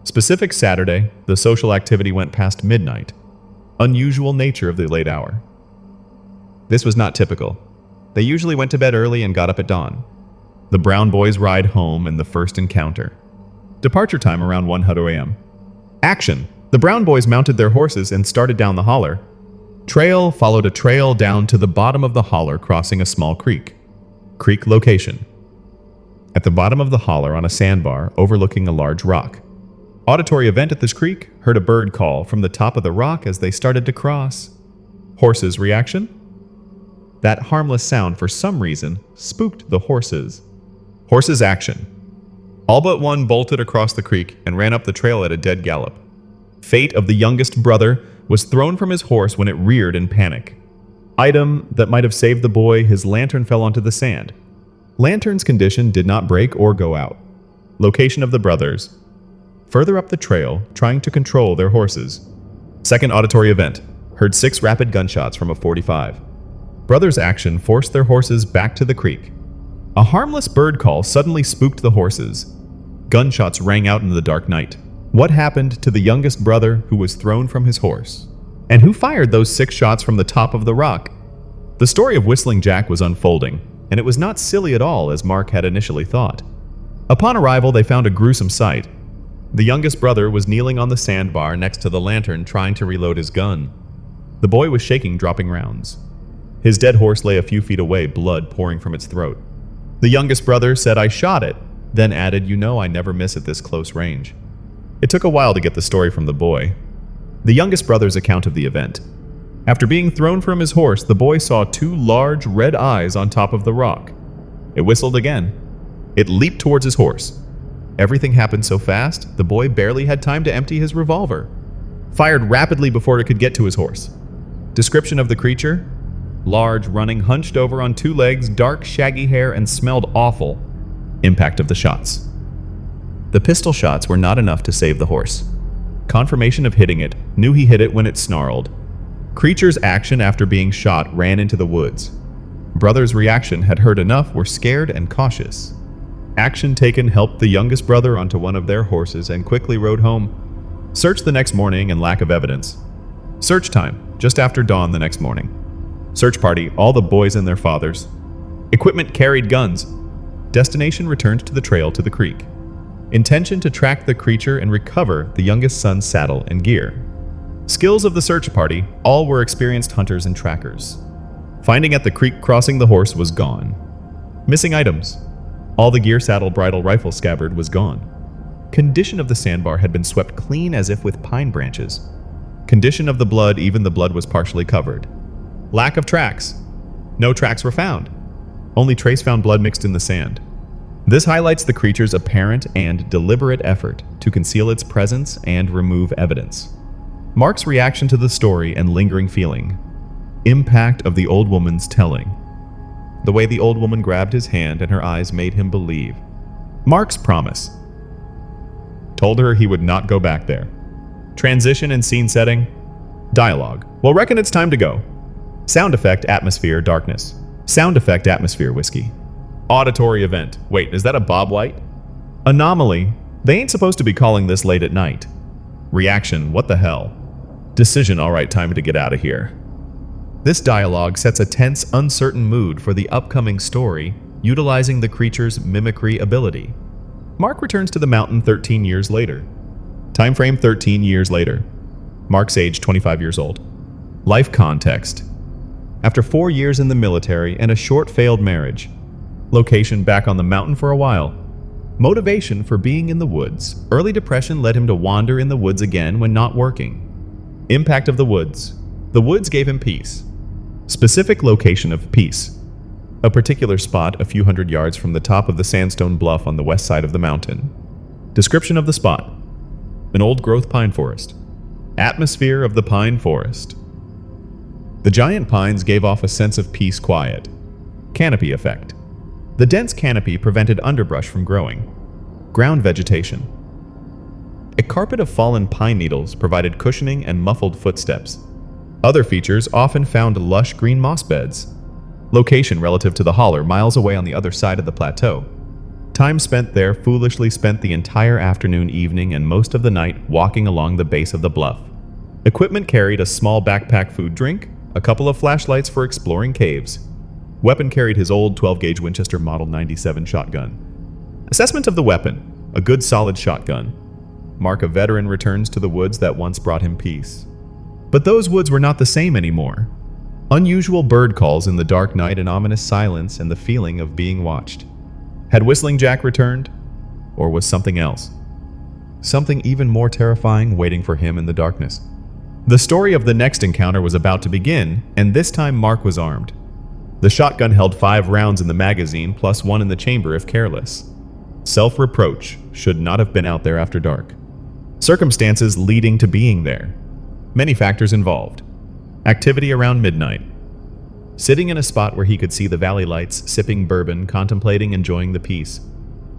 Specific Saturday, the social activity went past midnight. Unusual nature of the late hour. This was not typical. They usually went to bed early and got up at dawn. The Brown boys' ride home and the first encounter. Departure time around 1:00 a.m. Action. The Brown boys mounted their horses and started down the holler. Trail followed a trail down to the bottom of the holler, crossing a small creek. Creek location. At the bottom of the holler on a sandbar overlooking a large rock. Auditory event at this creek: heard a bird call from the top of the rock as they started to cross. Horses' reaction? That harmless sound, for some reason, spooked the horses. Horses' action. All but one bolted across the creek and ran up the trail at a dead gallop. Fate of the youngest brother was thrown from his horse when it reared in panic. Item that might have saved the boy: his lantern fell onto the sand. Lantern's condition did not break or go out. Location of the brothers. Further up the trail, trying to control their horses. Second auditory event. Heard 6 rapid gunshots from a .45. Brothers' action forced their horses back to the creek. A harmless bird call suddenly spooked the horses. Gunshots rang out in the dark night. What happened to the youngest brother who was thrown from his horse? And who fired those 6 shots from the top of the rock? The story of Whistling Jack was unfolding, and it was not silly at all as Mark had initially thought. Upon arrival, they found a gruesome sight. The youngest brother was kneeling on the sandbar next to the lantern, trying to reload his gun. The boy was shaking, dropping rounds. His dead horse lay a few feet away, blood pouring from its throat. The youngest brother said, "I shot it," then added, "You know I never miss at this close range." It took a while to get the story from the boy. The youngest brother's account of the event. After being thrown from his horse, the boy saw 2 large red eyes on top of the rock. It whistled again. It leaped towards his horse. Everything happened so fast, the boy barely had time to empty his revolver. Fired rapidly before it could get to his horse. Description of the creature: large, running, hunched over on two legs, dark, shaggy hair, and smelled awful. Impact of the shots. The pistol shots were not enough to save the horse. Confirmation of hitting it, knew he hit it when it snarled. Creature's action after being shot ran into the woods. Brother's reaction had heard enough, were scared and cautious. Action taken helped the youngest brother onto one of their horses and quickly rode home. Search the next morning and lack of evidence. Search time, just after dawn the next morning. Search party, all the boys and their fathers. Equipment carried guns. Destination returned to the trail to the creek. Intention to track the creature and recover the youngest son's saddle and gear. Skills of the search party, all were experienced hunters and trackers. Finding at the creek crossing the horse was gone. Missing items. All the gear, saddle, bridle, rifle scabbard was gone. Condition of the sandbar had been swept clean as if with pine branches. Condition of the blood, even the blood was partially covered. Lack of tracks. No tracks were found. Only trace found blood mixed in the sand. This highlights the creature's apparent and deliberate effort to conceal its presence and remove evidence. Mark's reaction to the story and lingering feeling. Impact of the old woman's telling. The way the old woman grabbed his hand and her eyes made him believe. Mark's promise. Told her he would not go back there. Transition and scene setting. Dialogue. Well, reckon it's time to go. Sound effect, atmosphere, darkness. Sound effect, atmosphere, whiskey. Auditory event. Wait, is that a Bob White? Anomaly. They ain't supposed to be calling this late at night. Reaction. What the hell? Decision. All right, time to get out of here. This dialogue sets a tense, uncertain mood for the upcoming story, utilizing the creature's mimicry ability. Mark returns to the mountain 13 years later. Time frame 13 years later. Mark's age 25 years old. Life context. After 4 years in the military and a short failed marriage. Location back on the mountain for a while. Motivation for being in the woods. Early depression led him to wander in the woods again when not working. Impact of the woods. The woods gave him peace. Specific location of peace. A particular spot a few hundred yards from the top of the sandstone bluff on the west side of the mountain. Description of the spot. An old-growth pine forest. Atmosphere of the pine forest. The giant pines gave off a sense of peace, quiet. Canopy effect. The dense canopy prevented underbrush from growing. Ground vegetation. A carpet of fallen pine needles provided cushioning and muffled footsteps. Other features often found lush green moss beds. Location relative to the holler, miles away on the other side of the plateau. Time spent there, foolishly spent the entire afternoon, evening, and most of the night walking along the base of the bluff. Equipment carried a small backpack food drink, a couple of flashlights for exploring caves. Weapon carried his old 12-gauge Winchester Model 97 shotgun. Assessment of the weapon, a good solid shotgun. Mark, a veteran, returns to the woods that once brought him peace. But those woods were not the same anymore. Unusual bird calls in the dark night, an ominous silence, and the feeling of being watched. Had Whistling Jack returned? Or was something else? Something even more terrifying waiting for him in the darkness. The story of the next encounter was about to begin, and this time Mark was armed. The shotgun held 5 rounds in the magazine, plus 1 in the chamber if careless. Self-reproach, should not have been out there after dark. Circumstances leading to being there. Many factors involved. Activity around midnight. Sitting in a spot where he could see the valley lights, sipping bourbon, contemplating, enjoying the peace.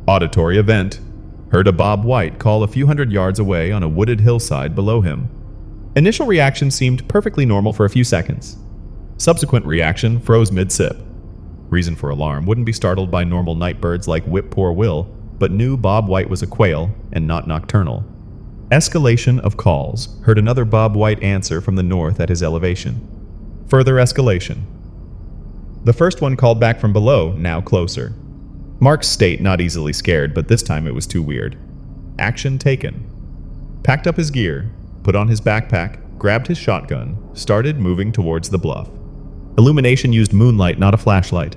Auditory event. Heard a Bob White call a few hundred yards away on a wooded hillside below him. Initial reaction seemed perfectly normal for a few seconds. Subsequent reaction froze mid-sip. Reason for alarm: wouldn't be startled by normal night birds like Whip Poor Will, but knew Bob White was a quail and not nocturnal. Escalation of calls. Heard another Bob White answer from the north at his elevation. Further escalation. The first one called back from below, now closer. Mark's state not easily scared, but this time it was too weird. Action taken. Packed up his gear, put on his backpack, grabbed his shotgun, started moving towards the bluff. Illumination used moonlight, not a flashlight.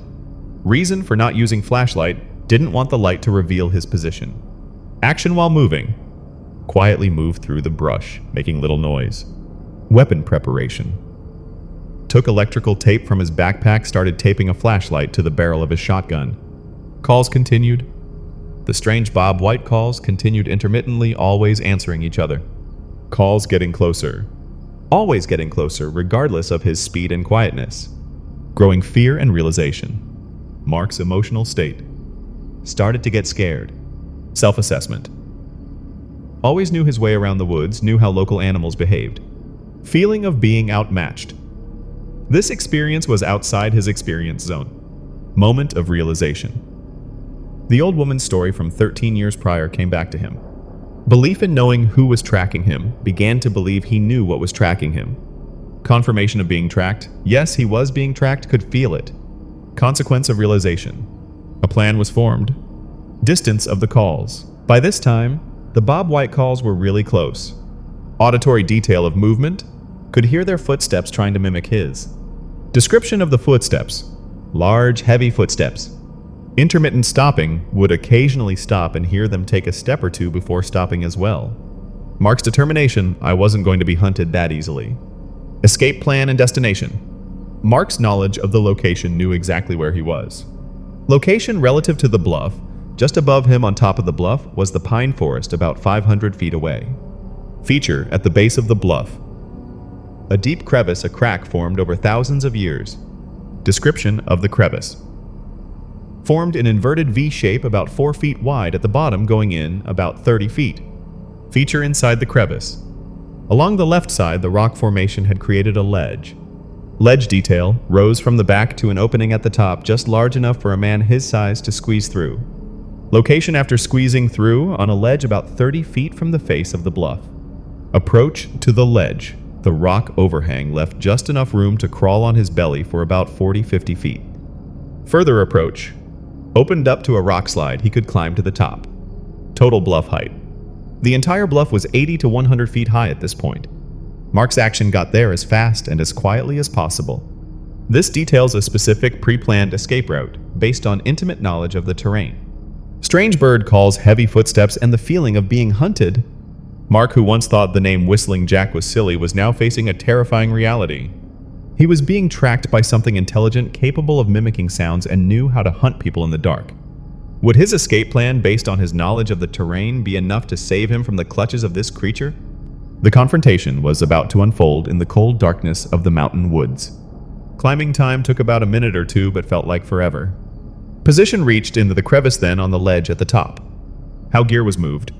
Reason for not using flashlight: didn't want the light to reveal his position. Action while moving. Quietly moved through the brush, making little noise. Weapon preparation. Took electrical tape from his backpack, started taping a flashlight to the barrel of his shotgun. Calls continued. The strange Bob White calls continued intermittently, always answering each other. Calls getting closer. Always getting closer, regardless of his speed and quietness. Growing fear and realization. Mark's emotional state. Started to get scared. Self-assessment. Always knew his way around the woods, knew how local animals behaved. Feeling of being outmatched. This experience was outside his experience zone. Moment of realization. The old woman's story from 13 years prior came back to him. Belief in knowing who was tracking him began to believe he knew what was tracking him. Confirmation of being tracked. Yes, he was being tracked, could feel it. Consequence of realization. A plan was formed. Distance of the calls. By this time, the Bob White calls were really close. Auditory detail of movement. Could hear their footsteps trying to mimic his. Description of the footsteps. Large, heavy footsteps. Intermittent stopping, would occasionally stop and hear them take a step or two before stopping as well. Mark's determination, I wasn't going to be hunted that easily. Escape plan and destination. Mark's knowledge of the location knew exactly where he was. Location relative to the bluff, just above him on top of the bluff was the pine forest about 500 feet away. Feature at the base of the bluff. A deep crevice, a crack formed over thousands of years. Description of the crevice. Formed in inverted V shape about 4 feet wide at the bottom, going in about 30 feet. Feature inside the crevice. Along the left side, the rock formation had created a ledge. Ledge detail rose from the back to an opening at the top just large enough for a man his size to squeeze through. Location after squeezing through on a ledge about 30 feet from the face of the bluff. Approach to the ledge. The rock overhang left just enough room to crawl on his belly for about 40-50 feet. Further approach. Opened up to a rock slide he could climb to the top. Total bluff height. The entire bluff was 80 to 100 feet high at this point. Mark's action got there as fast and as quietly as possible. This details a specific pre-planned escape route based on intimate knowledge of the terrain. Strange bird calls, heavy footsteps, and the feeling of being hunted. Mark, who once thought the name Whistling Jack was silly, was now facing a terrifying reality. He was being tracked by something intelligent, capable of mimicking sounds, and knew how to hunt people in the dark. Would his escape plan, based on his knowledge of the terrain, be enough to save him from the clutches of this creature? The confrontation was about to unfold in the cold darkness of the mountain woods. Climbing time took about a minute or two, but felt like forever. Position reached into the crevice then on the ledge at the top. How gear was moved.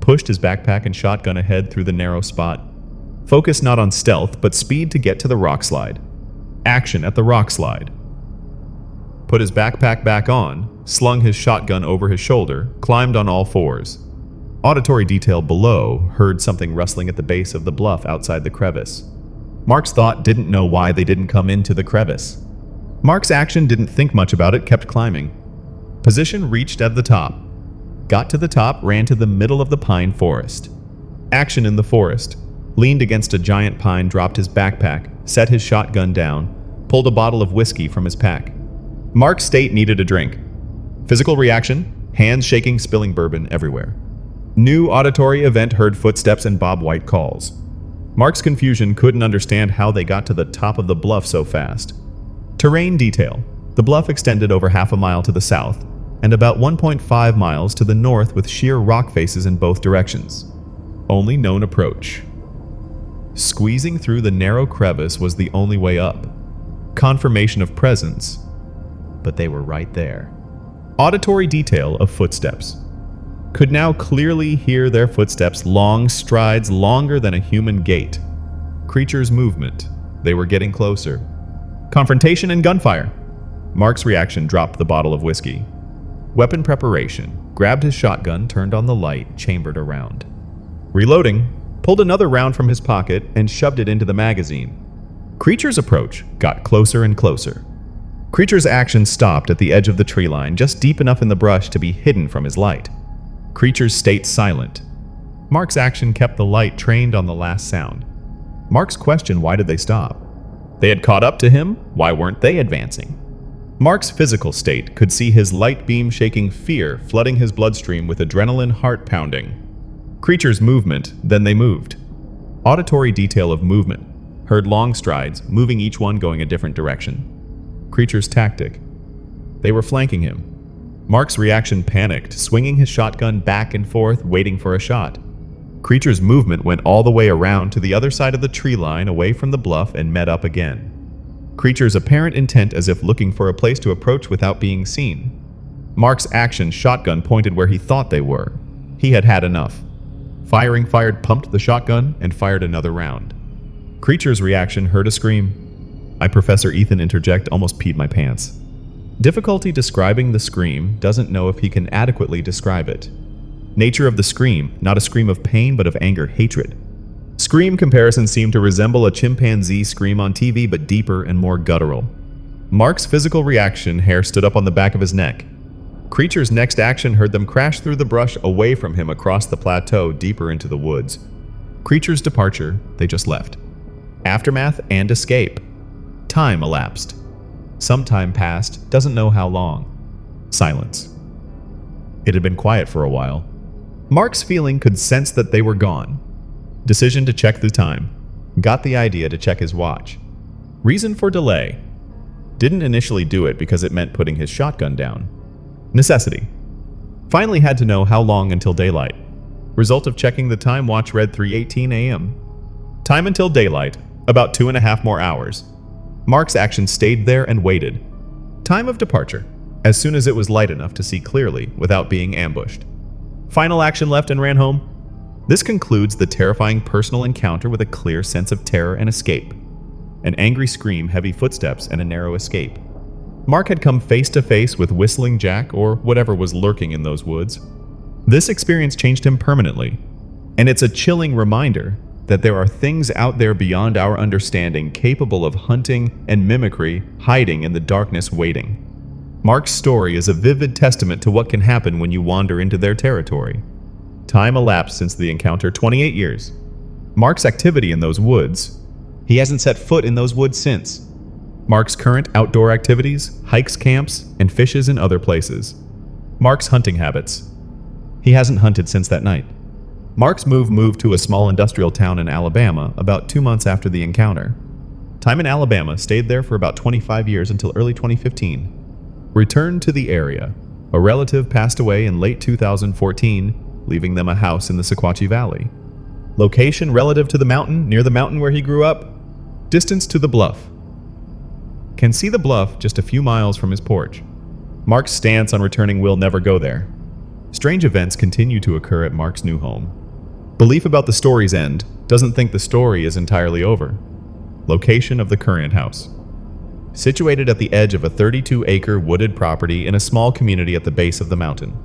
Pushed his backpack and shotgun ahead through the narrow spot. Focus not on stealth, but speed to get to the rock slide. Action at the rock slide. Put his backpack back on, slung his shotgun over his shoulder, climbed on all fours. Auditory detail below heard something rustling at the base of the bluff outside the crevice. Mark's thought didn't know why they didn't come into the crevice. Mark's action didn't think much about it, kept climbing. Position reached at the top. Got to the top, ran to the middle of the pine forest. Action in the forest. Leaned against a giant pine, dropped his backpack, set his shotgun down, pulled a bottle of whiskey from his pack. Mark's state needed a drink. Physical reaction, hands shaking, spilling bourbon everywhere. New auditory event heard footsteps and Bob White calls. Mark's confusion couldn't understand how they got to the top of the bluff so fast. Terrain detail. The bluff extended over half a mile to the south and about 1.5 miles to the north with sheer rock faces in both directions. Only known approach. Squeezing through the narrow crevice was the only way up. Confirmation of presence. But they were right there. Auditory detail of footsteps. Could now clearly hear their footsteps, long strides longer than a human gait. Creature's movement. They were getting closer. Confrontation and gunfire. Mark's reaction dropped the bottle of whiskey. Weapon preparation. Grabbed his shotgun, turned on the light, chambered a round. Reloading. Pulled another round from his pocket and shoved it into the magazine. Creature's approach got closer and closer. Creature's action stopped at the edge of the tree line, just deep enough in the brush to be hidden from his light. Creature's state silent. Mark's action kept the light trained on the last sound. Mark's question, why did they stop? They had caught up to him, why weren't they advancing? Mark's physical state could see his light beam shaking fear, flooding his bloodstream with adrenaline, heart pounding. Creature's movement, then they moved. Auditory detail of movement. Heard long strides, moving each one going a different direction. Creature's tactic. They were flanking him. Mark's reaction panicked, swinging his shotgun back and forth, waiting for a shot. Creature's movement went all the way around to the other side of the tree line away from the bluff and met up again. Creature's apparent intent as if looking for a place to approach without being seen. Mark's action shotgun pointed where he thought they were. He had had enough. Fired, pumped the shotgun, and fired another round. Creature's reaction heard a scream. Professor Ethan interject almost peed my pants. Difficulty describing the scream, doesn't know if he can adequately describe it. Nature of the scream, not a scream of pain but of anger, hatred. Scream comparison seemed to resemble a chimpanzee scream on TV but deeper and more guttural. Mark's physical reaction, hair stood up on the back of his neck. Creature's next action heard them crash through the brush away from him across the plateau deeper into the woods. Creature's departure, they just left. Aftermath and escape. Time elapsed. Some time passed, doesn't know how long. Silence. It had been quiet for a while. Mark's feeling could sense that they were gone. Decision to check the time. Got the idea to check his watch. Reason for delay. Didn't initially do it because it meant putting his shotgun down. Necessity. Finally had to know how long until daylight. Result of checking the time watch read 3:18 a.m. Time until daylight, about 2.5 more hours. Mark's action stayed there and waited. Time of departure, as soon as it was light enough to see clearly without being ambushed. Final action left and ran home. This concludes the terrifying personal encounter with a clear sense of terror and escape. An angry scream, heavy footsteps, and a narrow escape. Mark had come face to face with Whistling Jack or whatever was lurking in those woods. This experience changed him permanently, and it's a chilling reminder that there are things out there beyond our understanding capable of hunting and mimicry, hiding in the darkness waiting. Mark's story is a vivid testament to what can happen when you wander into their territory. Time elapsed since the encounter, 28 years. Mark's activity in those woods. He hasn't set foot in those woods since. Mark's current outdoor activities, hikes, camps, and fishes in other places. Mark's hunting habits. He hasn't hunted since that night. Mark's moved to a small industrial town in Alabama about 2 months after the encounter. Time in Alabama, stayed there for about 25 years until early 2015. Returned to the area. A relative passed away in late 2014, leaving them a house in the Sequatchie Valley. Location relative to the mountain, near the mountain where he grew up. Distance to the bluff. Can see the bluff just a few miles from his porch. Mark's stance on returning will never go there. Strange events continue to occur at Mark's new home. Belief about the story's end, doesn't think the story is entirely over. Location of the current house. Situated at the edge of a 32-acre wooded property in a small community at the base of the mountain.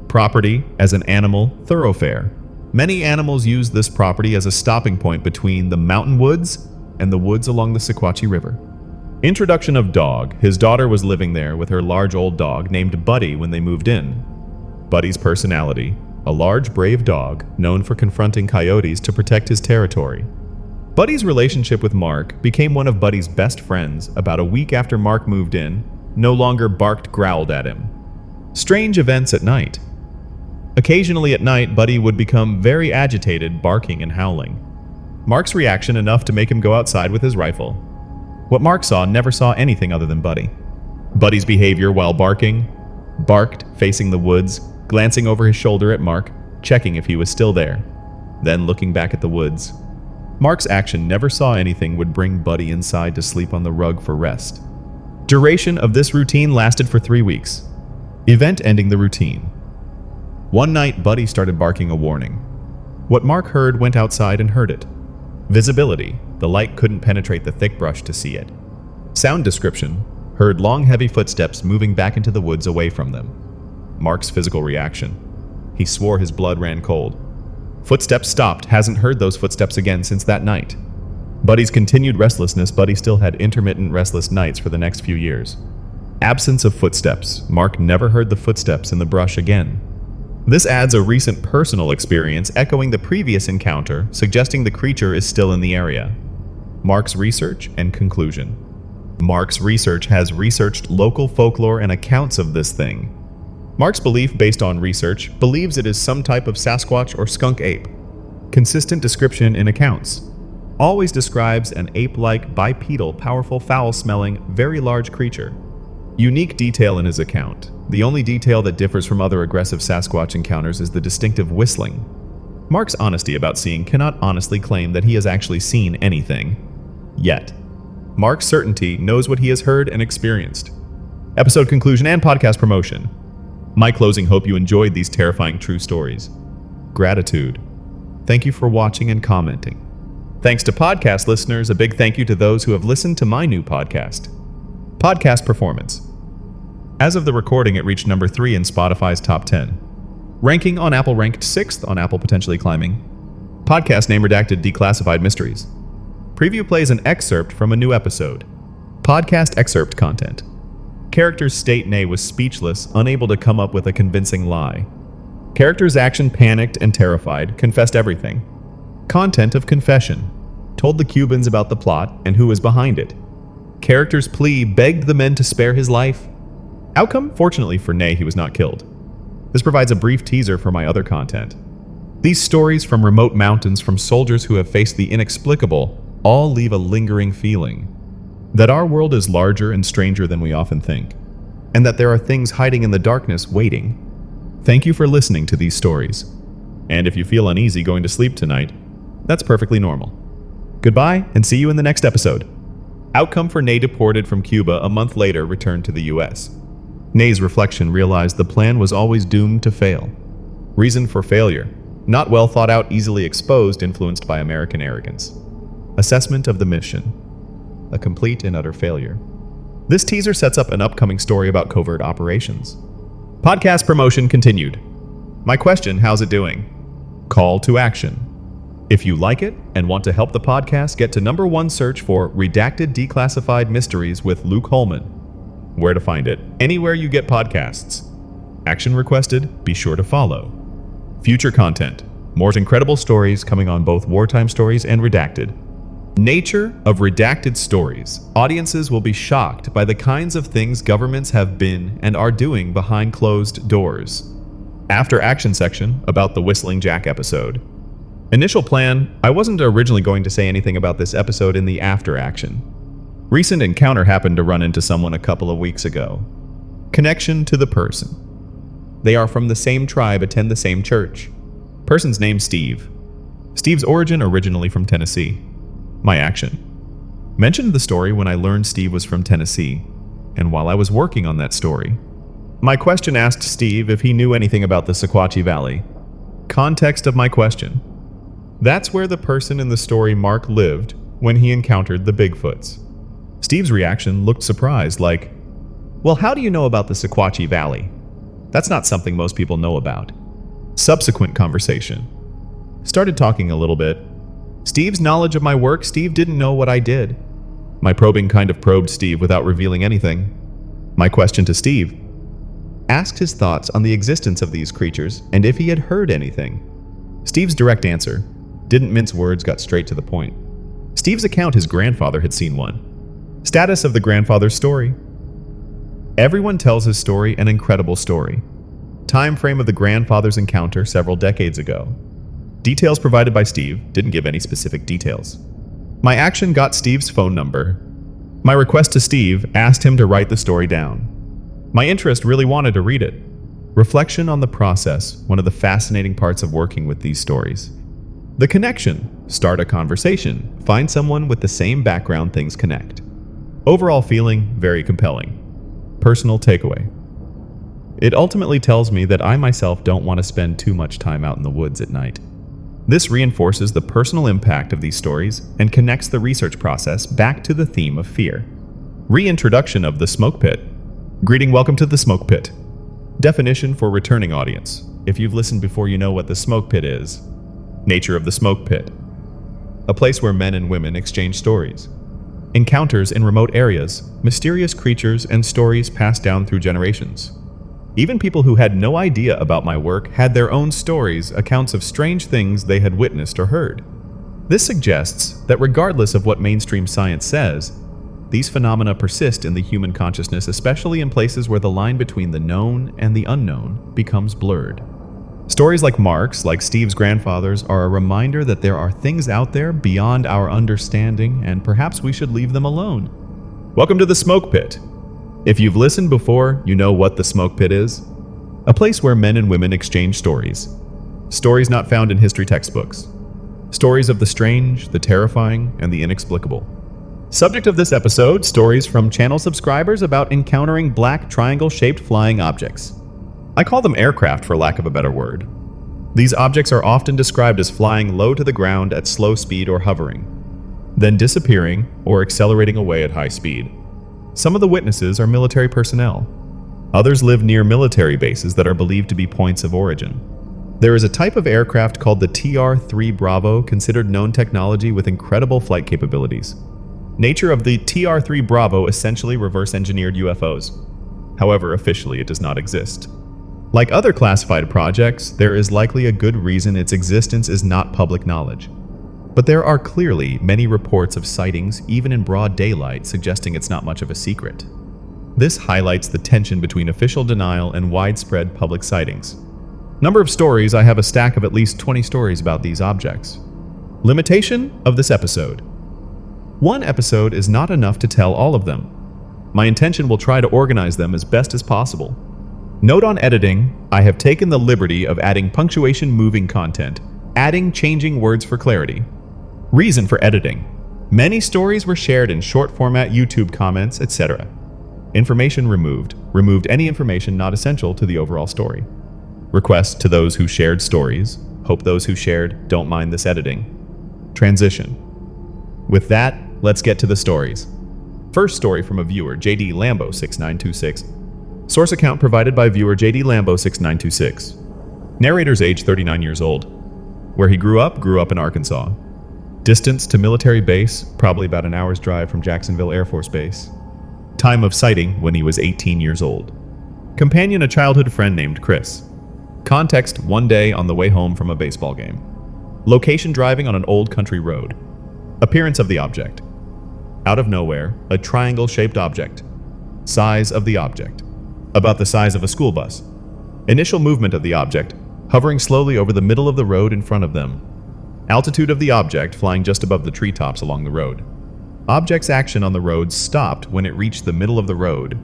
Property as an animal thoroughfare. Many animals use this property as a stopping point between the mountain woods and the woods along the Sequatchie River. Introduction of dog. His daughter was living there with her large old dog named Buddy when they moved in. Buddy's personality. A large, brave dog known for confronting coyotes to protect his territory. Buddy's relationship with Mark became one of Buddy's best friends about a week after Mark moved in, no longer growled at him. Strange events at night. Occasionally at night, Buddy would become very agitated, barking and howling. Mark's reaction enough to make him go outside with his rifle. What Mark saw never saw anything other than Buddy. Buddy's behavior while barked, facing the woods, glancing over his shoulder at Mark, checking if he was still there, then looking back at the woods. Mark's action never saw anything would bring Buddy inside to sleep on the rug for rest. Duration of this routine lasted for 3 weeks. Event ending the routine. One night, Buddy started barking a warning. What Mark heard went outside and heard it. Visibility. The light couldn't penetrate the thick brush to see it. Sound description. Heard long, heavy footsteps moving back into the woods away from them. Mark's physical reaction. He swore his blood ran cold. Footsteps stopped, hasn't heard those footsteps again since that night. Buddy's continued restlessness. Buddy still had intermittent restless nights for the next few years. Absence of footsteps. Mark never heard the footsteps in the brush again. This adds a recent personal experience echoing the previous encounter, suggesting the creature is still in the area. Mark's research and conclusion. Mark's research has researched local folklore and accounts of this thing. Mark's belief, based on research, believes it is some type of Sasquatch or skunk ape. Consistent description in accounts. Always describes an ape-like, bipedal, powerful, foul-smelling, very large creature. Unique detail in his account. The only detail that differs from other aggressive Sasquatch encounters is the distinctive whistling. Mark's honesty about seeing cannot honestly claim that he has actually seen anything. Yet. Mark's certainty knows what he has heard and experienced. Episode conclusion and podcast promotion. My closing hope you enjoyed these terrifying true stories. Gratitude. Thank you for watching and commenting. Thanks to podcast listeners, a big thank you to those who have listened to my new podcast. Podcast performance. As of the recording, it reached number 3 in Spotify's top 10. Ranking on Apple ranked 6th on Apple, potentially climbing. Podcast name redacted, declassified mysteries. Preview plays an excerpt from a new episode. Podcast excerpt content. Characters state Nay was speechless, unable to come up with a convincing lie. Characters' action panicked and terrified, confessed everything. Content of confession. Told the Cubans about the plot and who was behind it. Character's plea begged the men to spare his life. Outcome, fortunately for Nay, he was not killed. This provides a brief teaser for my other content. These stories from remote mountains from soldiers who have faced the inexplicable all leave a lingering feeling that our world is larger and stranger than we often think, and that there are things hiding in the darkness waiting. Thank you for listening to these stories. And if you feel uneasy going to sleep tonight, that's perfectly normal. Goodbye, and see you in the next episode. Outcome for Nay deported from Cuba a month later returned to the US. Nay's reflection realized the plan was always doomed to fail. Reason for failure: not well thought out, easily exposed, influenced by American arrogance. Assessment of the mission: a complete and utter failure. This teaser sets up an upcoming story about covert operations. Podcast promotion continued. My question: how's it doing? Call to action. If you like it and want to help the podcast get to number 1 search for Redacted Declassified Mysteries with Luke Holman. Where to find it? Anywhere you get podcasts. Action requested, be sure to follow. Future content: more incredible stories coming on both Wartime stories and Redacted. Nature of redacted stories. Audiences will be shocked by the kinds of things governments have been and are doing behind closed doors. After action section about the Whistling Jack episode. Initial plan: I wasn't originally going to say anything about this episode in the after action. Recent encounter happened to run into someone a couple of weeks ago. Connection to the person. They are from the same tribe, attend the same church. Person's name Steve. Steve's origin originally from Tennessee. My action: mentioned the story when I learned Steve was from Tennessee, and while I was working on that story. My question asked Steve if he knew anything about the Sequatchie Valley. Context of my question: that's where the person in the story Mark lived when he encountered the Bigfoots. Steve's reaction looked surprised, like, well, how do you know about the Sequatchie Valley? That's not something most people know about. Subsequent conversation. Started talking a little bit. Steve's knowledge of my work: Steve didn't know what I did. My probing kind of probed Steve without revealing anything. My question to Steve: asked his thoughts on the existence of these creatures and if he had heard anything. Steve's direct answer: didn't mince words, got straight to the point. Steve's account: his grandfather had seen one. Status of the grandfather's story: everyone tells his story an incredible story. Time frame of the grandfather's encounter: several decades ago. Details provided by Steve: didn't give any specific details. My action: got Steve's phone number. My request to Steve: asked him to write the story down. My interest: really wanted to read it. Reflection on the process: one of the fascinating parts of working with these stories. The connection: start a conversation, find someone with the same background, things connect. Overall feeling: very compelling. Personal takeaway: it ultimately tells me that I myself don't want to spend too much time out in the woods at night. This reinforces the personal impact of these stories and connects the research process back to the theme of fear. Reintroduction of the smoke pit. Greeting, welcome to the smoke pit. Definition for returning audience: if you've listened before, you know what the smoke pit is. Nature of the smoke pit: a place where men and women exchange stories. Encounters in remote areas, mysterious creatures, and stories passed down through generations. Even people who had no idea about my work had their own stories, accounts of strange things they had witnessed or heard. This suggests that regardless of what mainstream science says, these phenomena persist in the human consciousness, especially in places where the line between the known and the unknown becomes blurred. Stories like Mark's, like Steve's grandfather's, are a reminder that there are things out there beyond our understanding, and perhaps we should leave them alone. Welcome to the smoke pit. If you've listened before, you know what the smoke pit is. A place where men and women exchange stories. Stories not found in history textbooks. Stories of the strange, the terrifying, and the inexplicable. Subject of this episode, stories from channel subscribers about encountering black triangle-shaped flying objects. I call them aircraft for lack of a better word. These objects are often described as flying low to the ground at slow speed or hovering, then disappearing or accelerating away at high speed. Some of the witnesses are military personnel. Others live near military bases that are believed to be points of origin. There is a type of aircraft called the TR-3 Bravo, considered known technology with incredible flight capabilities. Nature of the TR-3 Bravo essentially reverse-engineered UFOs. However, officially it does not exist. Like other classified projects, there is likely a good reason its existence is not public knowledge. But there are clearly many reports of sightings, even in broad daylight, suggesting it's not much of a secret. This highlights the tension between official denial and widespread public sightings. Number of stories, I have a stack of at least 20 stories about these objects. Limitation of this episode. One episode is not enough to tell all of them. My intention will try to organize them as best as possible. Note on editing, I have taken the liberty of adding punctuation moving content, changing words for clarity. Reason for editing. Many stories were shared in short format YouTube comments, etc. Information removed. Removed any information not essential to the overall story. Request to those who shared stories. Hope those who shared don't mind this editing. Transition. With that, let's get to the stories. First story from a viewer, JD Lambo 6926. Source account provided by viewer JD Lambo 6926. Narrator's age 39 years old. Where he grew up in Arkansas. Distance to military base, probably about an hour's drive from Jacksonville Air Force Base. Time of sighting, when he was 18 years old. Companion, a childhood friend named Chris. Context, one day on the way home from a baseball game. Location, driving on an old country road. Appearance of the object. Out of nowhere, a triangle-shaped object. Size of the object. About the size of a school bus. Initial movement of the object, hovering slowly over the middle of the road in front of them. Altitude of the object, flying just above the treetops along the road. Object's action on the road stopped when it reached the middle of the road.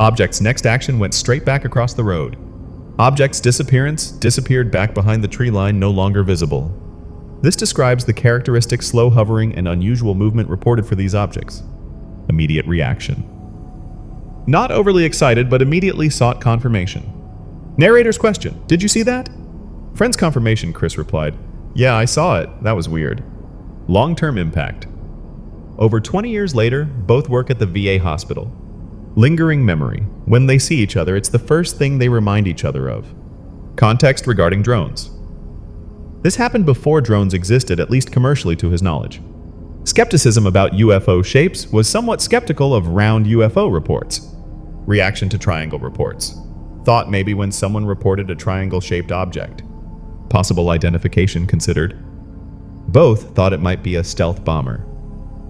Object's next action went straight back across the road. Object's disappearance disappeared back behind the tree line, no longer visible. This describes the characteristic slow hovering and unusual movement reported for these objects. Immediate reaction. Not overly excited, but immediately sought confirmation. Narrator's question, did you see that? Friend's confirmation, Chris replied, yeah, I saw it. That was weird. Long-term impact. Over 20 years later, both work at the VA hospital. Lingering memory. When they see each other, it's the first thing they remind each other of. Context regarding drones. This happened before drones existed, at least commercially to his knowledge. Skepticism about UFO shapes was somewhat skeptical of round UFO reports. Reaction to triangle reports. Thought maybe when someone reported a triangle-shaped object. Possible identification considered. Both thought it might be a stealth bomber.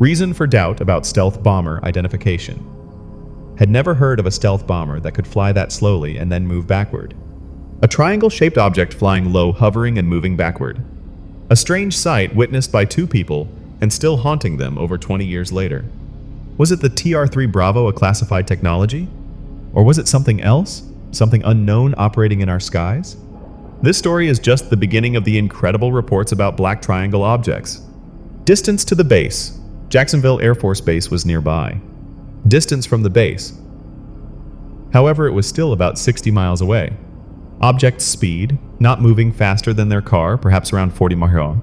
Reason for doubt about stealth bomber identification. Had never heard of a stealth bomber that could fly that slowly and then move backward. A triangle-shaped object flying low, hovering and moving backward. A strange sight witnessed by two people and still haunting them over 20 years later. Was it the TR-3 Bravo, a classified technology? Or was it something else? Something unknown operating in our skies? This story is just the beginning of the incredible reports about black triangle objects. Distance to the base. Jacksonville Air Force Base was nearby. Distance from the base. However, it was still about 60 miles away. Object speed, not moving faster than their car, perhaps around 40 miles per hour.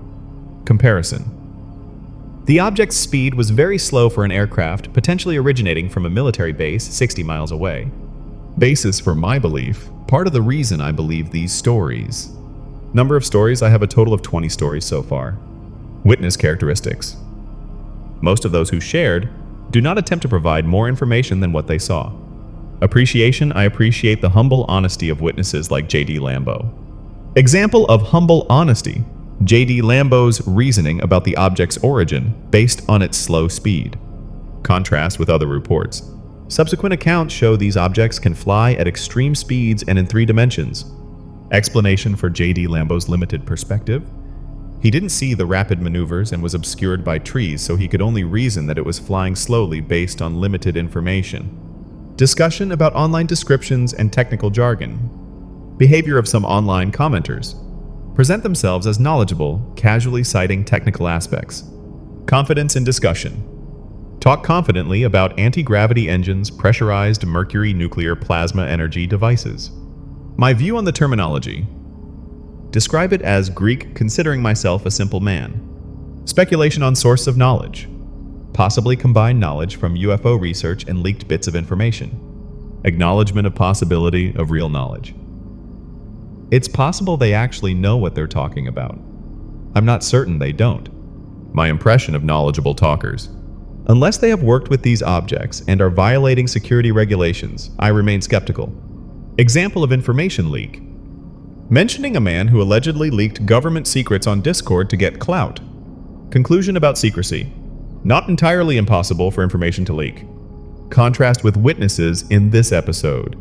Comparison. The object's speed was very slow for an aircraft, potentially originating from a military base 60 miles away. Basis for my belief, part of the reason I believe these stories. Number of stories, I have a total of 20 stories so far. Witness characteristics. Most of those who shared do not attempt to provide more information than what they saw. Appreciation, I appreciate the humble honesty of witnesses like JD Lambo. Example of humble honesty, JD Lambo's reasoning about the object's origin based on its slow speed. Contrast with other reports. Subsequent accounts show these objects can fly at extreme speeds and in 3 dimensions. Explanation for JD Lambo's limited perspective. He didn't see the rapid maneuvers and was obscured by trees, so he could only reason that it was flying slowly based on limited information. Discussion about online descriptions and technical jargon. Behavior of some online commenters. Present themselves as knowledgeable, casually citing technical aspects. Confidence in discussion. Talk confidently about anti-gravity engines, pressurized mercury nuclear plasma energy devices. My view on the terminology. Describe it as Greek considering myself a simple man. Speculation on source of knowledge. Possibly combine knowledge from UFO research and leaked bits of information. Acknowledgement of possibility of real knowledge. It's possible they actually know what they're talking about. I'm not certain they don't. My impression of knowledgeable talkers. Unless they have worked with these objects and are violating security regulations, I remain skeptical. Example of information leak. Mentioning a man who allegedly leaked government secrets on Discord to get clout. Conclusion about secrecy. Not entirely impossible for information to leak. Contrast with witnesses in this episode.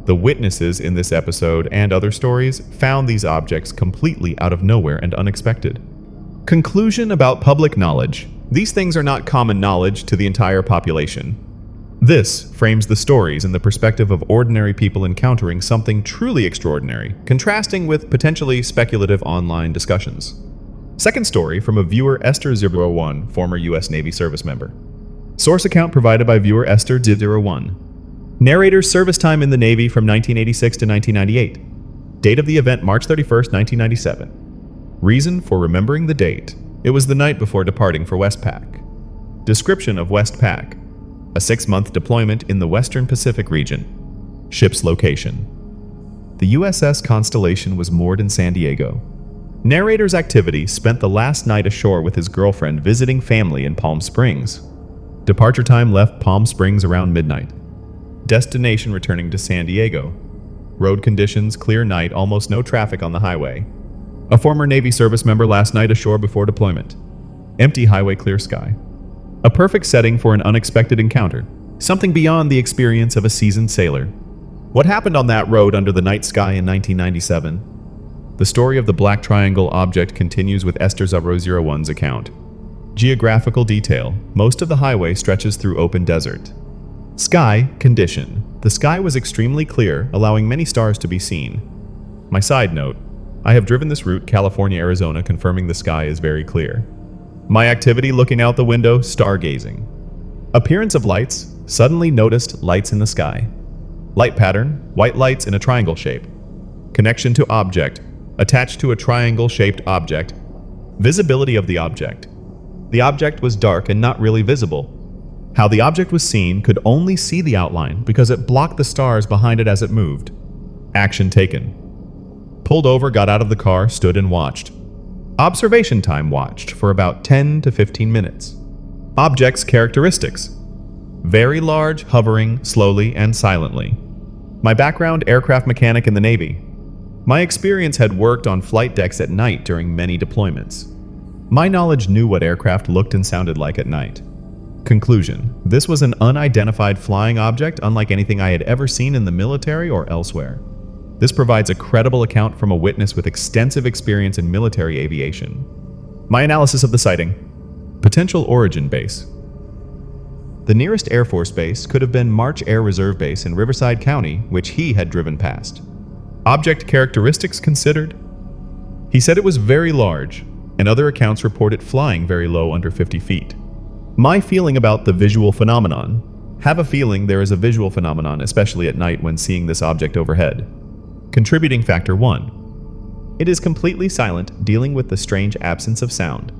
The witnesses in this episode and other stories found these objects completely out of nowhere and unexpected. Conclusion about public knowledge. These things are not common knowledge to the entire population. This frames the stories in the perspective of ordinary people encountering something truly extraordinary, contrasting with potentially speculative online discussions. Second story from a viewer Esther01, former U.S. Navy service member. Source account provided by viewer Esther01. Narrator's service time in the Navy from 1986 to 1998. Date of the event March 31st, 1997. Reason for remembering the date. It was the night before departing for Westpac. Description of Westpac. A 6-month deployment in the Western Pacific region. Ship's location. The USS Constellation was moored in San Diego. Narrator's activity spent the last night ashore with his girlfriend visiting family in Palm Springs. Departure time left Palm Springs around midnight. Destination returning to San Diego. Road conditions, clear night, almost no traffic on the highway. A former Navy service member last night ashore before deployment. Empty highway, clear sky. A perfect setting for an unexpected encounter. Something beyond the experience of a seasoned sailor. What happened on that road under the night sky in 1997? The story of the Black Triangle object continues with Esther01's account. Geographical detail. Most of the highway stretches through open desert. Sky condition. The sky was extremely clear, allowing many stars to be seen. My side note. I have driven this route California, Arizona, confirming the sky is very clear. My activity looking out the window, stargazing. Appearance of lights. Suddenly noticed lights in the sky. Light pattern. White lights in a triangle shape. Connection to object. Attached to a triangle-shaped object. Visibility of the object. The object was dark and not really visible. How the object was seen could only see the outline because it blocked the stars behind it as it moved. Action taken. Pulled over, got out of the car, stood and watched. Observation time watched for about 10 to 15 minutes. Object's characteristics. Very large, hovering, slowly and silently. My background, aircraft mechanic in the Navy. My experience had worked on flight decks at night during many deployments. My knowledge knew what aircraft looked and sounded like at night. Conclusion. This was an unidentified flying object unlike anything I had ever seen in the military or elsewhere. This provides a credible account from a witness with extensive experience in military aviation. My analysis of the sighting. Potential origin base. The nearest Air Force base could have been March Air Reserve Base in Riverside County, which he had driven past. Object characteristics considered. He said it was very large, and other accounts report it flying very low, under 50 feet. My feeling about the visual phenomenon. Have a feeling there is a visual phenomenon, especially at night when seeing this object overhead. Contributing factor 1. It is completely silent, dealing with the strange absence of sound.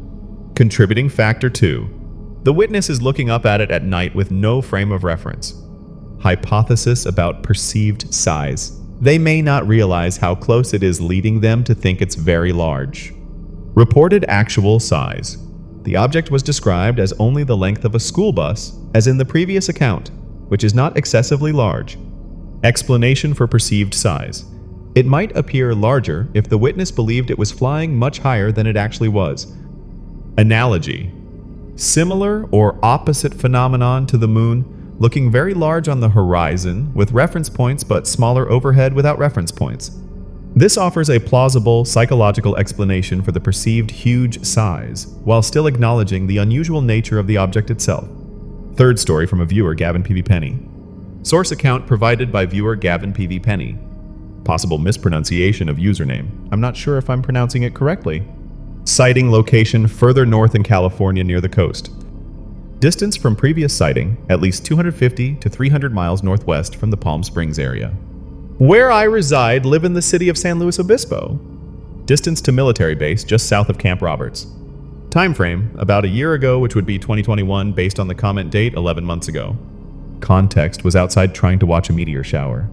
Contributing factor 2. The witness is looking up at it at night with no frame of reference. Hypothesis about perceived size. They may not realize how close it is, leading them to think it's very large. Reported actual size. The object was described as only the length of a school bus, as in the previous account, which is not excessively large. Explanation for perceived size. It might appear larger if the witness believed it was flying much higher than it actually was. Analogy. Similar or opposite phenomenon to the moon, looking very large on the horizon with reference points but smaller overhead without reference points. This offers a plausible psychological explanation for the perceived huge size, while still acknowledging the unusual nature of the object itself. Third story from a viewer, Gavin P.B. Penny. Source account provided by viewer Gavin PV Penny. Possible mispronunciation of username. I'm not sure if I'm pronouncing it correctly. Sighting location further north in California near the coast. Distance from previous sighting, at least 250 to 300 miles northwest from the Palm Springs area. Where I reside, live in the city of San Luis Obispo. Distance to military base just south of Camp Roberts. Time frame, about a year ago, which would be 2021 based on the comment date 11 months ago. Context was outside trying to watch a meteor shower.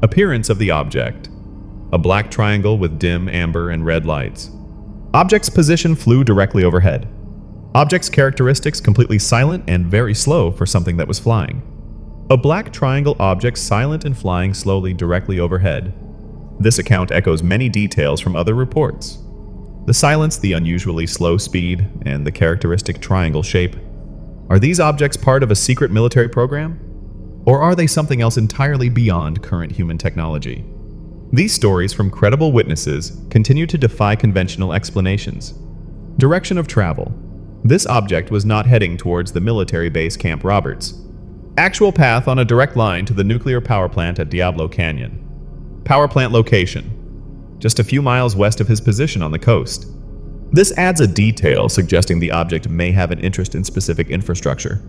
Appearance of the object. A black triangle with dim amber and red lights. Object's position flew directly overhead. Object's characteristics completely silent and very slow for something that was flying. A black triangle object silent and flying slowly directly overhead. This account echoes many details from other reports. The silence, the unusually slow speed, and the characteristic triangle shape. Are these objects part of a secret military program? Or are they something else entirely beyond current human technology? These stories from credible witnesses continue to defy conventional explanations. Direction of travel. This object was not heading towards the military base Camp Roberts. Actual path on a direct line to the nuclear power plant at Diablo Canyon. Power plant location. Just a few miles west of his position on the coast. This adds a detail suggesting the object may have an interest in specific infrastructure.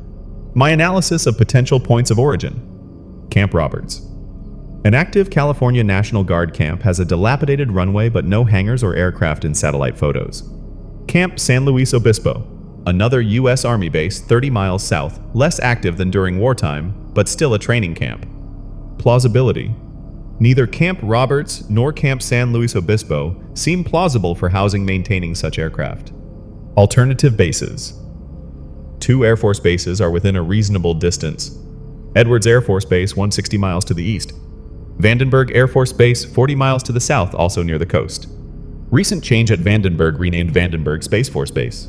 My analysis of potential points of origin. Camp Roberts. An active California National Guard camp has a dilapidated runway but no hangars or aircraft in satellite photos. Camp San Luis Obispo. Another U.S. Army base 30 miles south, less active than during wartime, but still a training camp. Plausibility. Neither Camp Roberts nor Camp San Luis Obispo seem plausible for housing maintaining such aircraft. Alternative bases. 2 Air Force bases are within a reasonable distance. Edwards Air Force Base 160 miles to the east. Vandenberg Air Force Base 40 miles to the south, also near the coast. Recent change at Vandenberg renamed Vandenberg Space Force Base.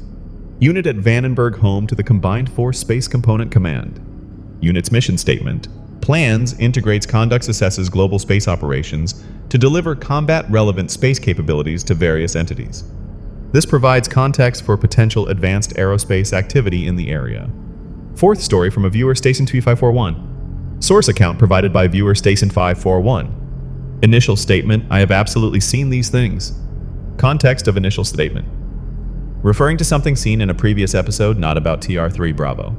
Unit at Vandenberg home to the Combined Force Space Component Command. Unit's mission statement. Plans integrates conducts assesses global space operations to deliver combat-relevant space capabilities to various entities. This provides context for potential advanced aerospace activity in the area. Fourth story from a viewer Station 2541. Source account provided by viewer Station 541. Initial statement, I have absolutely seen these things. Context of initial statement. Referring to something seen in a previous episode not about TR3 Bravo.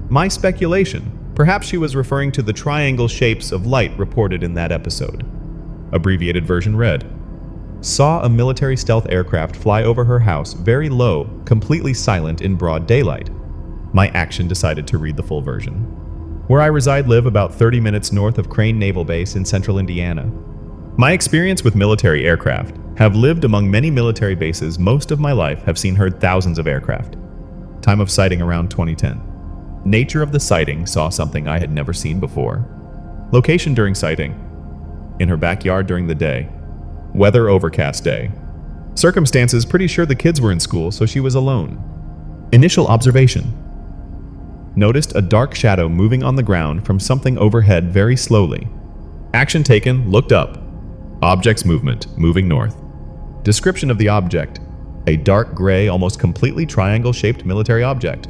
My speculation. Perhaps she was referring to the triangle shapes of light reported in that episode. Abbreviated version read, saw a military stealth aircraft fly over her house very low, completely silent in broad daylight. My action decided to read the full version. Where I reside live about 30 minutes north of Crane Naval Base in central Indiana. My experience with military aircraft, have lived among many military bases most of my life, have seen heard thousands of aircraft. Time of sighting around 2010. Nature of the sighting, saw something I had never seen before. Location during sighting. In her backyard during the day. Weather overcast day. Circumstances pretty sure the kids were in school, so she was alone. Initial observation. Noticed a dark shadow moving on the ground from something overhead very slowly. Action taken, looked up. Object's movement, moving north. Description of the object. A dark gray, almost completely triangle-shaped military object.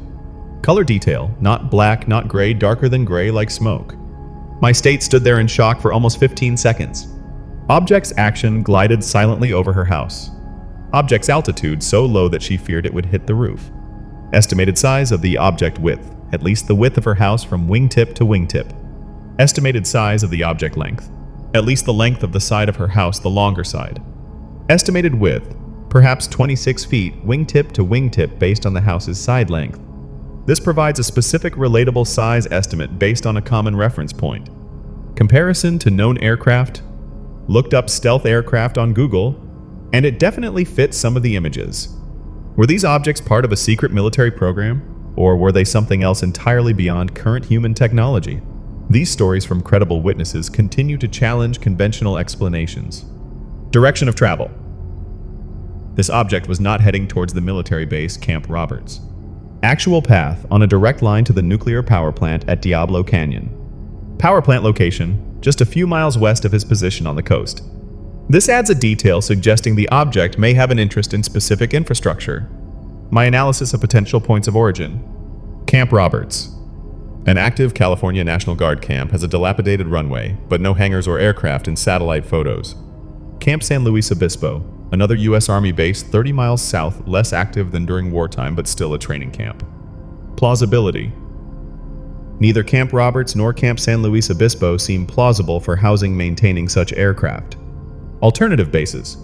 Color detail, not black, not gray, darker than gray like smoke. My state stood there in shock for almost 15 seconds. Object's action glided silently over her house. Object's altitude so low that she feared it would hit the roof. Estimated size of the object width, at least the width of her house from wingtip to wingtip. Estimated size of the object length, at least the length of the side of her house, the longer side. Estimated width, perhaps 26 feet, wingtip to wingtip based on the house's side length. This provides a specific relatable size estimate based on a common reference point. Comparison to known aircraft, looked up stealth aircraft on Google, and it definitely fits some of the images. Were these objects part of a secret military program, or were they something else entirely beyond current human technology? These stories from credible witnesses continue to challenge conventional explanations. Direction of travel. This object was not heading towards the military base Camp Roberts. Actual path on a direct line to the nuclear power plant at Diablo Canyon. Power plant location, just a few miles west of his position on the coast. This adds a detail suggesting the object may have an interest in specific infrastructure. My analysis of potential points of origin. Camp Roberts. An active California National Guard camp has a dilapidated runway, but no hangars or aircraft in satellite photos. Camp San Luis Obispo, another U.S. Army base 30 miles south, less active than during wartime but still a training camp. Plausibility. Neither Camp Roberts nor Camp San Luis Obispo seem plausible for housing maintaining such aircraft. Alternative bases.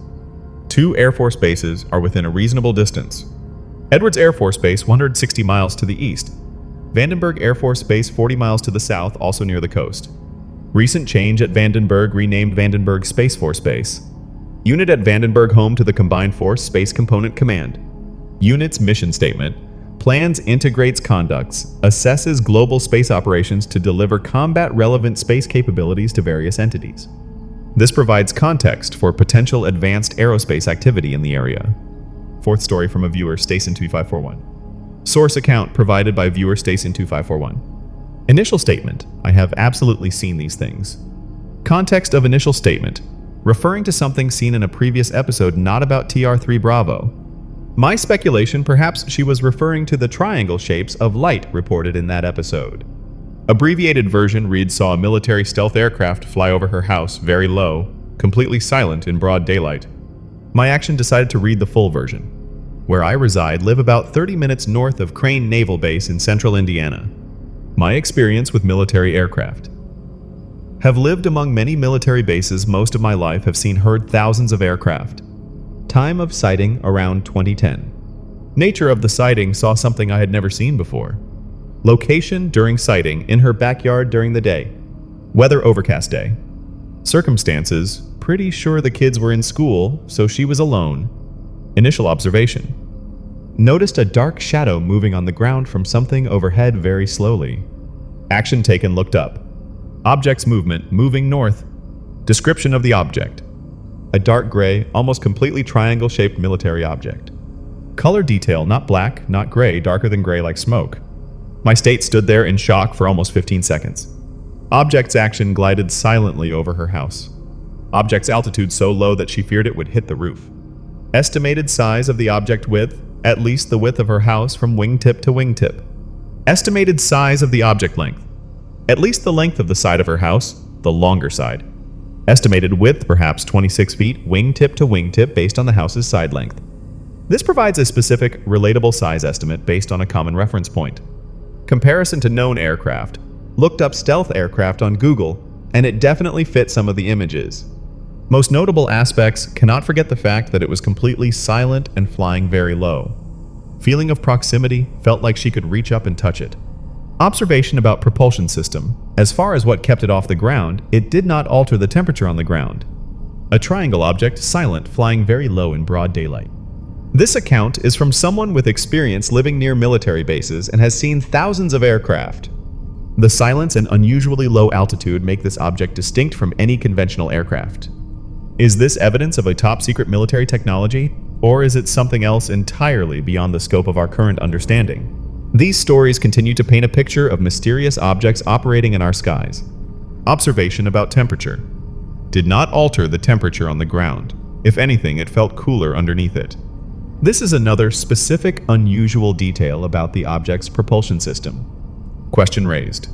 2 Air Force bases are within a reasonable distance. Edwards Air Force Base 160 miles to the east. Vandenberg Air Force Base 40 miles to the south, also near the coast. Recent change at Vandenberg renamed Vandenberg Space Force Base. Unit at Vandenberg home to the Combined Force Space Component Command. Unit's mission statement: plans, integrates, conducts, assesses global space operations to deliver combat-relevant space capabilities to various entities. This provides context for potential advanced aerospace activity in the area. Fourth story from a viewer, Station2541. Source account provided by viewer Station2541. Initial statement: I have absolutely seen these things. Context of initial statement: referring to something seen in a previous episode not about TR3 Bravo. My speculation, perhaps she was referring to the triangle shapes of light reported in that episode. Abbreviated version reads: saw a military stealth aircraft fly over her house very low, completely silent in broad daylight. My action decided to read the full version. Where I reside, live about 30 minutes north of Crane Naval Base in central Indiana. My experience with military aircraft. Have lived among many military bases most of my life, have heard thousands of aircraft. Time of sighting around 2010. Nature of the sighting: saw something I had never seen before. Location during sighting: in her backyard during the day. Weather: overcast day. Circumstances: pretty sure the kids were in school, so she was alone. Initial observation: noticed a dark shadow moving on the ground from something overhead very slowly. Action taken: looked up. Object's movement: moving north. Description of the object: a dark gray, almost completely triangle-shaped military object. Color detail: not black, not gray, darker than gray like smoke. My state stood there in shock for almost 15 seconds. Object's action: glided silently over her house. Object's altitude so low that she feared it would hit the roof. Estimated size of the object: width, at least the width of her house from wingtip to wingtip. Estimated size of the object: length, at least the length of the side of her house, the longer side. Estimated width: perhaps 26 feet, wingtip to wingtip based on the house's side length. This provides a specific, relatable size estimate based on a common reference point. Comparison to known aircraft: looked up stealth aircraft on Google, and it definitely fit some of the images. Most notable aspects: cannot forget the fact that it was completely silent and flying very low. Feeling of proximity: felt like she could reach up and touch it. Observation about propulsion system: as far as what kept it off the ground, it did not alter the temperature on the ground. A triangle object: silent, flying very low in broad daylight. This account is from someone with experience living near military bases and has seen thousands of aircraft. The silence and unusually low altitude make this object distinct from any conventional aircraft. Is this evidence of a top-secret military technology, or is it something else entirely beyond the scope of our current understanding? These stories continue to paint a picture of mysterious objects operating in our skies. Observation about temperature: did not alter the temperature on the ground. If anything, it felt cooler underneath it. This is another specific, unusual detail about the object's propulsion system. Question raised: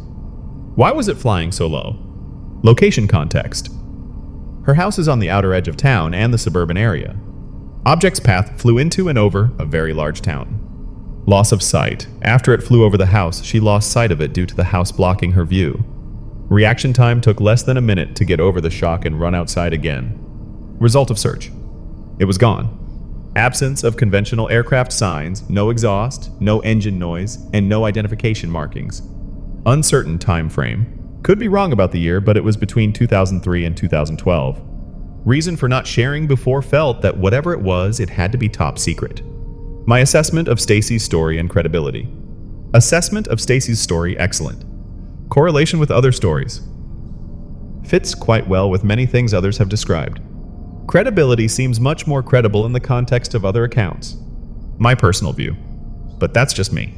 why was it flying so low? Location context: her house is on the outer edge of town and the suburban area. Object's path: flew into and over a very large town. Loss of sight: after it flew over the house, she lost sight of it due to the house blocking her view. Reaction time: took less than a minute to get over the shock and run outside again. Result of search: it was gone. Absence of conventional aircraft signs, no exhaust, no engine noise, and no identification markings. Uncertain time frame: could be wrong about the year, but it was between 2003 and 2012. Reason for not sharing before: felt that whatever it was, it had to be top secret. My assessment of Stacy's story and credibility. Assessment of Stacy's story: excellent. Correlation with other stories: fits quite well with many things others have described. Credibility seems much more credible in the context of other accounts. My personal view, but that's just me.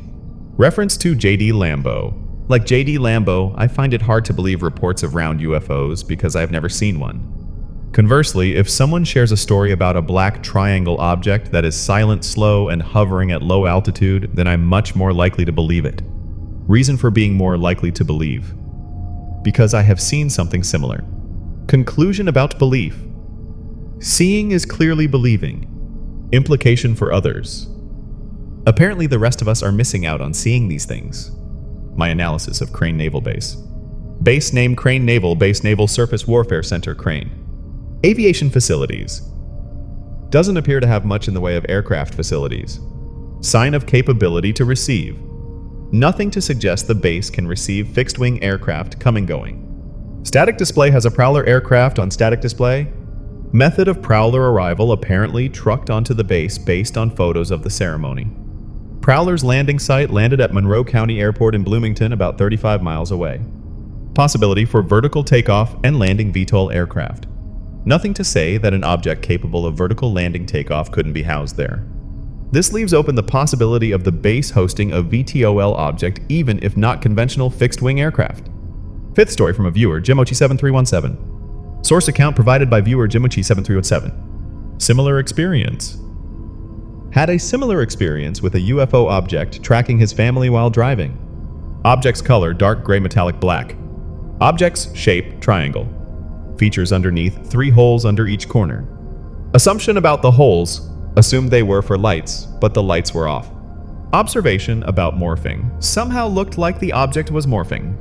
Reference to J.D. Lambo. Like J.D. Lambo, I find it hard to believe reports of round UFOs because I've never seen one. Conversely, if someone shares a story about a black triangle object that is silent, slow, and hovering at low altitude, then I'm much more likely to believe it. Reason for being more likely to believe. Because I have seen something similar. Conclusion about belief. Seeing is clearly believing. Implication for others. Apparently the rest of us are missing out on seeing these things. My analysis of Crane Naval Base. Base name Crane Naval Base Naval Surface Warfare Center Crane. Aviation facilities. Doesn't appear to have much in the way of aircraft facilities. Sign of capability to receive. Nothing to suggest the base can receive fixed-wing aircraft coming-going. Static display has a Prowler aircraft on static display. Method of Prowler arrival apparently trucked onto the base based on photos of the ceremony. Prowler's landing site landed at Monroe County Airport in Bloomington, about 35 miles away. Possibility for vertical takeoff and landing VTOL aircraft. Nothing to say that an object capable of vertical landing takeoff couldn't be housed there. This leaves open the possibility of the base hosting a VTOL object even if not conventional fixed-wing aircraft. Fifth story from a viewer, Jimochi7317. Source account provided by viewer Jimochi7317. Similar experience. Had a similar experience with a UFO object tracking his family while driving. Object's color, dark gray metallic black. Object's shape, triangle. Features underneath, 3 holes under each corner. Assumption about the holes, assumed they were for lights, but the lights were off. Observation about morphing, somehow looked like the object was morphing.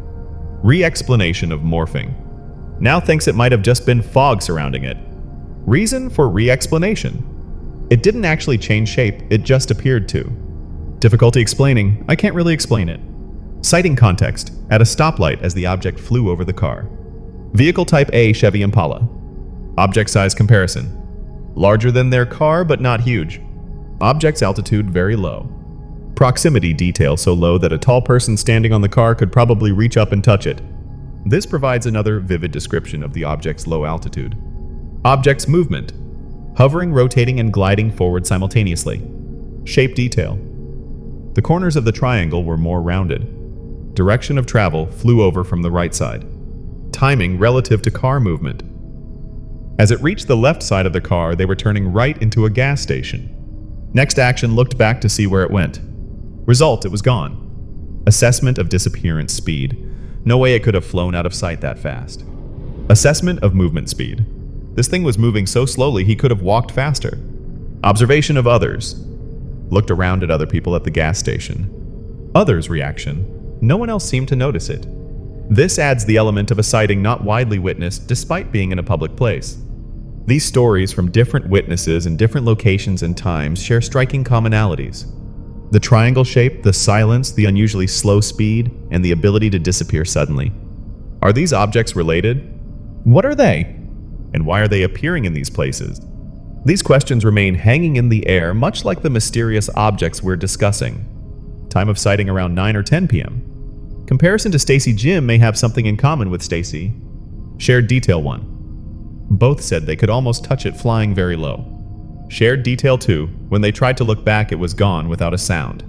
Re-explanation of morphing. Now thinks it might have just been fog surrounding it. Reason for re-explanation. It didn't actually change shape, it just appeared to. Difficulty explaining, I can't really explain it. Sighting context, at a stoplight as the object flew over the car. Vehicle type A Chevy Impala. Object size comparison. Larger than their car, but not huge. Object's altitude very low. Proximity detail so low that a tall person standing on the car could probably reach up and touch it. This provides another vivid description of the object's low altitude. Object's movement. Hovering, rotating, and gliding forward simultaneously. Shape detail. The corners of the triangle were more rounded. Direction of travel flew over from the right side. Timing relative to car movement. As it reached the left side of the car, they were turning right into a gas station. Next action looked back to see where it went. Result, it was gone. Assessment of disappearance speed. No way it could have flown out of sight that fast. Assessment of movement speed. This thing was moving so slowly he could have walked faster. Observation of others. Looked around at other people at the gas station. Others' reaction. No one else seemed to notice it. This adds the element of a sighting not widely witnessed despite being in a public place. These stories from different witnesses in different locations and times share striking commonalities. The triangle shape, the silence, the unusually slow speed, and the ability to disappear suddenly. Are these objects related? What are they? And why are they appearing in these places? These questions remain hanging in the air, much like the mysterious objects we're discussing. Time of sighting around 9 or 10 p.m. Comparison to Stacy Jim may have something in common with Stacy. Shared detail 1. Both said they could almost touch it flying very low. Shared detail 2. When they tried to look back, it was gone without a sound.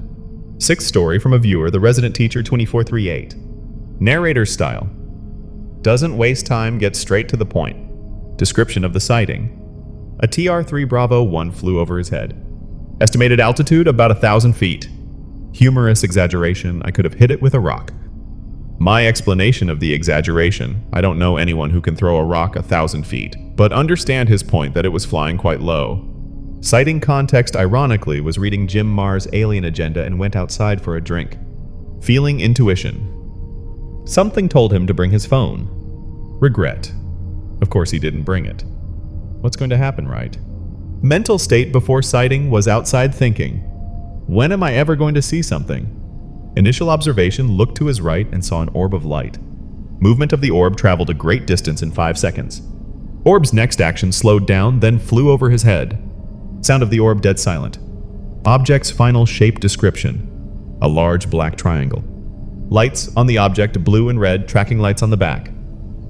Sixth story from a viewer, the resident teacher 2438. Narrator's style. Doesn't waste time, gets straight to the point. Description of the sighting. A TR-3 Bravo 1 flew over his head. Estimated altitude about 1,000 feet. Humorous exaggeration, I could have hit it with a rock. My explanation of the exaggeration, I don't know anyone who can throw a rock 1,000 feet, but understand his point that it was flying quite low. Sighting context, ironically, was reading Jim Marr's Alien Agenda and went outside for a drink. Feeling intuition. Something told him to bring his phone. Regret. Of course he didn't bring it. What's going to happen, right? Mental state before sighting was outside thinking. When am I ever going to see something? Initial observation looked to his right and saw an orb of light. Movement of the orb traveled a great distance in 5 seconds. Orb's next action slowed down, then flew over his head. Sound of the orb dead silent. Object's final shape description. A large black triangle. Lights on the object, blue and red, tracking lights on the back.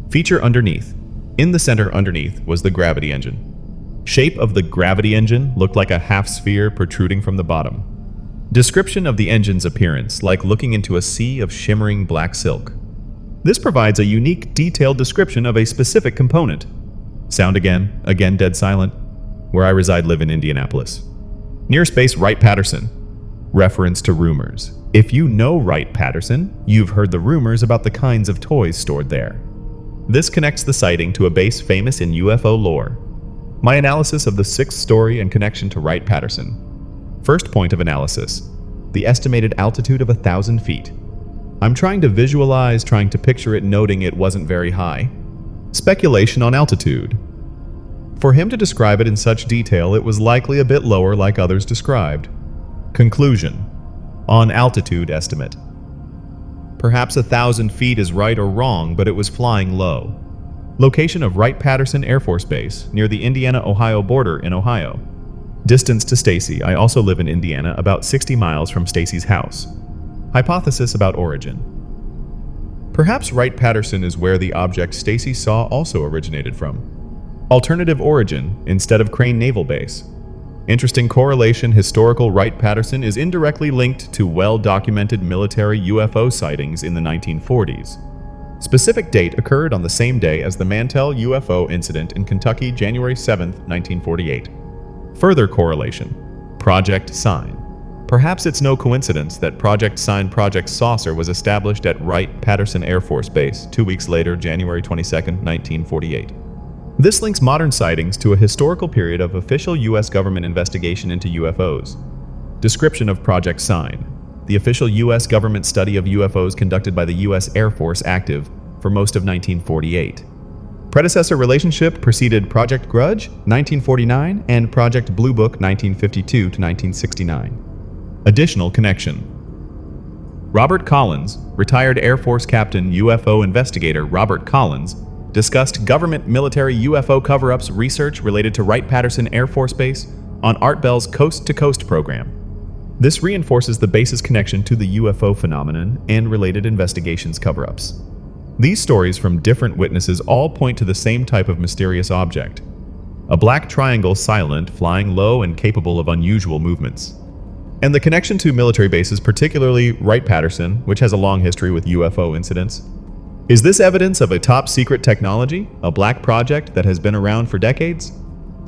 Feature underneath. In the center underneath was the gravity engine. Shape of the gravity engine looked like a half sphere protruding from the bottom. Description of the engine's appearance, like looking into a sea of shimmering black silk. This provides a unique, detailed description of a specific component. Sound again dead silent. Where I reside live in Indianapolis. Near space Wright-Patterson. Reference to rumors. If you know Wright-Patterson, you've heard the rumors about the kinds of toys stored there. This connects the sighting to a base famous in UFO lore. My analysis of the sixth story and connection to Wright-Patterson. First point of analysis: the estimated altitude of 1,000 feet. I'm trying to visualize, trying to picture it, noting it wasn't very high. Speculation on altitude. For him to describe it in such detail, it was likely a bit lower like others described. Conclusion. On altitude estimate. Perhaps 1,000 feet is right or wrong, but it was flying low. Location of Wright-Patterson Air Force Base, near the Indiana-Ohio border in Ohio. Distance to Stacy. I also live in Indiana, about 60 miles from Stacy's house. Hypothesis about origin. Perhaps Wright-Patterson is where the object Stacy saw also originated from. Alternative origin, instead of Crane Naval Base. Interesting correlation: historical Wright-Patterson is indirectly linked to well-documented military UFO sightings in the 1940s. Specific date occurred on the same day as the Mantell UFO incident in Kentucky, January 7, 1948. Further correlation: Project Sign. Perhaps it's no coincidence that Project Sign Project Saucer was established at Wright-Patterson Air Force Base 2 weeks later, January 22, 1948. This links modern sightings to a historical period of official U.S. government investigation into UFOs. Description of Project Sign. The official U.S. government study of UFOs conducted by the U.S. Air Force, active for most of 1948. Predecessor relationship preceded Project Grudge, 1949, and Project Blue Book, 1952 to 1969. Additional connection. Robert Collins, retired Air Force captain, UFO investigator Robert Collins, discussed government military UFO cover-ups research related to Wright-Patterson Air Force Base on Art Bell's Coast to Coast program. This reinforces the base's connection to the UFO phenomenon and related investigations cover-ups. These stories from different witnesses all point to the same type of mysterious object. A black triangle, silent, flying low, and capable of unusual movements. And the connection to military bases, particularly Wright-Patterson, which has a long history with UFO incidents. Is this evidence of a top-secret technology, a black project that has been around for decades?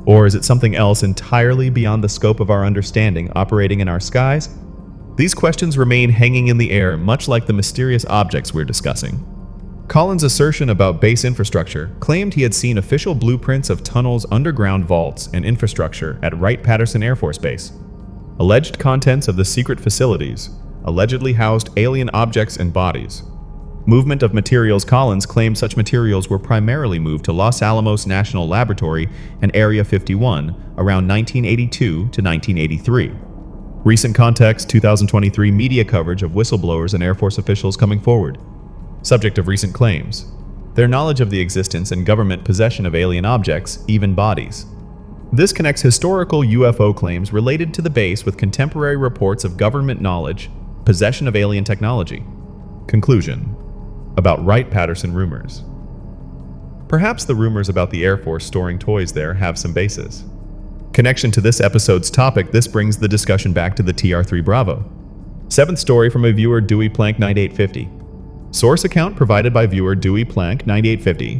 Or is it something else entirely beyond the scope of our understanding operating in our skies? These questions remain hanging in the air, much like the mysterious objects we're discussing. Collins' assertion about base infrastructure claimed he had seen official blueprints of tunnels, underground vaults, and infrastructure at Wright-Patterson Air Force Base. Alleged contents of the secret facilities allegedly housed alien objects and bodies. Movement of materials. Collins claimed such materials were primarily moved to Los Alamos National Laboratory and Area 51 around 1982 to 1983. Recent context: 2023 media coverage of whistleblowers and Air Force officials coming forward. Subject of recent claims: their knowledge of the existence and government possession of alien objects, even bodies. This connects historical UFO claims related to the base with contemporary reports of government knowledge, possession of alien technology. Conclusion. About Wright-Patterson rumors. Perhaps the rumors about the Air Force storing toys there have some basis. Connection to this episode's topic: this brings the discussion back to the TR-3 Bravo. Seventh story from a viewer, Dewey Plank 9850. Source account provided by viewer Dewey Plank 9850.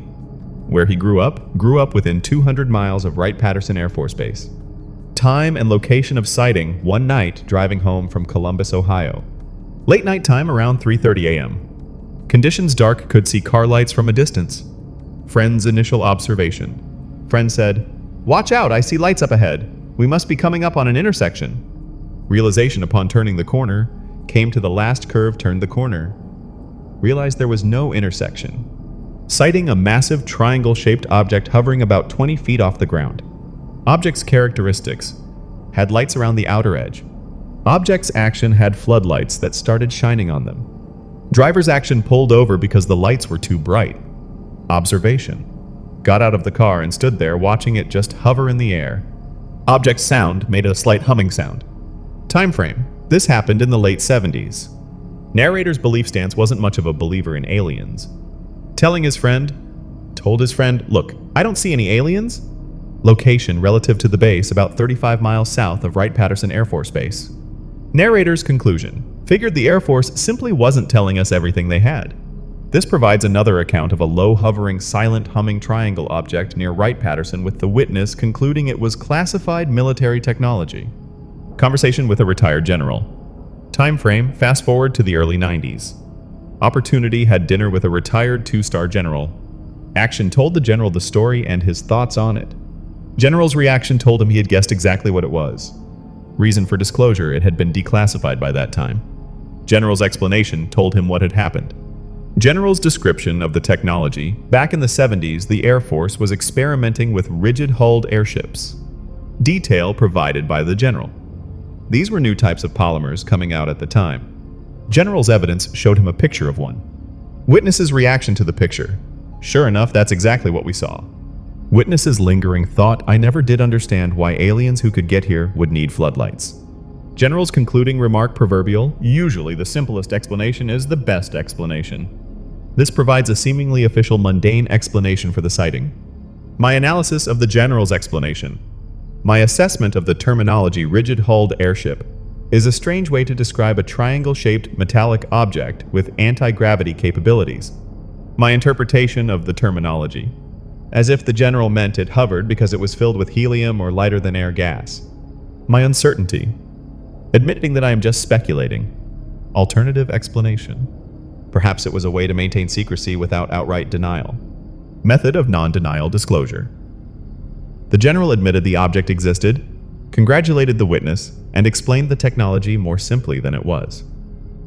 Where he grew up within 200 miles of Wright-Patterson Air Force Base. Time and location of sighting: one night driving home from Columbus, Ohio. Late night time around 3:30 a.m. Conditions dark, could see car lights from a distance. Friend's initial observation. Friend said, "Watch out, I see lights up ahead. We must be coming up on an intersection." Realization upon turning the corner. Came to the last curve, turned the corner. Realized there was no intersection. Sighting a massive triangle-shaped object hovering about 20 feet off the ground. Object's characteristics: had lights around the outer edge. Object's action had floodlights that started shining on them. Driver's action: pulled over because the lights were too bright. Observation: got out of the car and stood there watching it just hover in the air. Object's sound made a slight humming sound. Time frame: this happened in the late 70s. Narrator's belief stance: wasn't much of a believer in aliens. Told his friend, "Look, I don't see any aliens." Location relative to the base: about 35 miles south of Wright-Patterson Air Force Base. Narrator's conclusion: figured the Air Force simply wasn't telling us everything they had. This provides another account of a low hovering, silent humming triangle object near Wright-Patterson, with the witness concluding it was classified military technology. Conversation with a retired general. Time frame, fast forward to the early 90s. Opportunity had dinner with a retired 2-star general. Action told the general the story and his thoughts on it. General's reaction told him he had guessed exactly what it was. Reason for disclosure, it had been declassified by that time. General's explanation told him what had happened. General's description of the technology: back in the 70s, the Air Force was experimenting with rigid-hulled airships. Detail provided by the general. These were new types of polymers coming out at the time. General's evidence showed him a picture of one. Witness's reaction to the picture: sure enough, that's exactly what we saw. Witness's lingering thought: I never did understand why aliens who could get here would need floodlights. General's concluding remark: proverbial, usually the simplest explanation is the best explanation. This provides a seemingly official mundane explanation for the sighting. My analysis of the general's explanation. My assessment of the terminology rigid-hulled airship is a strange way to describe a triangle-shaped metallic object with anti-gravity capabilities. My interpretation of the terminology, as if the general meant it hovered because it was filled with helium or lighter-than-air gas. My uncertainty, admitting that I am just speculating. Alternative explanation. Perhaps it was a way to maintain secrecy without outright denial. Method of non-denial disclosure. The general admitted the object existed, congratulated the witness, and explained the technology more simply than it was.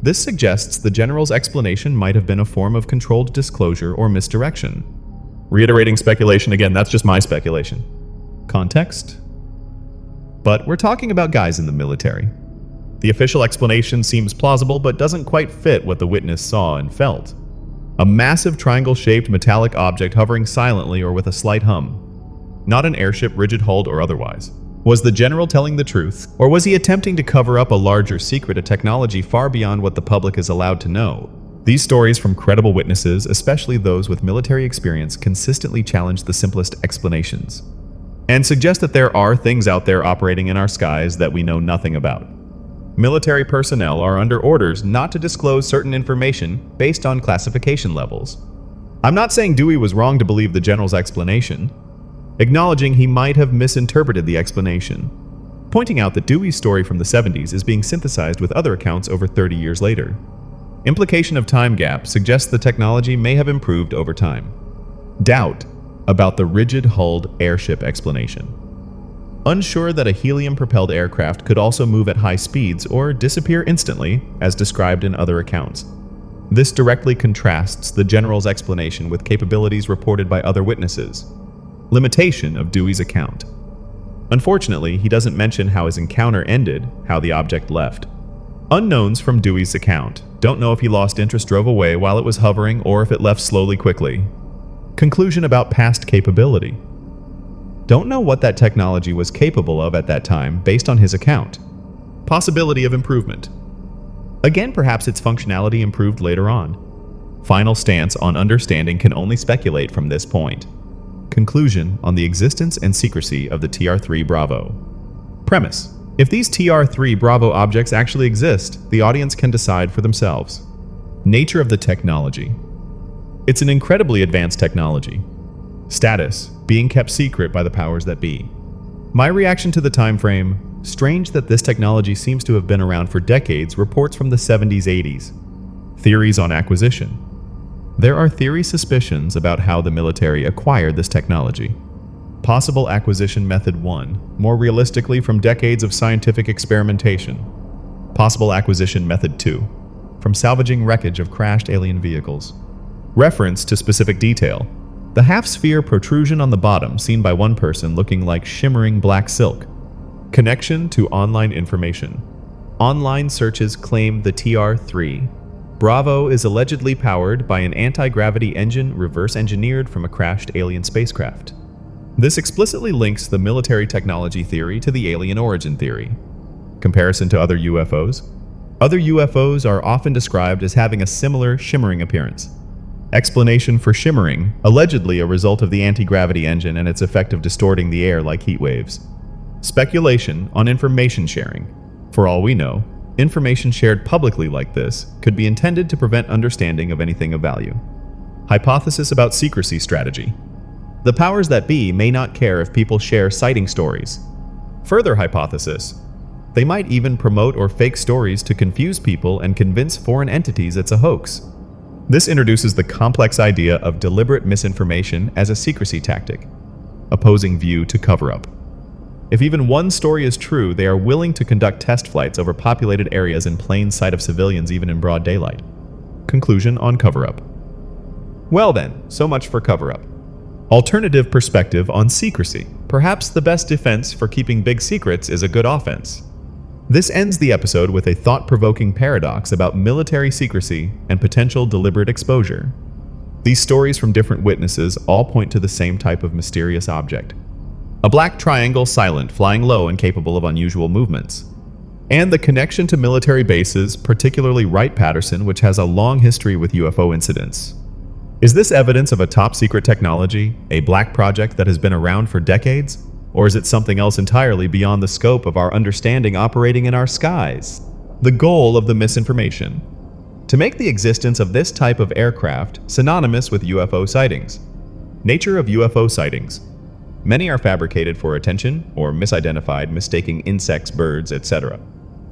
This suggests the general's explanation might have been a form of controlled disclosure or misdirection. Reiterating speculation again, that's just my speculation. Context? But we're talking about guys in the military. The official explanation seems plausible but doesn't quite fit what the witness saw and felt. A massive triangle-shaped metallic object hovering silently or with a slight hum. Not an airship, rigid-hulled or otherwise. Was the general telling the truth, or was he attempting to cover up a larger secret, a technology far beyond what the public is allowed to know? These stories from credible witnesses, especially those with military experience, consistently challenge the simplest explanations and suggest that there are things out there operating in our skies that we know nothing about. Military personnel are under orders not to disclose certain information based on classification levels. I'm not saying Dewey was wrong to believe the general's explanation, acknowledging he might have misinterpreted the explanation, pointing out that Dewey's story from the 70s is being synthesized with other accounts over 30 years later. Implication of time gap suggests the technology may have improved over time. Doubt about the rigid-hulled airship explanation. Unsure that a helium-propelled aircraft could also move at high speeds or disappear instantly, as described in other accounts. This directly contrasts the general's explanation with capabilities reported by other witnesses. Limitation of Dewey's account. Unfortunately, he doesn't mention how his encounter ended, how the object left. Unknowns from Dewey's account. Don't know if he lost interest, drove away while it was hovering, or if it left slowly quickly. Conclusion about past capability. Don't know what that technology was capable of at that time based on his account. Possibility of improvement. Again, perhaps its functionality improved later on. Final stance on understanding can only speculate from this point. Conclusion on the existence and secrecy of the TR-3 Bravo. Premise: if these TR-3 Bravo objects actually exist, the audience can decide for themselves. Nature of the technology. It's an incredibly advanced technology. Status: being kept secret by the powers that be. My reaction to the time frame: strange that this technology seems to have been around for decades. Reports from the 70s, 80s. Theories on acquisition. There are theory suspicions about how the military acquired this technology. Possible acquisition method 1, more realistically from decades of scientific experimentation. Possible acquisition method 2, from salvaging wreckage of crashed alien vehicles. Reference to specific detail. The half-sphere protrusion on the bottom seen by one person looking like shimmering black silk. Connection to online information. Online searches claim the TR-3 Bravo is allegedly powered by an anti-gravity engine reverse-engineered from a crashed alien spacecraft. This explicitly links the military technology theory to the alien origin theory. Comparison to other UFOs. Other UFOs are often described as having a similar shimmering appearance. Explanation for shimmering, allegedly a result of the anti-gravity engine and its effect of distorting the air like heat waves. Speculation on information sharing. For all we know, information shared publicly like this could be intended to prevent understanding of anything of value. Hypothesis about secrecy strategy. The powers that be may not care if people share sighting stories. Further hypothesis. They might even promote or fake stories to confuse people and convince foreign entities it's a hoax. This introduces the complex idea of deliberate misinformation as a secrecy tactic, opposing view to cover-up. If even one story is true, they are willing to conduct test flights over populated areas in plain sight of civilians even in broad daylight. Conclusion on cover-up. Well then, so much for cover-up. Alternative perspective on secrecy. Perhaps the best defense for keeping big secrets is a good offense. This ends the episode with a thought-provoking paradox about military secrecy and potential deliberate exposure. These stories from different witnesses all point to the same type of mysterious object. A black triangle, silent, flying low and capable of unusual movements. And the connection to military bases, particularly Wright-Patterson, which has a long history with UFO incidents. Is this evidence of a top-secret technology, a black project that has been around for decades? Or is it something else entirely beyond the scope of our understanding operating in our skies? The goal of the misinformation: to make the existence of this type of aircraft synonymous with UFO sightings. Nature of UFO sightings. Many are fabricated for attention or misidentified, mistaking insects, birds, etc.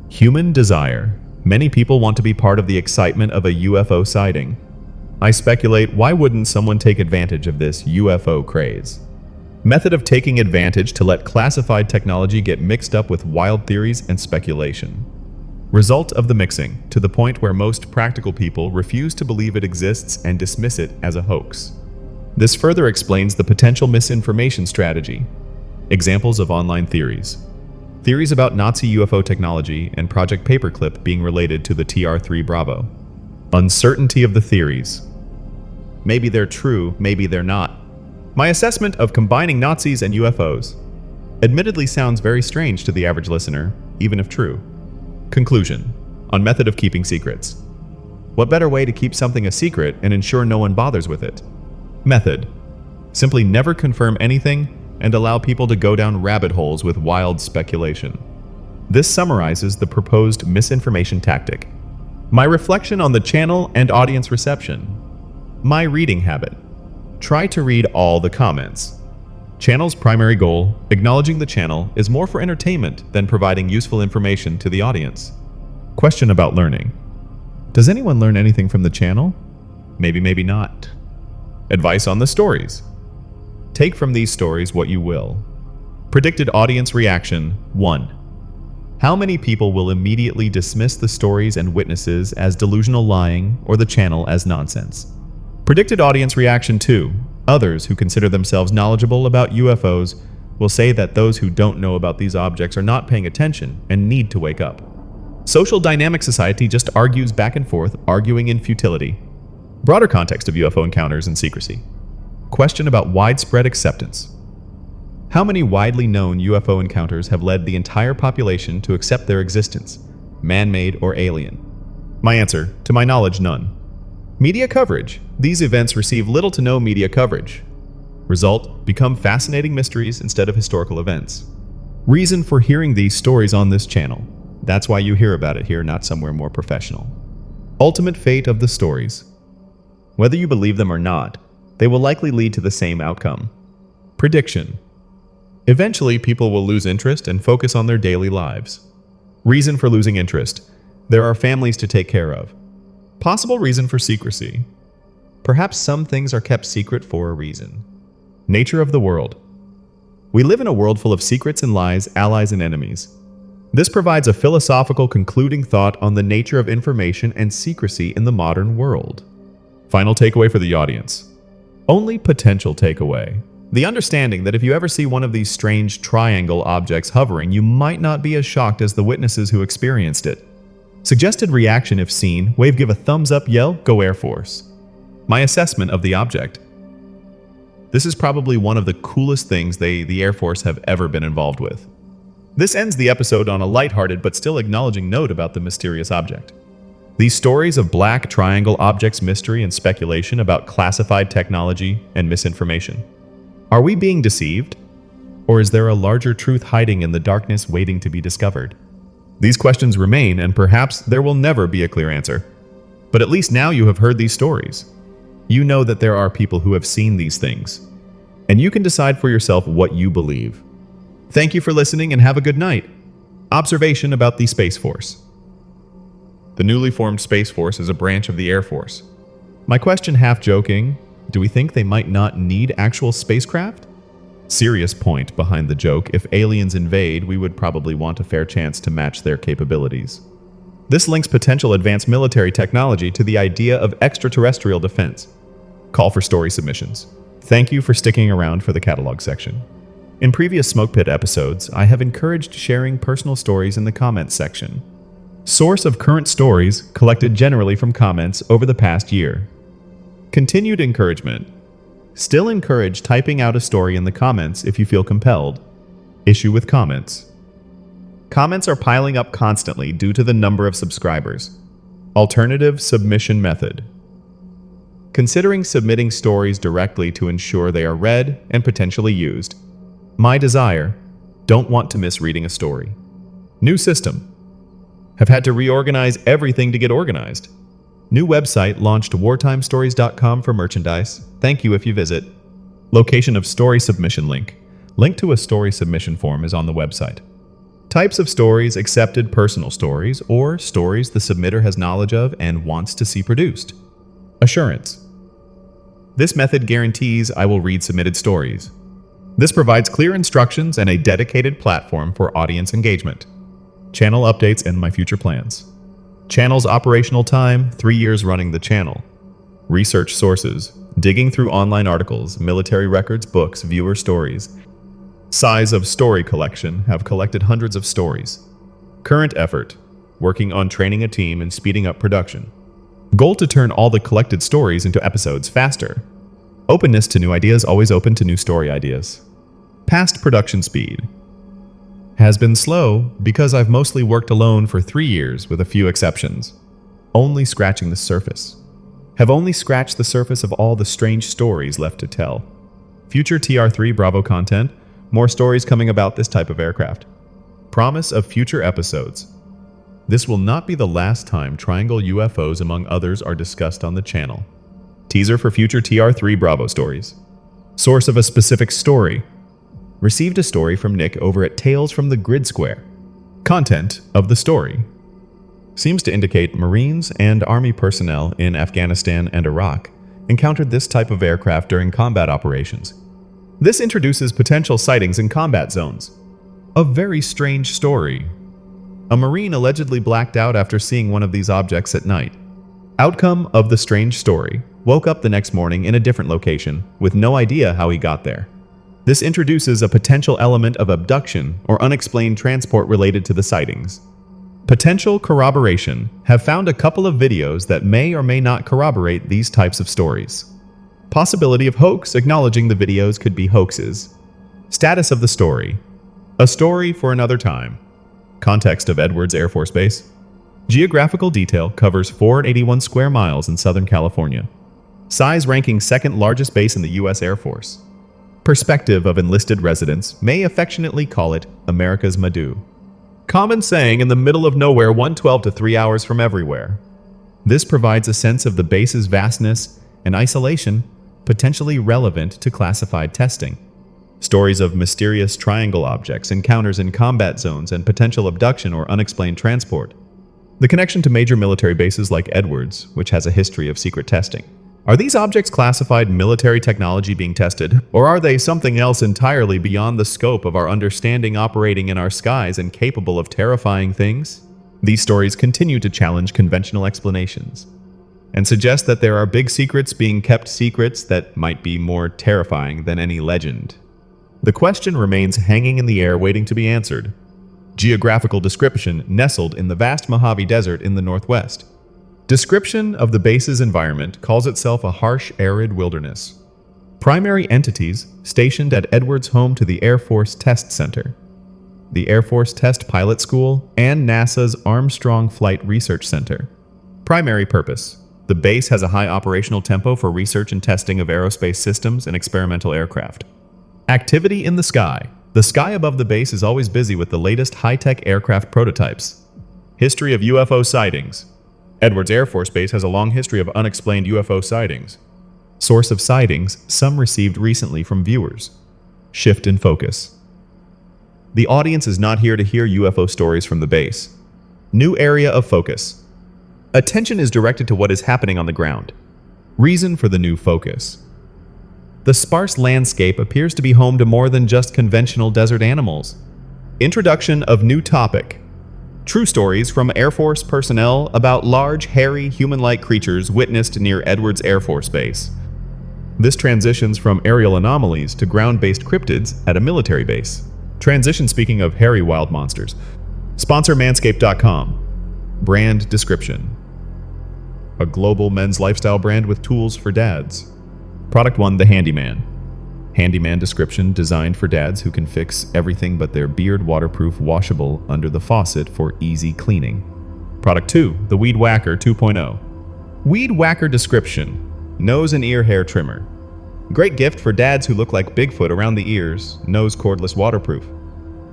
Human desire. Many people want to be part of the excitement of a UFO sighting. I speculate, why wouldn't someone take advantage of this UFO craze? Method of taking advantage to let classified technology get mixed up with wild theories and speculation. Result of the mixing, to the point where most practical people refuse to believe it exists and dismiss it as a hoax. This further explains the potential misinformation strategy. Examples of online theories. Theories about Nazi UFO technology and Project Paperclip being related to the TR-3 Bravo. Uncertainty of the theories. Maybe they're true, maybe they're not. My assessment of combining Nazis and UFOs admittedly sounds very strange to the average listener, even if true. Conclusion on method of keeping secrets. What better way to keep something a secret and ensure no one bothers with it? Method: simply never confirm anything and allow people to go down rabbit holes with wild speculation. This summarizes the proposed misinformation tactic. My reflection on the channel and audience reception. My reading habit: try to read all the comments. Channel's primary goal, acknowledging the channel, is more for entertainment than providing useful information to the audience. Question about learning: does anyone learn anything from the channel? Maybe, maybe not. Advice on the stories: take from these stories what you will. Predicted audience reaction: 1. How many people will immediately dismiss the stories and witnesses as delusional lying or the channel as nonsense? Predicted audience reaction 2. Others who consider themselves knowledgeable about UFOs will say that those who don't know about these objects are not paying attention and need to wake up. Social dynamic society just argues back and forth, arguing in futility. Broader context of UFO encounters and secrecy. Question about widespread acceptance. How many widely known UFO encounters have led the entire population to accept their existence, man-made or alien? My answer: to my knowledge, none. Media coverage. These events receive little to no media coverage. Result: become fascinating mysteries instead of historical events. Reason for hearing these stories on this channel. That's why you hear about it here, not somewhere more professional. Ultimate fate of the stories. Whether you believe them or not, they will likely lead to the same outcome. Prediction: eventually people will lose interest and focus on their daily lives. Reason for losing interest: there are families to take care of. Possible reason for secrecy: perhaps some things are kept secret for a reason. Nature of the world. We live in a world full of secrets and lies, allies and enemies. This provides a philosophical concluding thought on the nature of information and secrecy in the modern world. Final takeaway for the audience. Only potential takeaway: the understanding that if you ever see one of these strange triangle objects hovering, you might not be as shocked as the witnesses who experienced it. Suggested reaction if seen: wave, give a thumbs up, yell, go Air Force. My assessment of the object. This is probably one of the coolest things the Air Force have ever been involved with. This ends the episode on a lighthearted but still acknowledging note about the mysterious object. These stories of black triangle objects, mystery, and speculation about classified technology and misinformation. Are we being deceived? Or is there a larger truth hiding in the darkness waiting to be discovered? These questions remain, and perhaps there will never be a clear answer. But at least now you have heard these stories. You know that there are people who have seen these things, and you can decide for yourself what you believe. Thank you for listening and have a good night. Observation about the Space Force. The newly formed Space Force is a branch of the Air Force. My question, half joking, do we think they might not need actual spacecraft? Serious point behind the joke, if aliens invade, we would probably want a fair chance to match their capabilities. This links potential advanced military technology to the idea of extraterrestrial defense. Call for story submissions. Thank you for sticking around for the catalog section. In previous Smoke Pit episodes, I have encouraged sharing personal stories in the comments section. Source of current stories collected generally from comments over the past year. Continued encouragement. Still encourage typing out a story in the comments if you feel compelled. Issue with comments. Comments are piling up constantly due to the number of subscribers. Alternative submission method. Considering submitting stories directly to ensure they are read and potentially used. My desire. Don't want to miss reading a story. New system. Have had to reorganize everything to get organized. New website launched wartimestories.com for merchandise. Thank you if you visit. Location of story submission link. Link to a story submission form is on the website. Types of stories accepted: personal stories or stories the submitter has knowledge of and wants to see produced. Assurance. This method guarantees I will read submitted stories. This provides clear instructions and a dedicated platform for audience engagement. Channel updates and my future plans. Channel's operational time, 3 years running the channel. Research sources, digging through online articles, military records, books, viewer stories. Size of story collection, have collected hundreds of stories. Current effort, working on training a team and speeding up production. Goal to turn all the collected stories into episodes faster. Openness to new ideas, always open to new story ideas. Past production speed. Has been slow because I've mostly worked alone for 3 years with a few exceptions. Only scratching the surface. Have only scratched the surface of all the strange stories left to tell. Future TR3 Bravo content, more stories coming about this type of aircraft. Promise of future episodes. This will not be the last time triangle UFOs among others are discussed on the channel. Teaser for future TR3 Bravo stories. Source of a specific story. Received a story from Nick over at Tales from the Grid Square. Content of the story. Seems to indicate Marines and Army personnel in Afghanistan and Iraq encountered this type of aircraft during combat operations. This introduces potential sightings in combat zones. A very strange story. A Marine allegedly blacked out after seeing one of these objects at night. Outcome of the strange story. Woke up the next morning in a different location with no idea how he got there. This introduces a potential element of abduction or unexplained transport related to the sightings. Potential corroboration. Have found a couple of videos that may or may not corroborate these types of stories. Possibility of hoax, acknowledging the videos could be hoaxes. Status of the story. A story for another time. Context of Edwards Air Force Base. Geographical detail covers 481 square miles in Southern California. Size ranking second largest base in the U.S. Air Force. Perspective of enlisted residents may affectionately call it America's Madhu. Common saying, in the middle of nowhere, 112 to 3 hours from everywhere. This provides a sense of the base's vastness and isolation, potentially relevant to classified testing. Stories of mysterious triangle objects, encounters in combat zones, and potential abduction or unexplained transport. The connection to major military bases like Edwards, which has a history of secret testing. Are these objects classified military technology being tested, or are they something else entirely beyond the scope of our understanding, operating in our skies and capable of terrifying things? These stories continue to challenge conventional explanations and suggest that there are big secrets being kept secrets that might be more terrifying than any legend. The question remains hanging in the air, waiting to be answered. Geographical description: nestled in the vast Mojave Desert in the northwest. Description of the base's environment calls itself a harsh, arid wilderness. Primary entities stationed at Edwards' home to the Air Force Test Center, the Air Force Test Pilot School, and NASA's Armstrong Flight Research Center. Primary purpose: the base has a high operational tempo for research and testing of aerospace systems and experimental aircraft. Activity in the sky: the sky above the base is always busy with the latest high-tech aircraft prototypes. History of UFO sightings: Edwards Air Force Base has a long history of unexplained UFO sightings. Source of sightings: some received recently from viewers. Shift in focus. The audience is not here to hear UFO stories from the base. New area of focus. Attention is directed to what is happening on the ground. Reason for the new focus. The sparse landscape appears to be home to more than just conventional desert animals. Introduction of new topic. True stories from Air Force personnel about large, hairy, human-like creatures witnessed near Edwards Air Force Base. This transitions from aerial anomalies to ground-based cryptids at a military base. Transition speaking of hairy wild monsters. Sponsor Manscaped.com. Brand description. A global men's lifestyle brand with tools for dads. Product 1, the Handyman. Handyman description designed for dads who can fix everything but their beard waterproof washable under the faucet for easy cleaning. Product 2, the Weed Whacker 2.0. Weed Whacker description. Nose and ear hair trimmer. Great gift for dads who look like Bigfoot around the ears, nose cordless waterproof.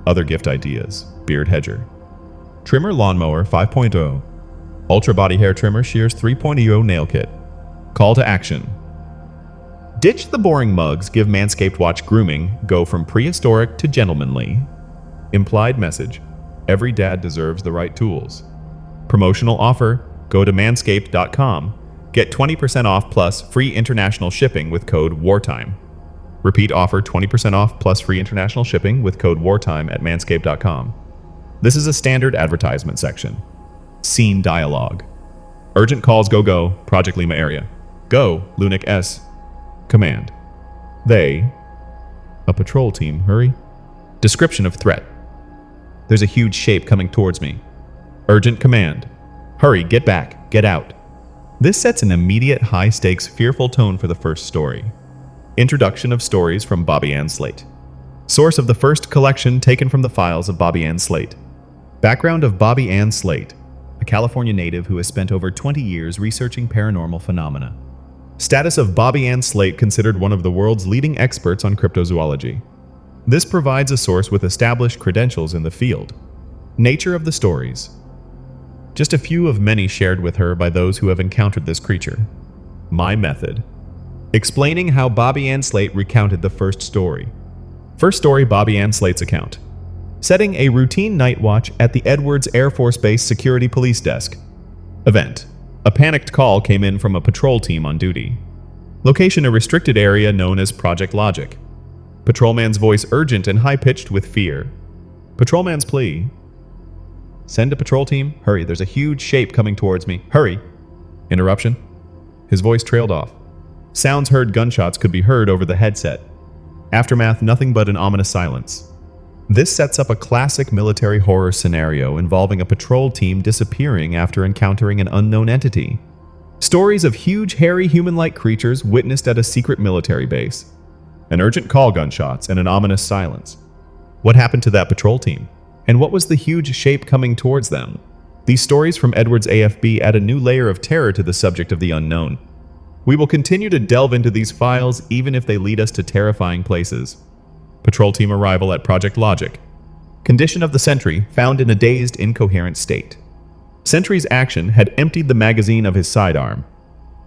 Other gift ideas. Beard hedger. Trimmer lawnmower 5.0. Ultra body hair trimmer shears 3.0 nail kit. Call to action. Ditch the boring mugs, give Manscaped Watch grooming, go from prehistoric to gentlemanly. Implied message. Every dad deserves the right tools. Promotional offer. Go to manscaped.com. Get 20% off plus free international shipping with code WARTIME. Repeat offer 20% off plus free international shipping with code WARTIME at manscaped.com. This is a standard advertisement section. Scene dialogue. Urgent calls go, Project Lima area. Go, Lunik S. Command. They. A patrol team, hurry. Description of threat. There's a huge shape coming towards me. Urgent command. Hurry, get back, get out. This sets an immediate high-stakes, fearful tone for the first story. Introduction of stories from Bobby Ann Slate. Source of the first collection taken from the files of Bobby Ann Slate. Background of Bobby Ann Slate, a California native who has spent over 20 years researching paranormal phenomena. Status of Bobby Ann Slate considered one of the world's leading experts on cryptozoology. This provides a source with established credentials in the field. Nature of the stories. Just a few of many shared with her by those who have encountered this creature. My method. Explaining how Bobby Ann Slate recounted the first story. First story, Bobby Ann Slate's account. Setting a routine night watch at the Edwards Air Force Base security police desk. Event. A panicked call came in from a patrol team on duty. Location, a restricted area known as Project Logic. Patrolman's voice urgent and high-pitched with fear. Patrolman's plea. Send a patrol team. Hurry, there's a huge shape coming towards me. Hurry. Interruption. His voice trailed off. Sounds heard, gunshots could be heard over the headset. Aftermath, nothing but an ominous silence. This sets up a classic military horror scenario involving a patrol team disappearing after encountering an unknown entity. Stories of huge, hairy, human-like creatures witnessed at a secret military base. An urgent call, gunshots, and an ominous silence. What happened to that patrol team? And what was the huge shape coming towards them? These stories from Edwards AFB add a new layer of terror to the subject of the unknown. We will continue to delve into these files even if they lead us to terrifying places. Patrol team arrival at Project Logic. Condition of the sentry found in a dazed, incoherent state. Sentry's action had emptied the magazine of his sidearm.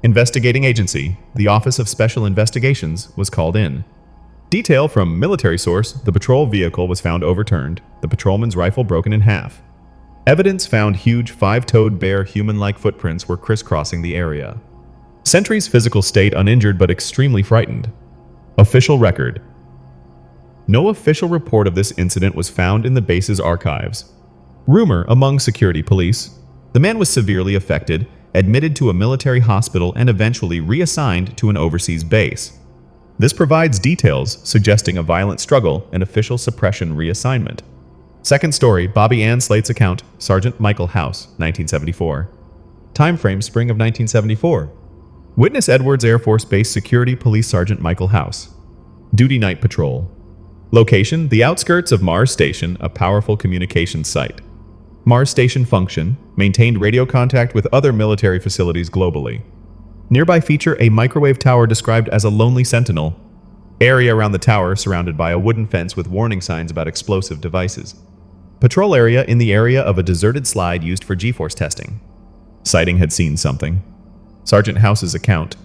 Investigating agency, the Office of Special Investigations, was called in. Detail from military source, the patrol vehicle was found overturned, the patrolman's rifle broken in half. Evidence found huge five-toed bare human-like footprints were crisscrossing the area. Sentry's physical state uninjured but extremely frightened. Official record. No official report of this incident was found in the base's archives. Rumor among security police. The man was severely affected, admitted to a military hospital and eventually reassigned to an overseas base. This provides details suggesting a violent struggle and official suppression reassignment. Second story, Bobby Ann Slate's account, Sergeant Michael House, 1974. Time frame, spring of 1974. Witness Edwards Air Force Base Security Police Sergeant Michael House. Duty night patrol. Location, the outskirts of Mars Station, a powerful communications site. Mars Station function, maintained radio contact with other military facilities globally. Nearby feature a microwave tower described as a lonely sentinel. Area around the tower surrounded by a wooden fence with warning signs about explosive devices. Patrol area in the area of a deserted slide used for G-force testing. Sighting had seen something. Sergeant House's account.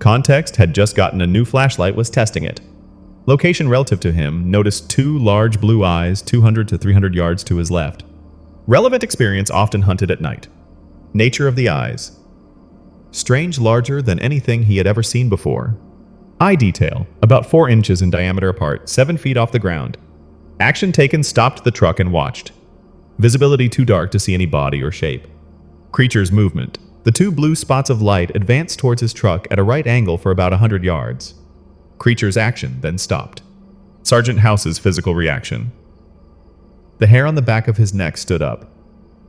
Context had just gotten a new flashlight, was testing it. Location relative to him, noticed 2 large blue eyes 200 to 300 yards to his left. Relevant experience often hunted at night. Nature of the eyes. Strange, larger than anything he had ever seen before. Eye detail, about 4 inches in diameter apart, 7 feet off the ground. Action taken, stopped the truck and watched. Visibility too dark to see any body or shape. Creature's movement. The 2 blue spots of light advanced towards his truck at a right angle for about 100 yards. Creature's action then stopped. Sergeant House's physical reaction. The hair on the back of his neck stood up.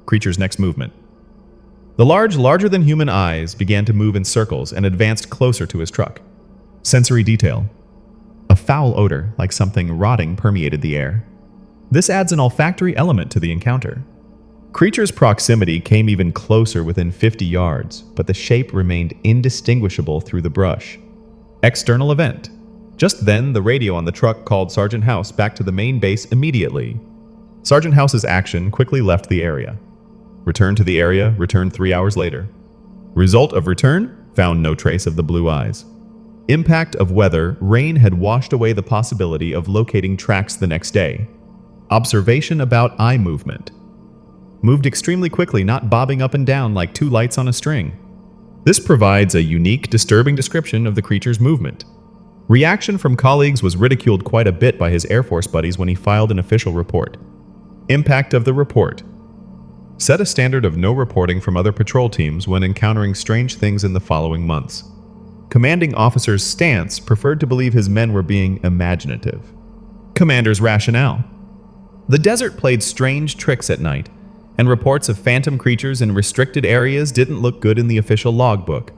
Creature's next movement. The larger than human eyes began to move in circles and advanced closer to his truck. Sensory detail. A foul odor, like something rotting, permeated the air. This adds an olfactory element to the encounter. Creature's proximity came even closer within 50 yards, but the shape remained indistinguishable through the brush. External event. Just then, the radio on the truck called Sergeant House back to the main base immediately. Sergeant House's action quickly left the area. Returned to the area, returned 3 hours later. Result of return? Found no trace of the blue eyes. Impact of weather, rain had washed away the possibility of locating tracks the next day. Observation about eye movement. Moved extremely quickly, not bobbing up and down like 2 lights on a string. This provides a unique, disturbing description of the creature's movement. Reaction from colleagues was ridiculed quite a bit by his Air Force buddies when he filed an official report. Impact of the report. Set a standard of no reporting from other patrol teams when encountering strange things in the following months. Commanding officer's stance preferred to believe his men were being imaginative. Commander's rationale. The desert played strange tricks at night, and reports of phantom creatures in restricted areas didn't look good in the official logbook.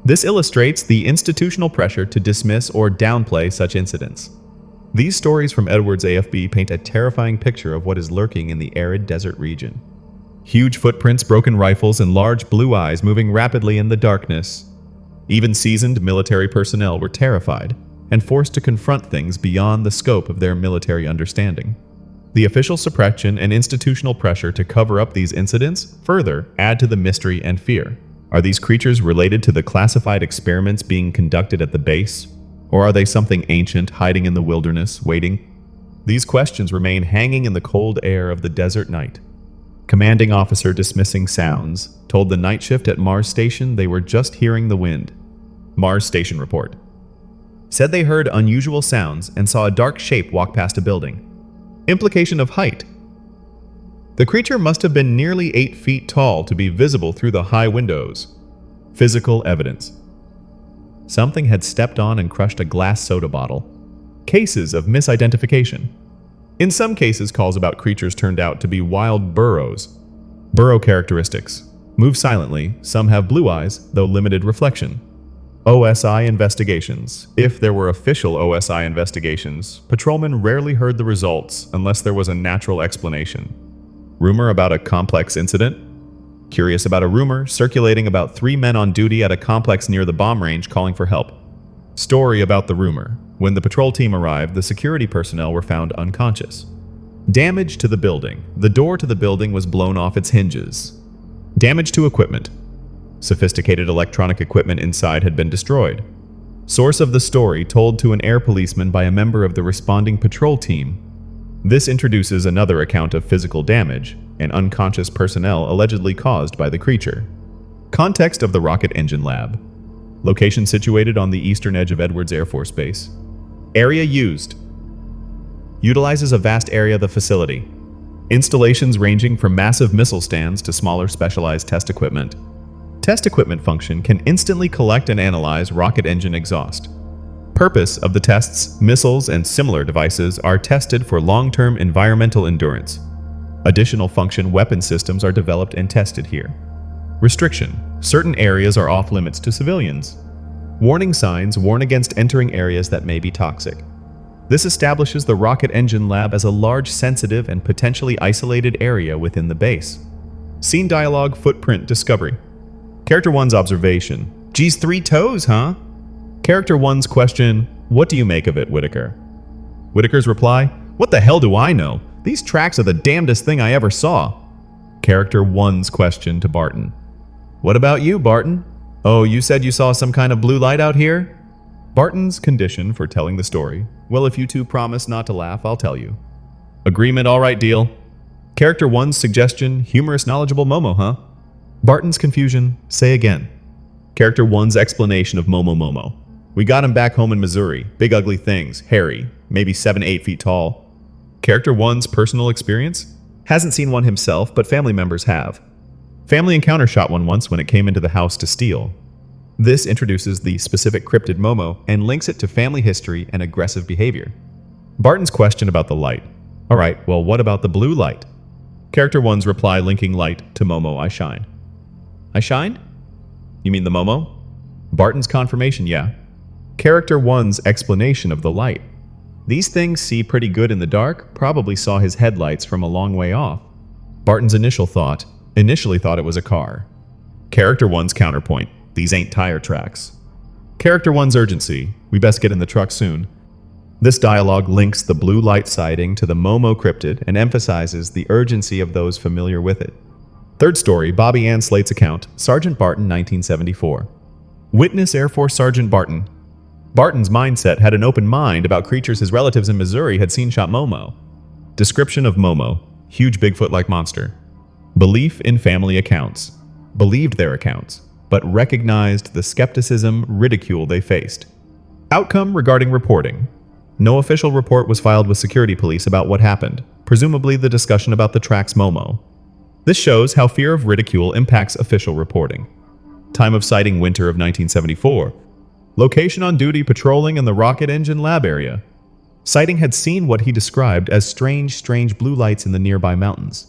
This illustrates the institutional pressure to dismiss or downplay such incidents. These stories from Edwards AFB paint a terrifying picture of what is lurking in the arid desert region. Huge footprints, broken rifles, and large blue eyes moving rapidly in the darkness. Even seasoned military personnel were terrified and forced to confront things beyond the scope of their military understanding. The official suppression and institutional pressure to cover up these incidents further add to the mystery and fear. Are these creatures related to the classified experiments being conducted at the base? Or are they something ancient hiding in the wilderness, waiting? These questions remain hanging in the cold air of the desert night. Commanding officer dismissing sounds told the night shift at Mars Station they were just hearing the wind. Mars Station report. Said they heard unusual sounds and saw a dark shape walk past a building. Implication of height. The creature must have been nearly 8 feet tall to be visible through the high windows. Physical evidence. Something had stepped on and crushed a glass soda bottle. Cases of misidentification. In some cases, calls about creatures turned out to be wild burrows. Burrow characteristics. Move silently, some have blue eyes, though limited reflection. OSI investigations. If there were official OSI investigations, patrolmen rarely heard the results unless there was a natural explanation. Rumor about a complex incident? Curious about a rumor circulating about 3 men on duty at a complex near the bomb range calling for help. Story about the rumor. When the patrol team arrived, the security personnel were found unconscious. Damage to the building. The door to the building was blown off its hinges. Damage to equipment. Sophisticated electronic equipment inside had been destroyed. Source of the story told to an air policeman by a member of the responding patrol team. This introduces another account of physical damage and unconscious personnel allegedly caused by the creature. Context of the rocket engine lab. Location situated on the eastern edge of Edwards Air Force Base. Area used. Utilizes a vast area of the facility. Installations ranging from massive missile stands to smaller specialized test equipment. Test equipment function can instantly collect and analyze rocket engine exhaust. Purpose of the tests, missiles, and similar devices are tested for long-term environmental endurance. Additional function weapon systems are developed and tested here. Restriction. Certain areas are off limits to civilians. Warning signs warn against entering areas that may be toxic. This establishes the rocket engine lab as a large, sensitive, and potentially isolated area within the base. Scene dialogue, footprint, discovery. Character 1's observation. Geez, 3 toes, huh? Character 1's question, what do you make of it, Whitaker? Whitaker's reply, what the hell do I know? These tracks are the damnedest thing I ever saw. Character 1's question to Barton. What about you, Barton? Oh, you said you saw some kind of blue light out here? Barton's condition for telling the story. Well, if you two promise not to laugh, I'll tell you. Agreement, all right, deal. Character 1's suggestion, humorous, knowledgeable Momo, huh? Barton's confusion, say again. Character 1's explanation of Momo. We got him back home in Missouri. Big ugly things, hairy, maybe 7-8 feet tall. Character 1's personal experience? Hasn't seen one himself, but family members have. Family encounter shot one once when it came into the house to steal. This introduces the specific cryptid Momo and links it to family history and aggressive behavior. Barton's question about the light. Alright, well, what about the blue light? Character 1's reply linking light to Momo, I shine. I shine? You mean the Momo? Barton's confirmation, yeah. Character 1's explanation of the light. These things see pretty good in the dark, probably saw his headlights from a long way off. Barton's initially thought it was a car. Character 1's counterpoint. These ain't tire tracks. Character 1's urgency. We best get in the truck soon. This dialogue links the blue light sighting to the Momo cryptid and emphasizes the urgency of those familiar with it. Third story, Bobby Ann Slate's account, Sergeant Barton, 1974. Witness Air Force Sergeant Barton. Barton's mindset had an open mind about creatures his relatives in Missouri had seen shot Momo. Description of Momo, huge Bigfoot-like monster. Belief in family accounts. Believed their accounts, but recognized the skepticism, ridicule they faced. Outcome regarding reporting. No official report was filed with security police about what happened, presumably the discussion about the tracks Momo. This shows how fear of ridicule impacts official reporting. Time of sighting, winter of 1974. Location on duty patrolling in the rocket engine lab area. Sighting had seen what he described as strange blue lights in the nearby mountains.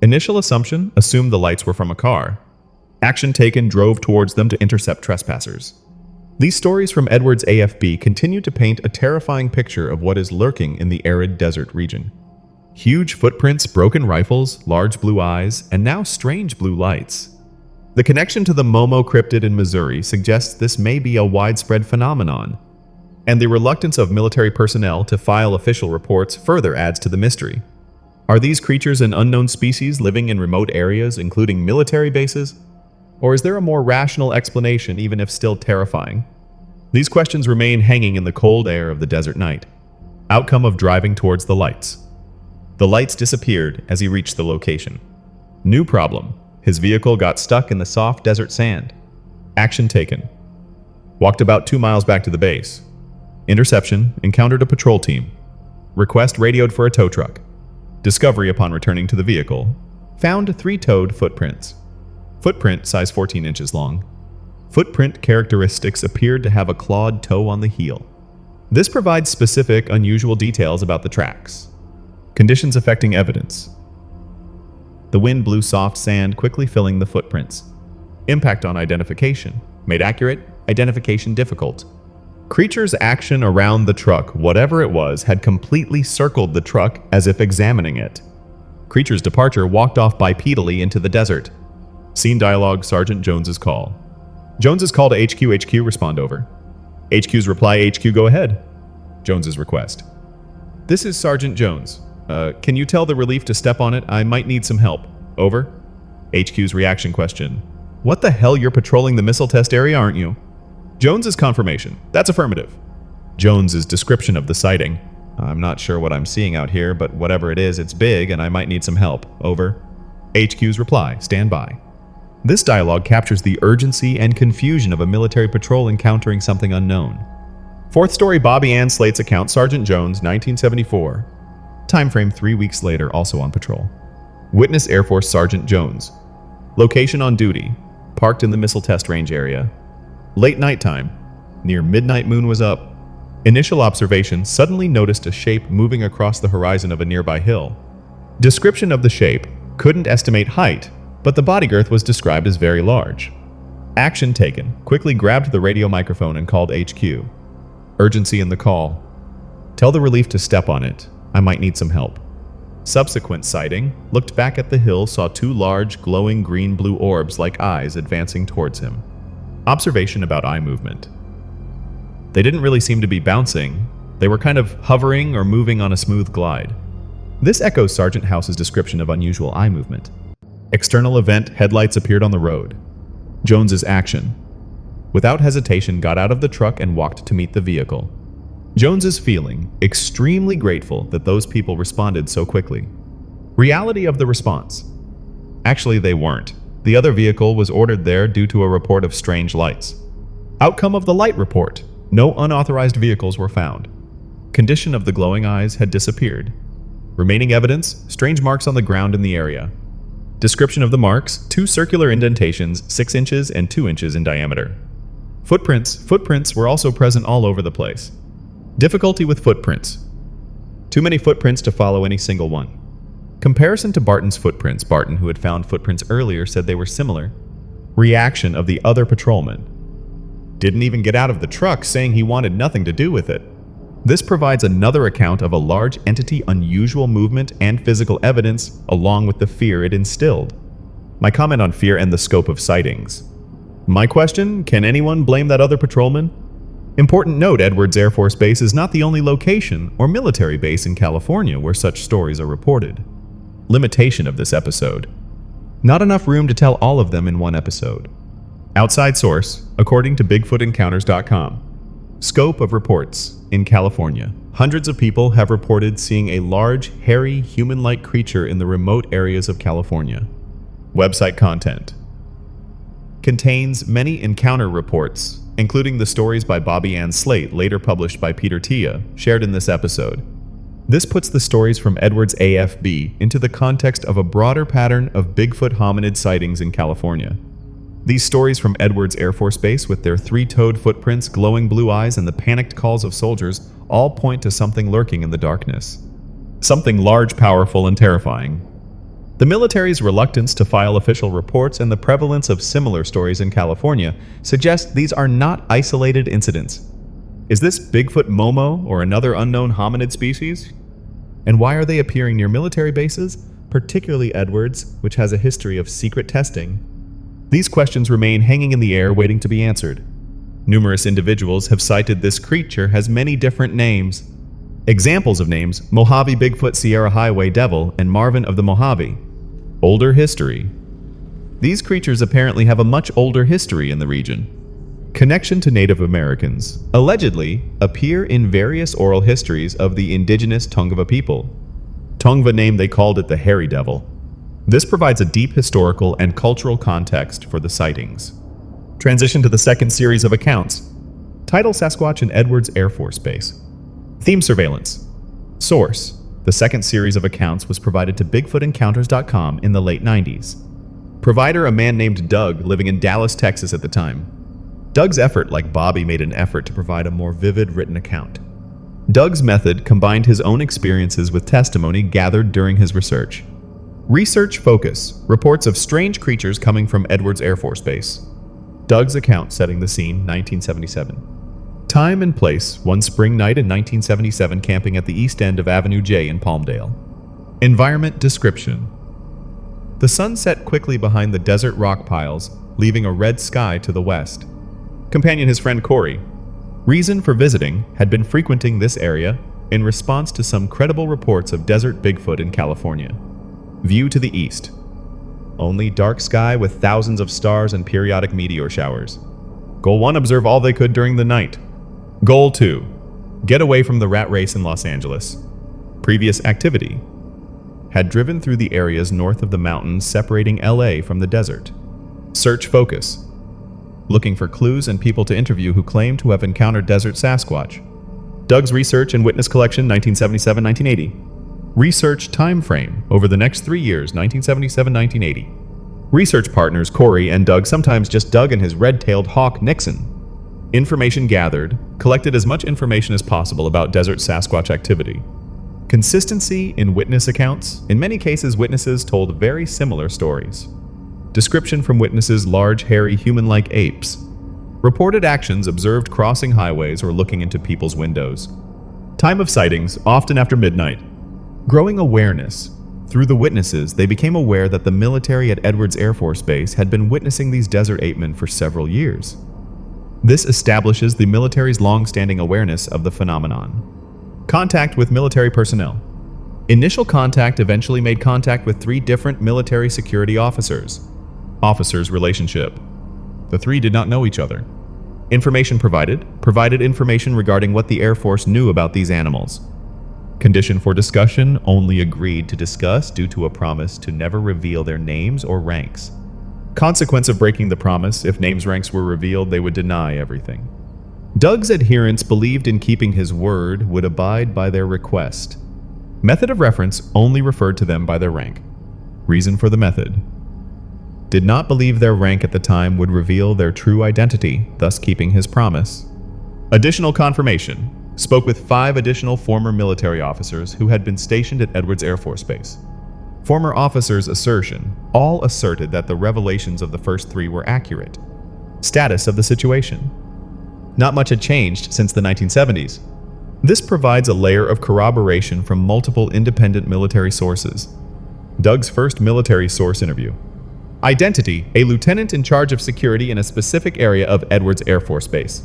Initial assumption, assumed the lights were from a car. Action taken, drove towards them to intercept trespassers. These stories from Edwards AFB continue to paint a terrifying picture of what is lurking in the arid desert region. Huge footprints, broken rifles, large blue eyes, and now strange blue lights. The connection to the Momo cryptid in Missouri suggests this may be a widespread phenomenon, and the reluctance of military personnel to file official reports further adds to the mystery. Are these creatures an unknown species living in remote areas, including military bases? Or is there a more rational explanation, even if still terrifying? These questions remain hanging in the cold air of the desert night. Outcome of driving towards the lights. The lights disappeared as he reached the location. New problem. His vehicle got stuck in the soft desert sand. Action taken. Walked about 2 miles back to the base. Interception, encountered a patrol team. Request radioed for a tow truck. Discovery upon returning to the vehicle. Found 3 towed footprints. Footprint size 14 inches long. Footprint characteristics appeared to have a clawed toe on the heel. This provides specific, unusual details about the tracks. Conditions affecting evidence. The wind blew soft sand, quickly filling the footprints. Impact on identification. Made accurate, identification difficult. Creature's action around the truck, whatever it was, had completely circled the truck as if examining it. Creature's departure walked off bipedally into the desert. Scene dialogue, Sergeant Jones's call. Jones's call to HQ, HQ, respond over. HQ's reply, HQ, go ahead. Jones's request. This is Sergeant Jones. Can you tell the relief to step on it? I might need some help. Over. HQ's reaction question. What the hell, you're patrolling the missile test area, aren't you? Jones's confirmation. That's affirmative. Jones's description of the sighting. I'm not sure what I'm seeing out here, but whatever it is, it's big and I might need some help. Over. HQ's reply. Stand by. This dialogue captures the urgency and confusion of a military patrol encountering something unknown. Fourth story, Bobby Ann Slate's account, Sergeant Jones, 1974. Time frame 3 weeks later, also on patrol. Witness Air Force Sergeant Jones. Location on duty. Parked in the missile test range area. Late nighttime. Near midnight, moon was up. Initial observation, suddenly noticed a shape moving across the horizon of a nearby hill. Description of the shape. Couldn't estimate height, but the body girth was described as very large. Action taken. Quickly grabbed the radio microphone and called HQ. Urgency in the call. Tell the relief to step on it. I might need some help. Subsequent sighting, looked back at the hill, saw 2 large, glowing green-blue orbs like eyes advancing towards him. Observation about eye movement. They didn't really seem to be bouncing. They were kind of hovering or moving on a smooth glide. This echoes Sergeant House's description of unusual eye movement. External event, headlights appeared on the road. Jones's action. without hesitation got out of the truck and walked to meet the vehicle. Jones is feeling extremely grateful that those people responded so quickly. Reality of the response. Actually, they weren't. The other vehicle was ordered there due to a report of strange lights. Outcome of the light report. No unauthorized vehicles were found. Condition of the glowing eyes had disappeared. Remaining evidence, strange marks on the ground in the area. Description of the marks, 2 circular indentations, 6 inches and 2 inches in diameter. Footprints were also present all over the place. Difficulty with footprints. Too many footprints to follow any single one. Comparison to Barton's footprints. Barton, who had found footprints earlier, said they were similar. Reaction of the other patrolman. Didn't even get out of the truck, saying he wanted nothing to do with it. This provides another account of a large entity, unusual movement, and physical evidence, along with the fear it instilled. My comment on fear and the scope of sightings. My question, can anyone blame that other patrolman? Important note, Edwards Air Force Base is not the only location or military base in California where such stories are reported. Limitation of this episode. Not enough room to tell all of them in one episode. Outside source, according to BigfootEncounters.com. Scope of reports. In California, hundreds of people have reported seeing a large, hairy, human-like creature in the remote areas of California. Website content. Contains many encounter reports, including the stories by Bobby Ann Slate, later published by Peter Tia, shared in this episode. This puts the stories from Edwards AFB into the context of a broader pattern of Bigfoot hominid sightings in California. These stories from Edwards Air Force Base, with their 3-toed footprints, glowing blue eyes, and the panicked calls of soldiers, all point to something lurking in the darkness. Something large, powerful, and terrifying. The military's reluctance to file official reports and the prevalence of similar stories in California suggest these are not isolated incidents. Is this Bigfoot Momo or another unknown hominid species? And why are they appearing near military bases, particularly Edwards, which has a history of secret testing? These questions remain hanging in the air, waiting to be answered. Numerous individuals have cited this creature has many different names. Examples of names: Mojave Bigfoot, Sierra Highway Devil, and Marvin of the Mojave. Older history. These creatures apparently have a much older history in the region. Connection to Native Americans. Allegedly appear in various oral histories of the indigenous Tongva people. Tongva name, they called it the Hairy Devil. This provides a deep historical and cultural context for the sightings. Transition to the second series of accounts. Title: Sasquatch in Edwards Air Force Base. Theme: surveillance. Source: the second series of accounts was provided to BigfootEncounters.com in the late 90s. Provider: a man named Doug, living in Dallas, Texas at the time. Doug's effort, like Bobby, made an effort to provide a more vivid written account. Doug's method combined his own experiences with testimony gathered during his research. Research focus: reports of strange creatures coming from Edwards Air Force Base. Doug's account setting the scene: 1977. Time and place: one spring night in 1977, camping at the east end of Avenue J in Palmdale. Environment description: the sun set quickly behind the desert rock piles, leaving a red sky to the west. Companion: his friend Corey. Reason for visiting: had been frequenting this area in response to some credible reports of desert Bigfoot in California. View to the east: only dark sky with thousands of stars and periodic meteor showers. Goal 1: observe all they could during the night. Goal 2: get away from the rat race in Los Angeles. Previous activity: had driven through the areas north of the mountains separating LA from the desert. Search focus: looking for clues and people to interview who claim to have encountered desert Sasquatch. Doug's research and witness collection, 1977-1980. Research time frame: over the next 3 years, 1977-1980. Research partners: Corey and Doug, sometimes just Doug and his red-tailed hawk Nixon. Information gathered: collected as much information as possible about desert Sasquatch activity. Consistency in witness accounts: in many cases, witnesses told very similar stories. Description from witnesses: large, hairy, human-like apes. Reported actions: observed crossing highways or looking into people's windows. Time of sightings: often after midnight. Growing awareness: through the witnesses, they became aware that the military at Edwards Air Force Base had been witnessing these desert ape men for several years. This establishes the military's long-standing awareness of the phenomenon. Contact with military personnel. Initial contact eventually made contact with 3 different military security officers. Officers' relationship: the 3 did not know each other. Information provided information regarding what the Air Force knew about these animals. Condition for discussion: only agreed to discuss due to a promise to never reveal their names or ranks. Consequence of breaking the promise: if names ranks were revealed, they would deny everything. Doug's adherents believed in keeping his word, would abide by their request. Method of reference: only referred to them by their rank. Reason for the method: did not believe their rank at the time would reveal their true identity, thus keeping his promise. Additional confirmation: spoke with 5 additional former military officers who had been stationed at Edwards Air Force Base. Former officers' assertion: all asserted that the revelations of the first 3 were accurate. Status of the situation: not much had changed since the 1970s. This provides a layer of corroboration from multiple independent military sources. Doug's first military source interview. Identity: a lieutenant in charge of security in a specific area of Edwards Air Force Base.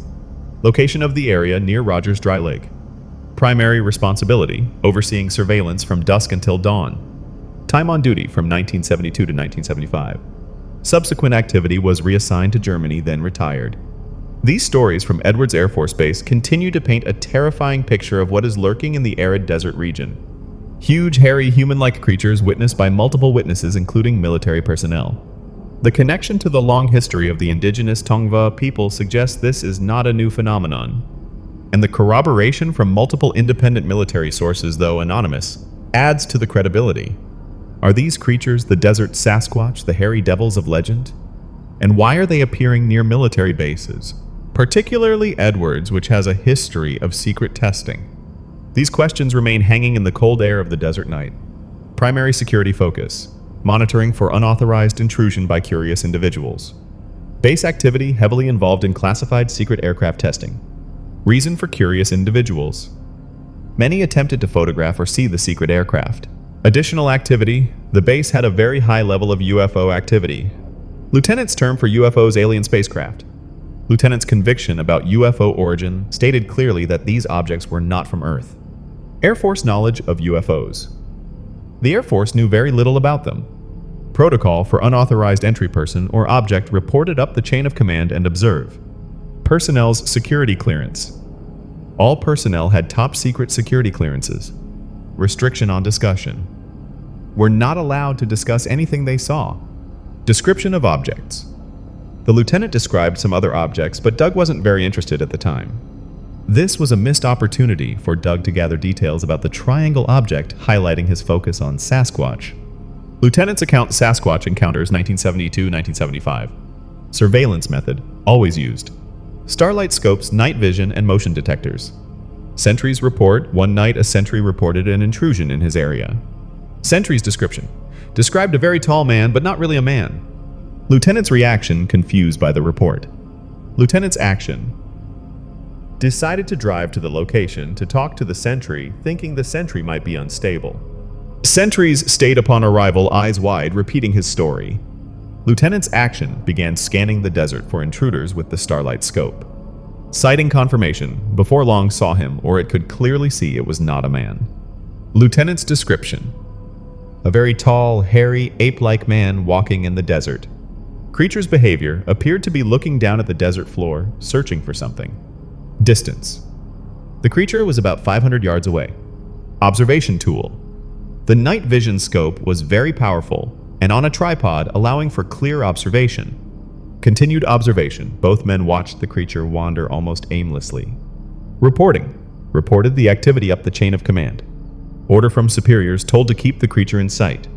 Location of the area: near Rogers Dry Lake. Primary responsibility: overseeing surveillance from dusk until dawn. Time on duty: from 1972 to 1975. Subsequent activity: was reassigned to Germany, then retired. These stories from Edwards Air Force Base continue to paint a terrifying picture of what is lurking in the arid desert region. Huge, hairy, human-like creatures witnessed by multiple witnesses, including military personnel. The connection to the long history of the indigenous Tongva people suggests this is not a new phenomenon. And the corroboration from multiple independent military sources, though anonymous, adds to the credibility. Are these creatures the desert Sasquatch, the hairy devils of legend? And why are they appearing near military bases, particularly Edwards, which has a history of secret testing? These questions remain hanging in the cold air of the desert night. Primary security focus: monitoring for unauthorized intrusion by curious individuals. Base activity heavily involved in classified secret aircraft testing. Reason for curious individuals: many attempted to photograph or see the secret aircraft. Additional activity: the base had a very high level of UFO activity. Lieutenant's term for UFOs: alien spacecraft. Lieutenant's conviction about UFO origin stated clearly that these objects were not from Earth. Air Force knowledge of UFOs. The Air Force knew very little about them. Protocol for unauthorized entry: person or object reported up the chain of command and observe. Personnel's security clearance. All personnel had top secret security clearances. Restriction on discussion: were not allowed to discuss anything they saw. Description of objects. The lieutenant described some other objects, but Doug wasn't very interested at the time. This was a missed opportunity for Doug to gather details about the triangle object, highlighting his focus on Sasquatch. Lieutenant's account: Sasquatch encounters 1972-1975. Surveillance method: always used. Starlight scopes, night vision, and motion detectors. Sentries report: one night a sentry reported an intrusion in his area. Sentry's description: described a very tall man, but not really a man. Lieutenant's reaction: confused by the report. Lieutenant's action: decided to drive to the location to talk to the sentry, thinking the sentry might be unstable. Sentries stayed upon arrival, eyes wide, repeating his story. Lieutenant's action: began scanning the desert for intruders with the starlight scope. Sighting confirmation: before long saw him, or it could clearly see it was not a man. Lieutenant's description: a very tall, hairy, ape-like man walking in the desert. Creature's behavior: appeared to be looking down at the desert floor, searching for something. Distance: the creature was about 500 yards away. Observation tool: the night vision scope was very powerful and on a tripod, allowing for clear observation. Continued observation: both men watched the creature wander almost aimlessly. Reporting: reported the activity up the chain of command. Order from superiors: told to keep the creature in sight.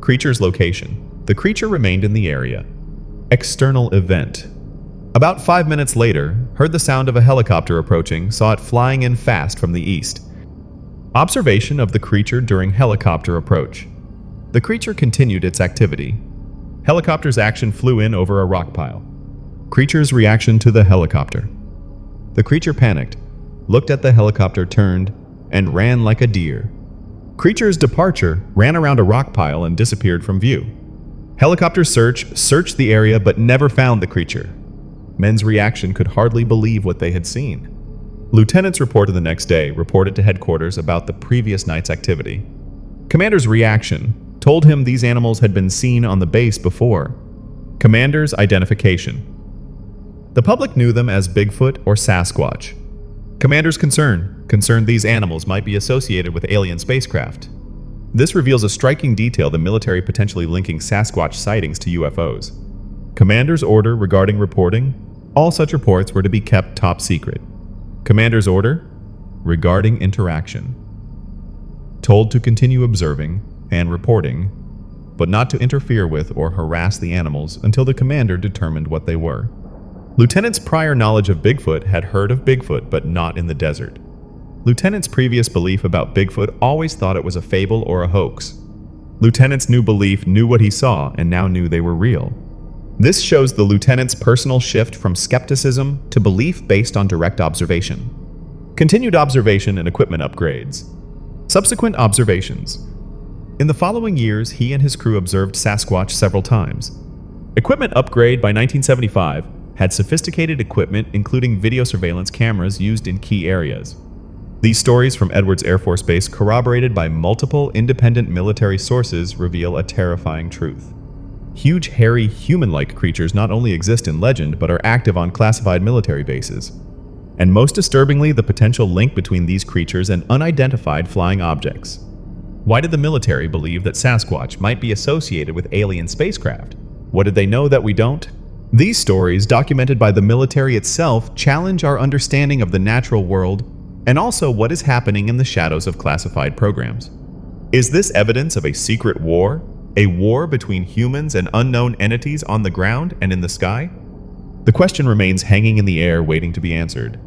Creature's location: the creature remained in the area. External event: about 5 minutes later, heard the sound of a helicopter approaching, saw it flying in fast from the east. Observation of the creature during helicopter approach: the creature continued its activity. Helicopter's action: flew in over a rock pile. Creature's reaction to the helicopter: the creature panicked, looked at the helicopter, turned, and ran like a deer. Creature's departure: ran around a rock pile and disappeared from view. Helicopter searched the area but never found the creature. Men's reaction: could hardly believe what they had seen. Lieutenant's report of the next day: reported to headquarters about the previous night's activity. Commander's reaction: told him these animals had been seen on the base before. Commander's identification: The public knew them as Bigfoot or Sasquatch. Commanders' concerned these animals might be associated with alien spacecraft. This reveals a striking detail: the military potentially linking Sasquatch sightings to UFOs. Commander's order regarding reporting: all such reports were to be kept top secret. Commander's order regarding interaction: told to continue observing and reporting, but not to interfere with or harass the animals until the commander determined what they were. Lieutenant's prior knowledge of Bigfoot had heard of Bigfoot, but not in the desert. Lieutenant's previous belief about Bigfoot always thought it was a fable or a hoax. Lieutenant's new belief knew what he saw and now knew they were real. This shows the lieutenant's personal shift from skepticism to belief based on direct observation. Continued observation and equipment upgrades. Subsequent observations. In the following years, he and his crew observed Sasquatch several times. Equipment upgrade: by 1975, had sophisticated equipment including video surveillance cameras used in key areas. These stories from Edwards Air Force Base, corroborated by multiple independent military sources, reveal a terrifying truth. Huge, hairy, human-like creatures not only exist in legend, but are active on classified military bases. And most disturbingly, the potential link between these creatures and unidentified flying objects. Why did the military believe that Sasquatch might be associated with alien spacecraft? What did they know that we don't? These stories, documented by the military itself, challenge our understanding of the natural world and also what is happening in the shadows of classified programs. Is this evidence of a secret war? A war between humans and unknown entities on the ground and in the sky? The question remains hanging in the air, waiting to be answered.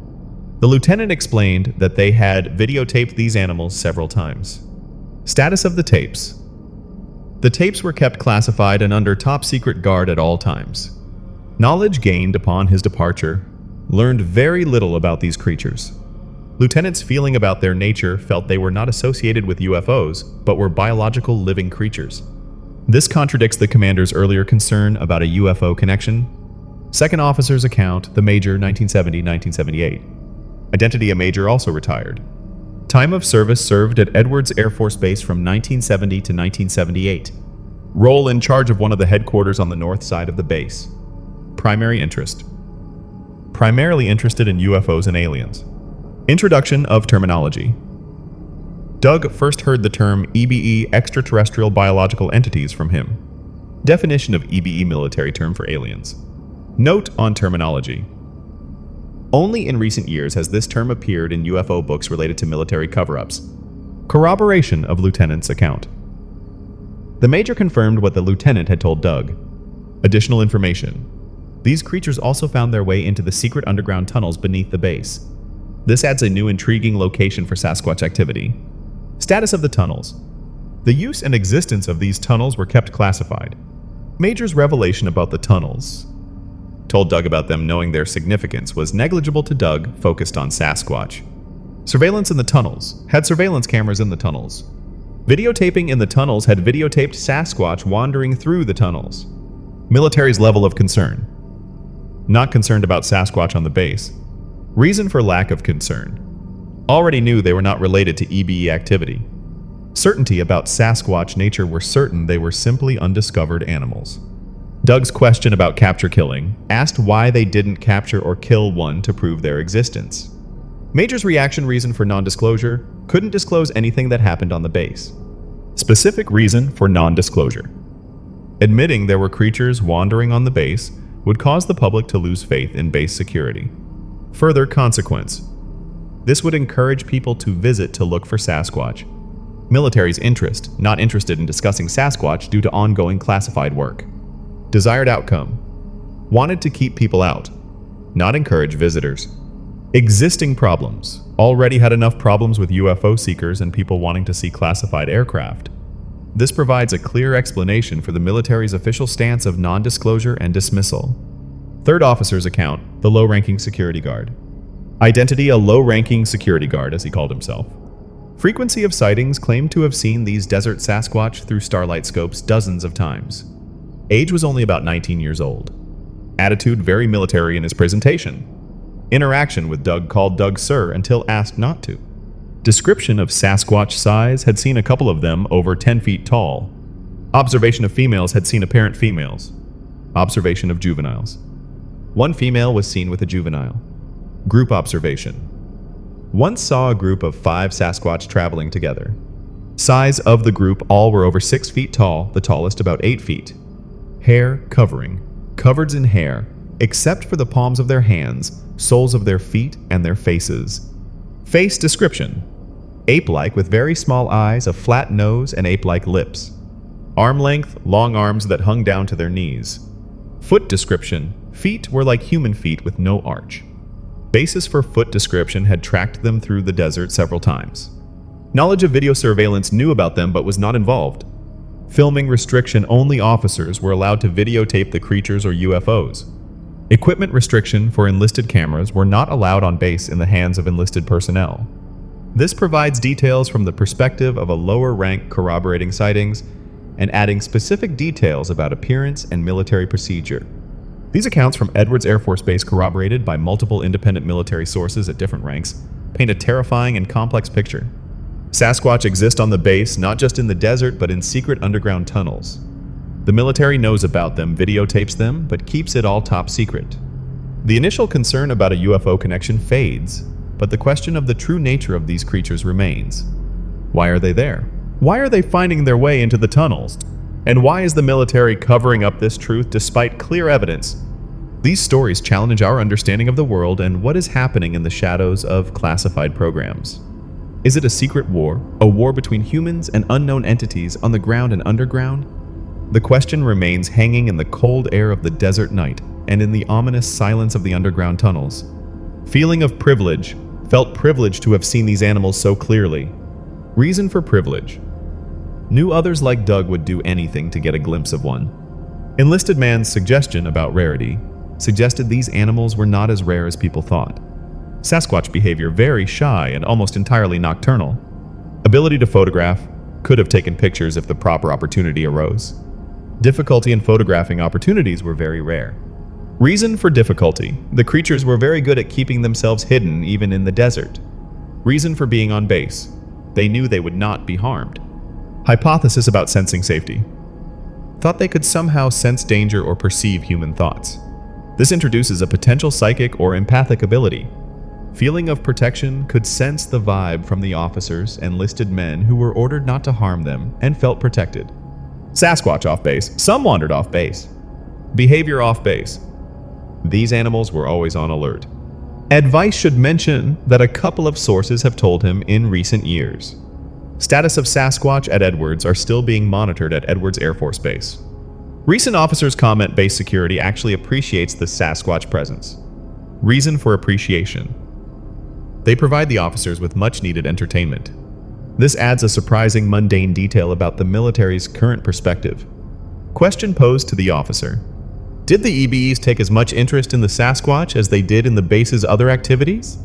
The lieutenant explained that they had videotaped these animals several times. Status of the tapes. The tapes were kept classified and under top secret guard at all times. Knowledge gained upon his departure learned very little about these creatures. Lieutenant's feeling about their nature felt they were not associated with UFOs, but were biological living creatures. This contradicts the commander's earlier concern about a UFO connection. Second officer's account: the Major, 1970-1978. Identity: a Major, also retired. Time of service: served at Edwards Air Force Base from 1970 to 1978. Role: in charge of one of the headquarters on the north side of the base. Primary interest: primarily interested in UFOs and aliens. Introduction of terminology. Doug first heard the term EBE, extraterrestrial biological entities, from him. Definition of EBE: military term for aliens. Note on terminology. Only in recent years has this term appeared in UFO books related to military cover-ups. Corroboration of lieutenant's account. The Major confirmed what the lieutenant had told Doug. Additional information. These creatures also found their way into the secret underground tunnels beneath the base. This adds a new intriguing location for Sasquatch activity. Status of the tunnels. The use and existence of these tunnels were kept classified. Major's revelation about the tunnels told Doug about them, knowing their significance, was negligible to Doug, focused on Sasquatch. Surveillance in the tunnels. Had surveillance cameras in the tunnels. Videotaping in the tunnels had videotaped Sasquatch wandering through the tunnels. Military's level of concern. Not concerned about Sasquatch on the base. Reason for lack of concern. Already knew they were not related to EBE activity. Certainty about Sasquatch nature were certain they were simply undiscovered animals. Doug's question about capture killing, asked why they didn't capture or kill one to prove their existence. Major's reaction: reason for non-disclosure: couldn't disclose anything that happened on the base. Specific reason for non-disclosure: admitting there were creatures wandering on the base would cause the public to lose faith in base security. Further consequence: this would encourage people to visit to look for Sasquatch. Military's interest: not interested in discussing Sasquatch due to ongoing classified work. Desired outcome: wanted to keep people out, not encourage visitors. Existing problems: already had enough problems with UFO seekers and people wanting to see classified aircraft. This provides a clear explanation for the military's official stance of non-disclosure and dismissal. Third officer's account: the low-ranking security guard. Identity: a low-ranking security guard, as he called himself. Frequency of sightings: claimed to have seen these desert Sasquatch through starlight scopes dozens of times. Age: was only about 19 years old. Attitude: very military in his presentation. Interaction with Doug: called Doug sir until asked not to. Description of Sasquatch size: had seen a couple of them over 10 feet tall. Observation of females: had seen apparent females. Observation of juveniles. One female was seen with a juvenile. Group observation. Once saw a group of 5 Sasquatch traveling together. Size of the group, all were over 6 feet tall, the tallest about 8 feet. Hair covering, covered in hair, except for the palms of their hands, soles of their feet, and their faces. Face description. Ape-like with very small eyes, a flat nose, and ape-like lips. Arm length, long arms that hung down to their knees. Foot description. Feet were like human feet with no arch. Basis for foot description had tracked them through the desert several times. Knowledge of video surveillance knew about them but was not involved. Filming restriction, only officers were allowed to videotape the creatures or UFOs. Equipment restriction for enlisted cameras were not allowed on base in the hands of enlisted personnel. This provides details from the perspective of a lower rank corroborating sightings and adding specific details about appearance and military procedure. These accounts from Edwards Air Force Base, corroborated by multiple independent military sources at different ranks, paint a terrifying and complex picture. Sasquatch exist on the base not just in the desert but in secret underground tunnels. The military knows about them, videotapes them, but keeps it all top secret. The initial concern about a UFO connection fades, but the question of the true nature of these creatures remains. Why are they there? Why are they finding their way into the tunnels? And why is the military covering up this truth despite clear evidence? These stories challenge our understanding of the world and what is happening in the shadows of classified programs. Is it a secret war, a war between humans and unknown entities on the ground and underground? The question remains hanging in the cold air of the desert night and in the ominous silence of the underground tunnels. Feeling of privilege, felt privileged to have seen these animals so clearly. Reason for privilege. Knew others like Doug would do anything to get a glimpse of one. Enlisted man's suggestion about rarity suggested these animals were not as rare as people thought. Sasquatch behavior very shy and almost entirely nocturnal. Ability to photograph, could have taken pictures if the proper opportunity arose. Difficulty in photographing opportunities were very rare. Reason for difficulty. The creatures were very good at keeping themselves hidden even in the desert. Reason for being on base. They knew they would not be harmed. Hypothesis about sensing safety. Thought they could somehow sense danger or perceive human thoughts. This introduces a potential psychic or empathic ability. Feeling of protection, could sense the vibe from the officers, enlisted men who were ordered not to harm them and felt protected. Sasquatch off base. Some wandered off base. Behavior off base. These animals were always on alert. Advice should mention that a couple of sources have told him in recent years. Status of Sasquatch at Edwards are still being monitored at Edwards Air Force Base. Recent officers comment base security actually appreciates the Sasquatch presence. Reason for appreciation. They provide the officers with much-needed entertainment. This adds a surprising mundane detail about the military's current perspective. Question posed to the officer. Did the EBEs take as much interest in the Sasquatch as they did in the base's other activities?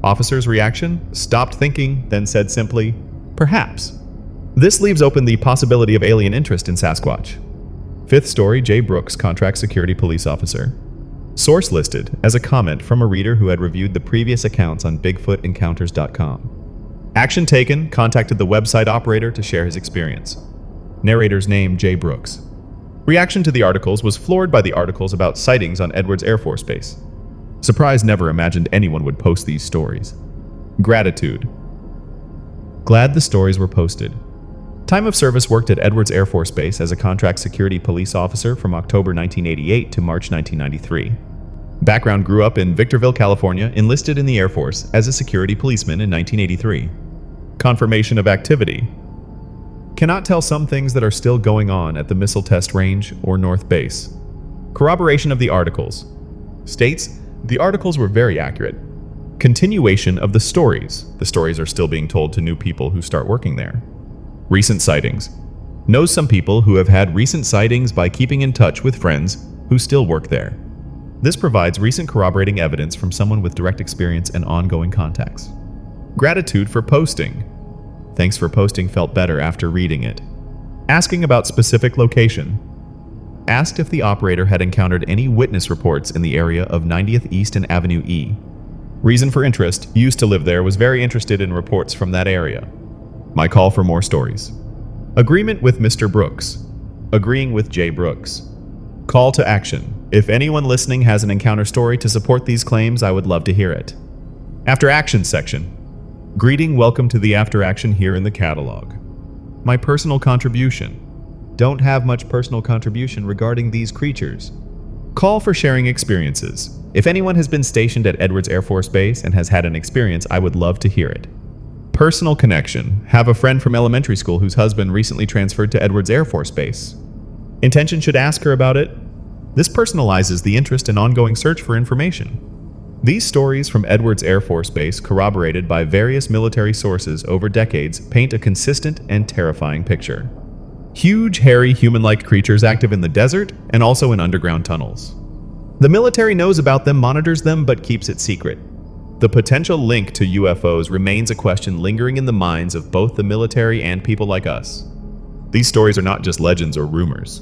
Officer's reaction? Stopped thinking, then said simply, perhaps. This leaves open the possibility of alien interest in Sasquatch. Fifth story, J. Brooks, Contract Security Police Officer. Source listed as a comment from a reader who had reviewed the previous accounts on BigfootEncounters.com. Action taken, contacted the website operator to share his experience. Narrator's name, J. Brooks. Reaction to the articles was floored by the articles about sightings on Edwards Air Force Base. Surprised, never imagined anyone would post these stories. Gratitude. Glad the stories were posted. Time of service, worked at Edwards Air Force Base as a contract security police officer from October 1988 to March 1993. Background: grew up in Victorville, California, enlisted in the Air Force as a security policeman in 1983. Confirmation of activity. Cannot tell some things that are still going on at the missile test range or North Base. Corroboration of the articles. States, the articles were very accurate. Continuation of the stories. The stories are still being told to new people who start working there. Recent sightings. Knows some people who have had recent sightings by keeping in touch with friends who still work there. This provides recent corroborating evidence from someone with direct experience and ongoing contacts. Gratitude for posting. Thanks for posting, felt better after reading it. Asking about specific location. Asked if the operator had encountered any witness reports in the area of 90th East and Avenue E. Reason for interest, used to live there, was very interested in reports from that area. My call for more stories. Agreement with Mr. Brooks. Agreeing with J. Brooks. Call to action. If anyone listening has an encounter story to support these claims, I would love to hear it. After Action section. Greeting, welcome to the After Action here in the catalog. My personal contribution. Don't have much personal contribution regarding these creatures. Call for sharing experiences. If anyone has been stationed at Edwards Air Force Base and has had an experience, I would love to hear it. Personal connection. Have a friend from elementary school whose husband recently transferred to Edwards Air Force Base. Intention should ask her about it. This personalizes the interest and ongoing search for information. These stories from Edwards Air Force Base, corroborated by various military sources over decades, paint a consistent and terrifying picture. Huge, hairy, human-like creatures active in the desert and also in underground tunnels. The military knows about them, monitors them, but keeps it secret. The potential link to UFOs remains a question lingering in the minds of both the military and people like us. These stories are not just legends or rumors.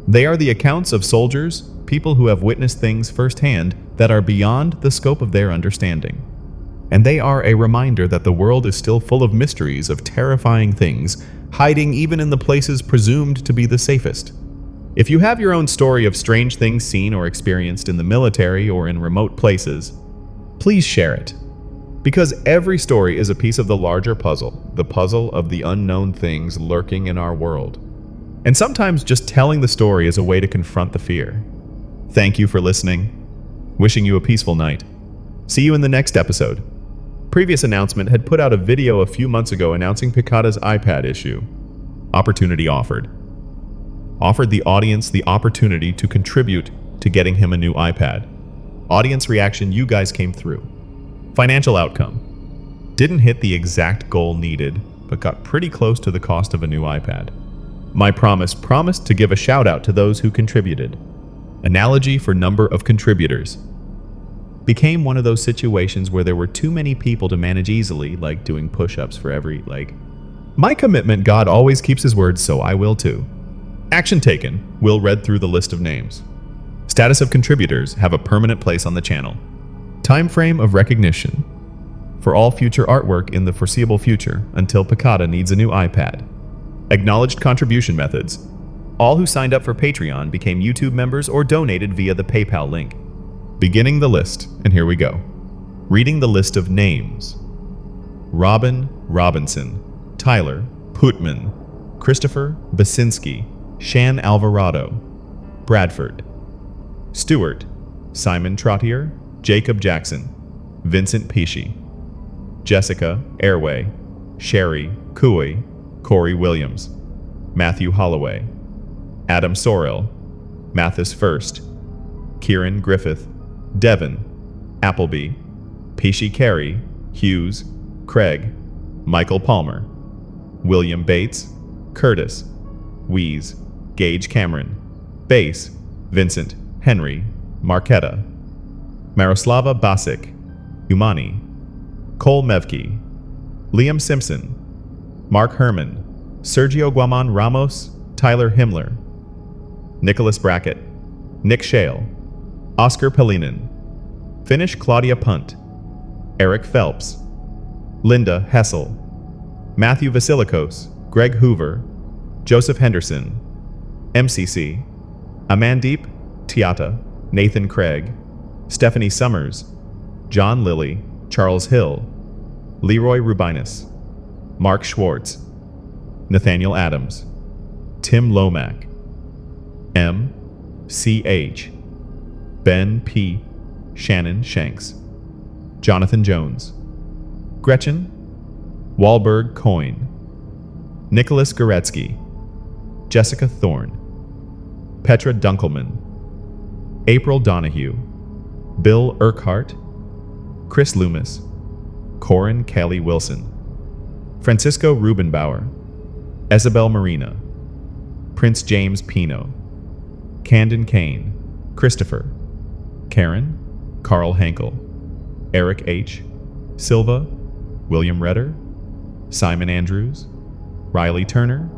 They are the accounts of soldiers, people who have witnessed things firsthand that are beyond the scope of their understanding. And they are a reminder that the world is still full of mysteries, of terrifying things, hiding even in the places presumed to be the safest. If you have your own story of strange things seen or experienced in the military or in remote places, please share it. Because every story is a piece of the larger puzzle, the puzzle of the unknown things lurking in our world. And sometimes just telling the story is a way to confront the fear. Thank you for listening. Wishing you a peaceful night. See you in the next episode. Previous announcement had put out a video a few months ago announcing Picada's iPad issue. Opportunity offered. Offered the audience the opportunity to contribute to getting him a new iPad. Audience reaction, you guys came through. Financial outcome. Didn't hit the exact goal needed, but got pretty close to the cost of a new iPad. My promised to give a shout out to those who contributed. Analogy for number of contributors. Became one of those situations where there were too many people to manage easily, like doing push-ups for every, My commitment, God always keeps his word, so I will too. Action taken. Will read through the list of names. Status of contributors have a permanent place on the channel. Time frame of recognition. For all future artwork in the foreseeable future, until Picada needs a new iPad. Acknowledged contribution methods. All who signed up for Patreon became YouTube members or donated via the PayPal link. Beginning the list, and here we go. Reading the list of names. Robin Robinson, Tyler Putman, Christopher Basinski, Shan Alvarado, Bradford, Stewart, Simon Trottier, Jacob Jackson, Vincent Pesci, Jessica Airway, Sherry Cooey, Corey Williams, Matthew Holloway, Adam Sorrell, Mathis First, Kieran Griffith, Devon, Appleby, Pesci Carey, Hughes, Craig, Michael Palmer, William Bates, Curtis, Wheeze, Gage Cameron, Bass, Vincent, Henry, Marquetta, Maroslava Basic, Umani, Cole Mevke, Liam Simpson, Mark Herman, Sergio Guaman Ramos, Tyler Himmler, Nicholas Brackett, Nick Shale, Oscar Pelinin, Finnish Claudia Punt, Eric Phelps, Linda Hessel, Matthew Vasilikos, Greg Hoover, Joseph Henderson, MCC, Amandeep Tiata, Nathan Craig, Stephanie Summers, John Lilly, Charles Hill, Leroy Rubinus, Mark Schwartz, Nathaniel Adams, Tim Lomack, M. C. H., Ben P. Shannon Shanks, Jonathan Jones, Gretchen Wahlberg Coyne, Nicholas Goretsky, Jessica Thorne, Petra Dunkelman, April Donahue, Bill Urquhart, Chris Loomis, Corin Kelly Wilson, Francisco Rubenbauer, Isabel Marina, Prince James Pino, Camden Kane, Christopher, Karen, Carl Hankel, Eric H., Silva, William Redder, Simon Andrews, Riley Turner,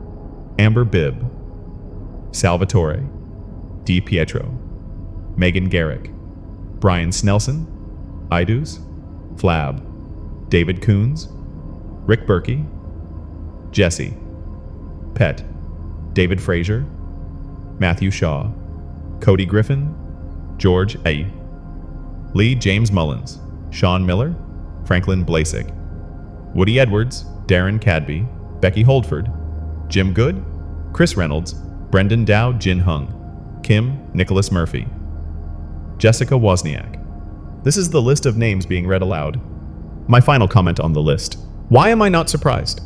Amber Bibb, Salvatore, D. Pietro, Megan Garrick, Brian Snelson, Idus, Flab, David Coons, Rick Berkey, Jesse, Pet, David Frazier, Matthew Shaw, Cody Griffin, George A. Lee James Mullins, Sean Miller, Franklin Blasik, Woody Edwards, Darren Cadby, Becky Holdford, Jim Good, Chris Reynolds, Brendan Dow Jin Hung, Kim Nicholas Murphy, Jessica Wozniak. This is the list of names being read aloud. My final comment on the list. Why am I not surprised?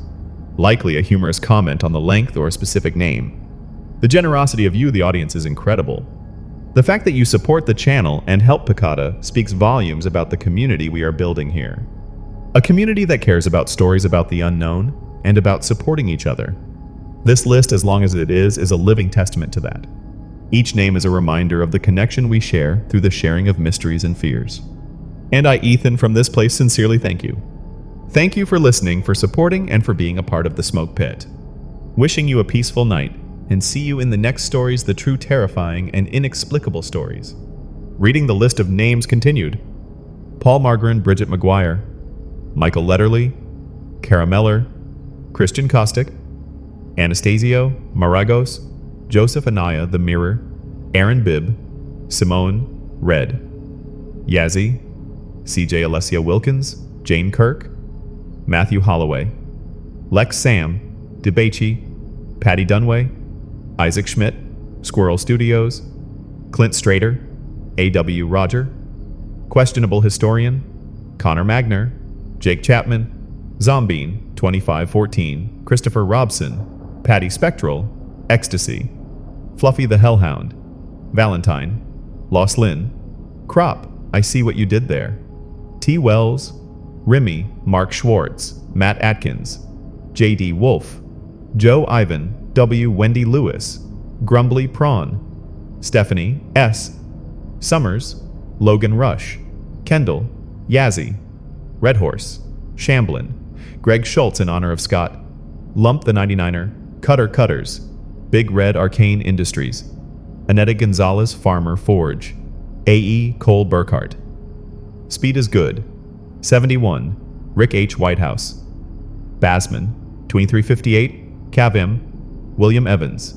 Likely a humorous comment on the length or a specific name. The generosity of you, the audience, is incredible. The fact that you support the channel and help Picada speaks volumes about the community we are building here. A community that cares about stories about the unknown and about supporting each other. This list, as long as it is a living testament to that. Each name is a reminder of the connection we share through the sharing of mysteries and fears. And I, Ethan, from this place sincerely thank you. Thank you for listening, for supporting, and for being a part of the Smoke Pit. Wishing you a peaceful night, and see you in the next stories, the true terrifying and inexplicable stories. Reading the list of names continued. Paul Margarin, Bridget McGuire, Michael Letterly, Cara Meller, Christian Kostick, Anastasio Maragos, Joseph Anaya, The Mirror, Aaron Bibb, Simone Red, Yazzie, CJ Alessia Wilkins, Jane Kirk, Matthew Holloway, Lex Sam, DeBachi, Patty Dunway, Isaac Schmidt, Squirrel Studios, Clint Strader, A.W. Roger, Questionable Historian, Connor Magner, Jake Chapman, Zombine, 2514, Christopher Robson, Patty Spectral, Ecstasy, Fluffy the Hellhound, Valentine, Lost Lynn, Crop, I See What You Did There, T. Wells, Remy, Mark Schwartz, Matt Atkins, J.D. Wolf, Joe Ivan, W. Wendy Lewis, Grumbly Prawn, Stephanie S. Summers, Logan Rush, Kendall, Yazzie, Red Horse, Shamblin, Greg Schultz in honor of Scott, Lump the 99er, Cutter Cutters, Big Red Arcane Industries, Annetta Gonzalez Farmer Forge, A.E. Cole Burkhart, Speed is Good, 71, Rick H. Whitehouse, Basman, 2358, Cavim, William Evans,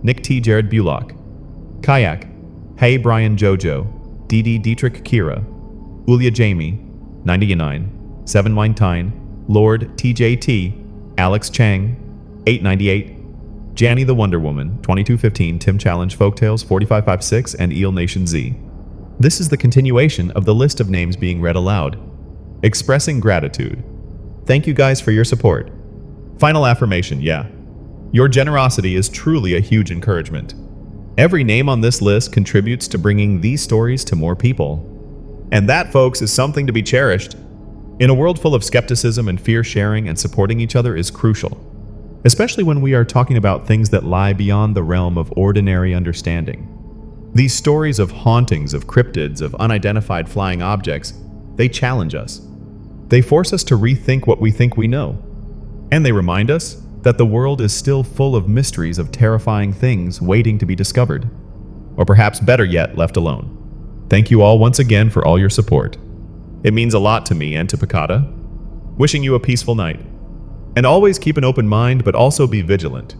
Nick T. Jared Bullock, Kayak, Hey Brian Jojo, D.D. Dietrich Kira, Ulia Jamie, 99, Seven Wine Tyne, Lord TJT, Alex Chang, 898, Janny the Wonder Woman, 2215, Tim Challenge Folktales, 4556, and Eel Nation Z. This is the continuation of the list of names being read aloud. Expressing gratitude. Thank you guys for your support. Final affirmation, yeah. Your generosity is truly a huge encouragement. Every name on this list contributes to bringing these stories to more people. And that, folks, is something to be cherished. In a world full of skepticism and fear, sharing and supporting each other is crucial, especially when we are talking about things that lie beyond the realm of ordinary understanding. These stories of hauntings, of cryptids, of unidentified flying objects, they challenge us. They force us to rethink what we think we know. And they remind us that the world is still full of mysteries, of terrifying things waiting to be discovered. Or perhaps better yet, left alone. Thank you all once again for all your support. It means a lot to me and to Picada. Wishing you a peaceful night. And always keep an open mind, but also be vigilant.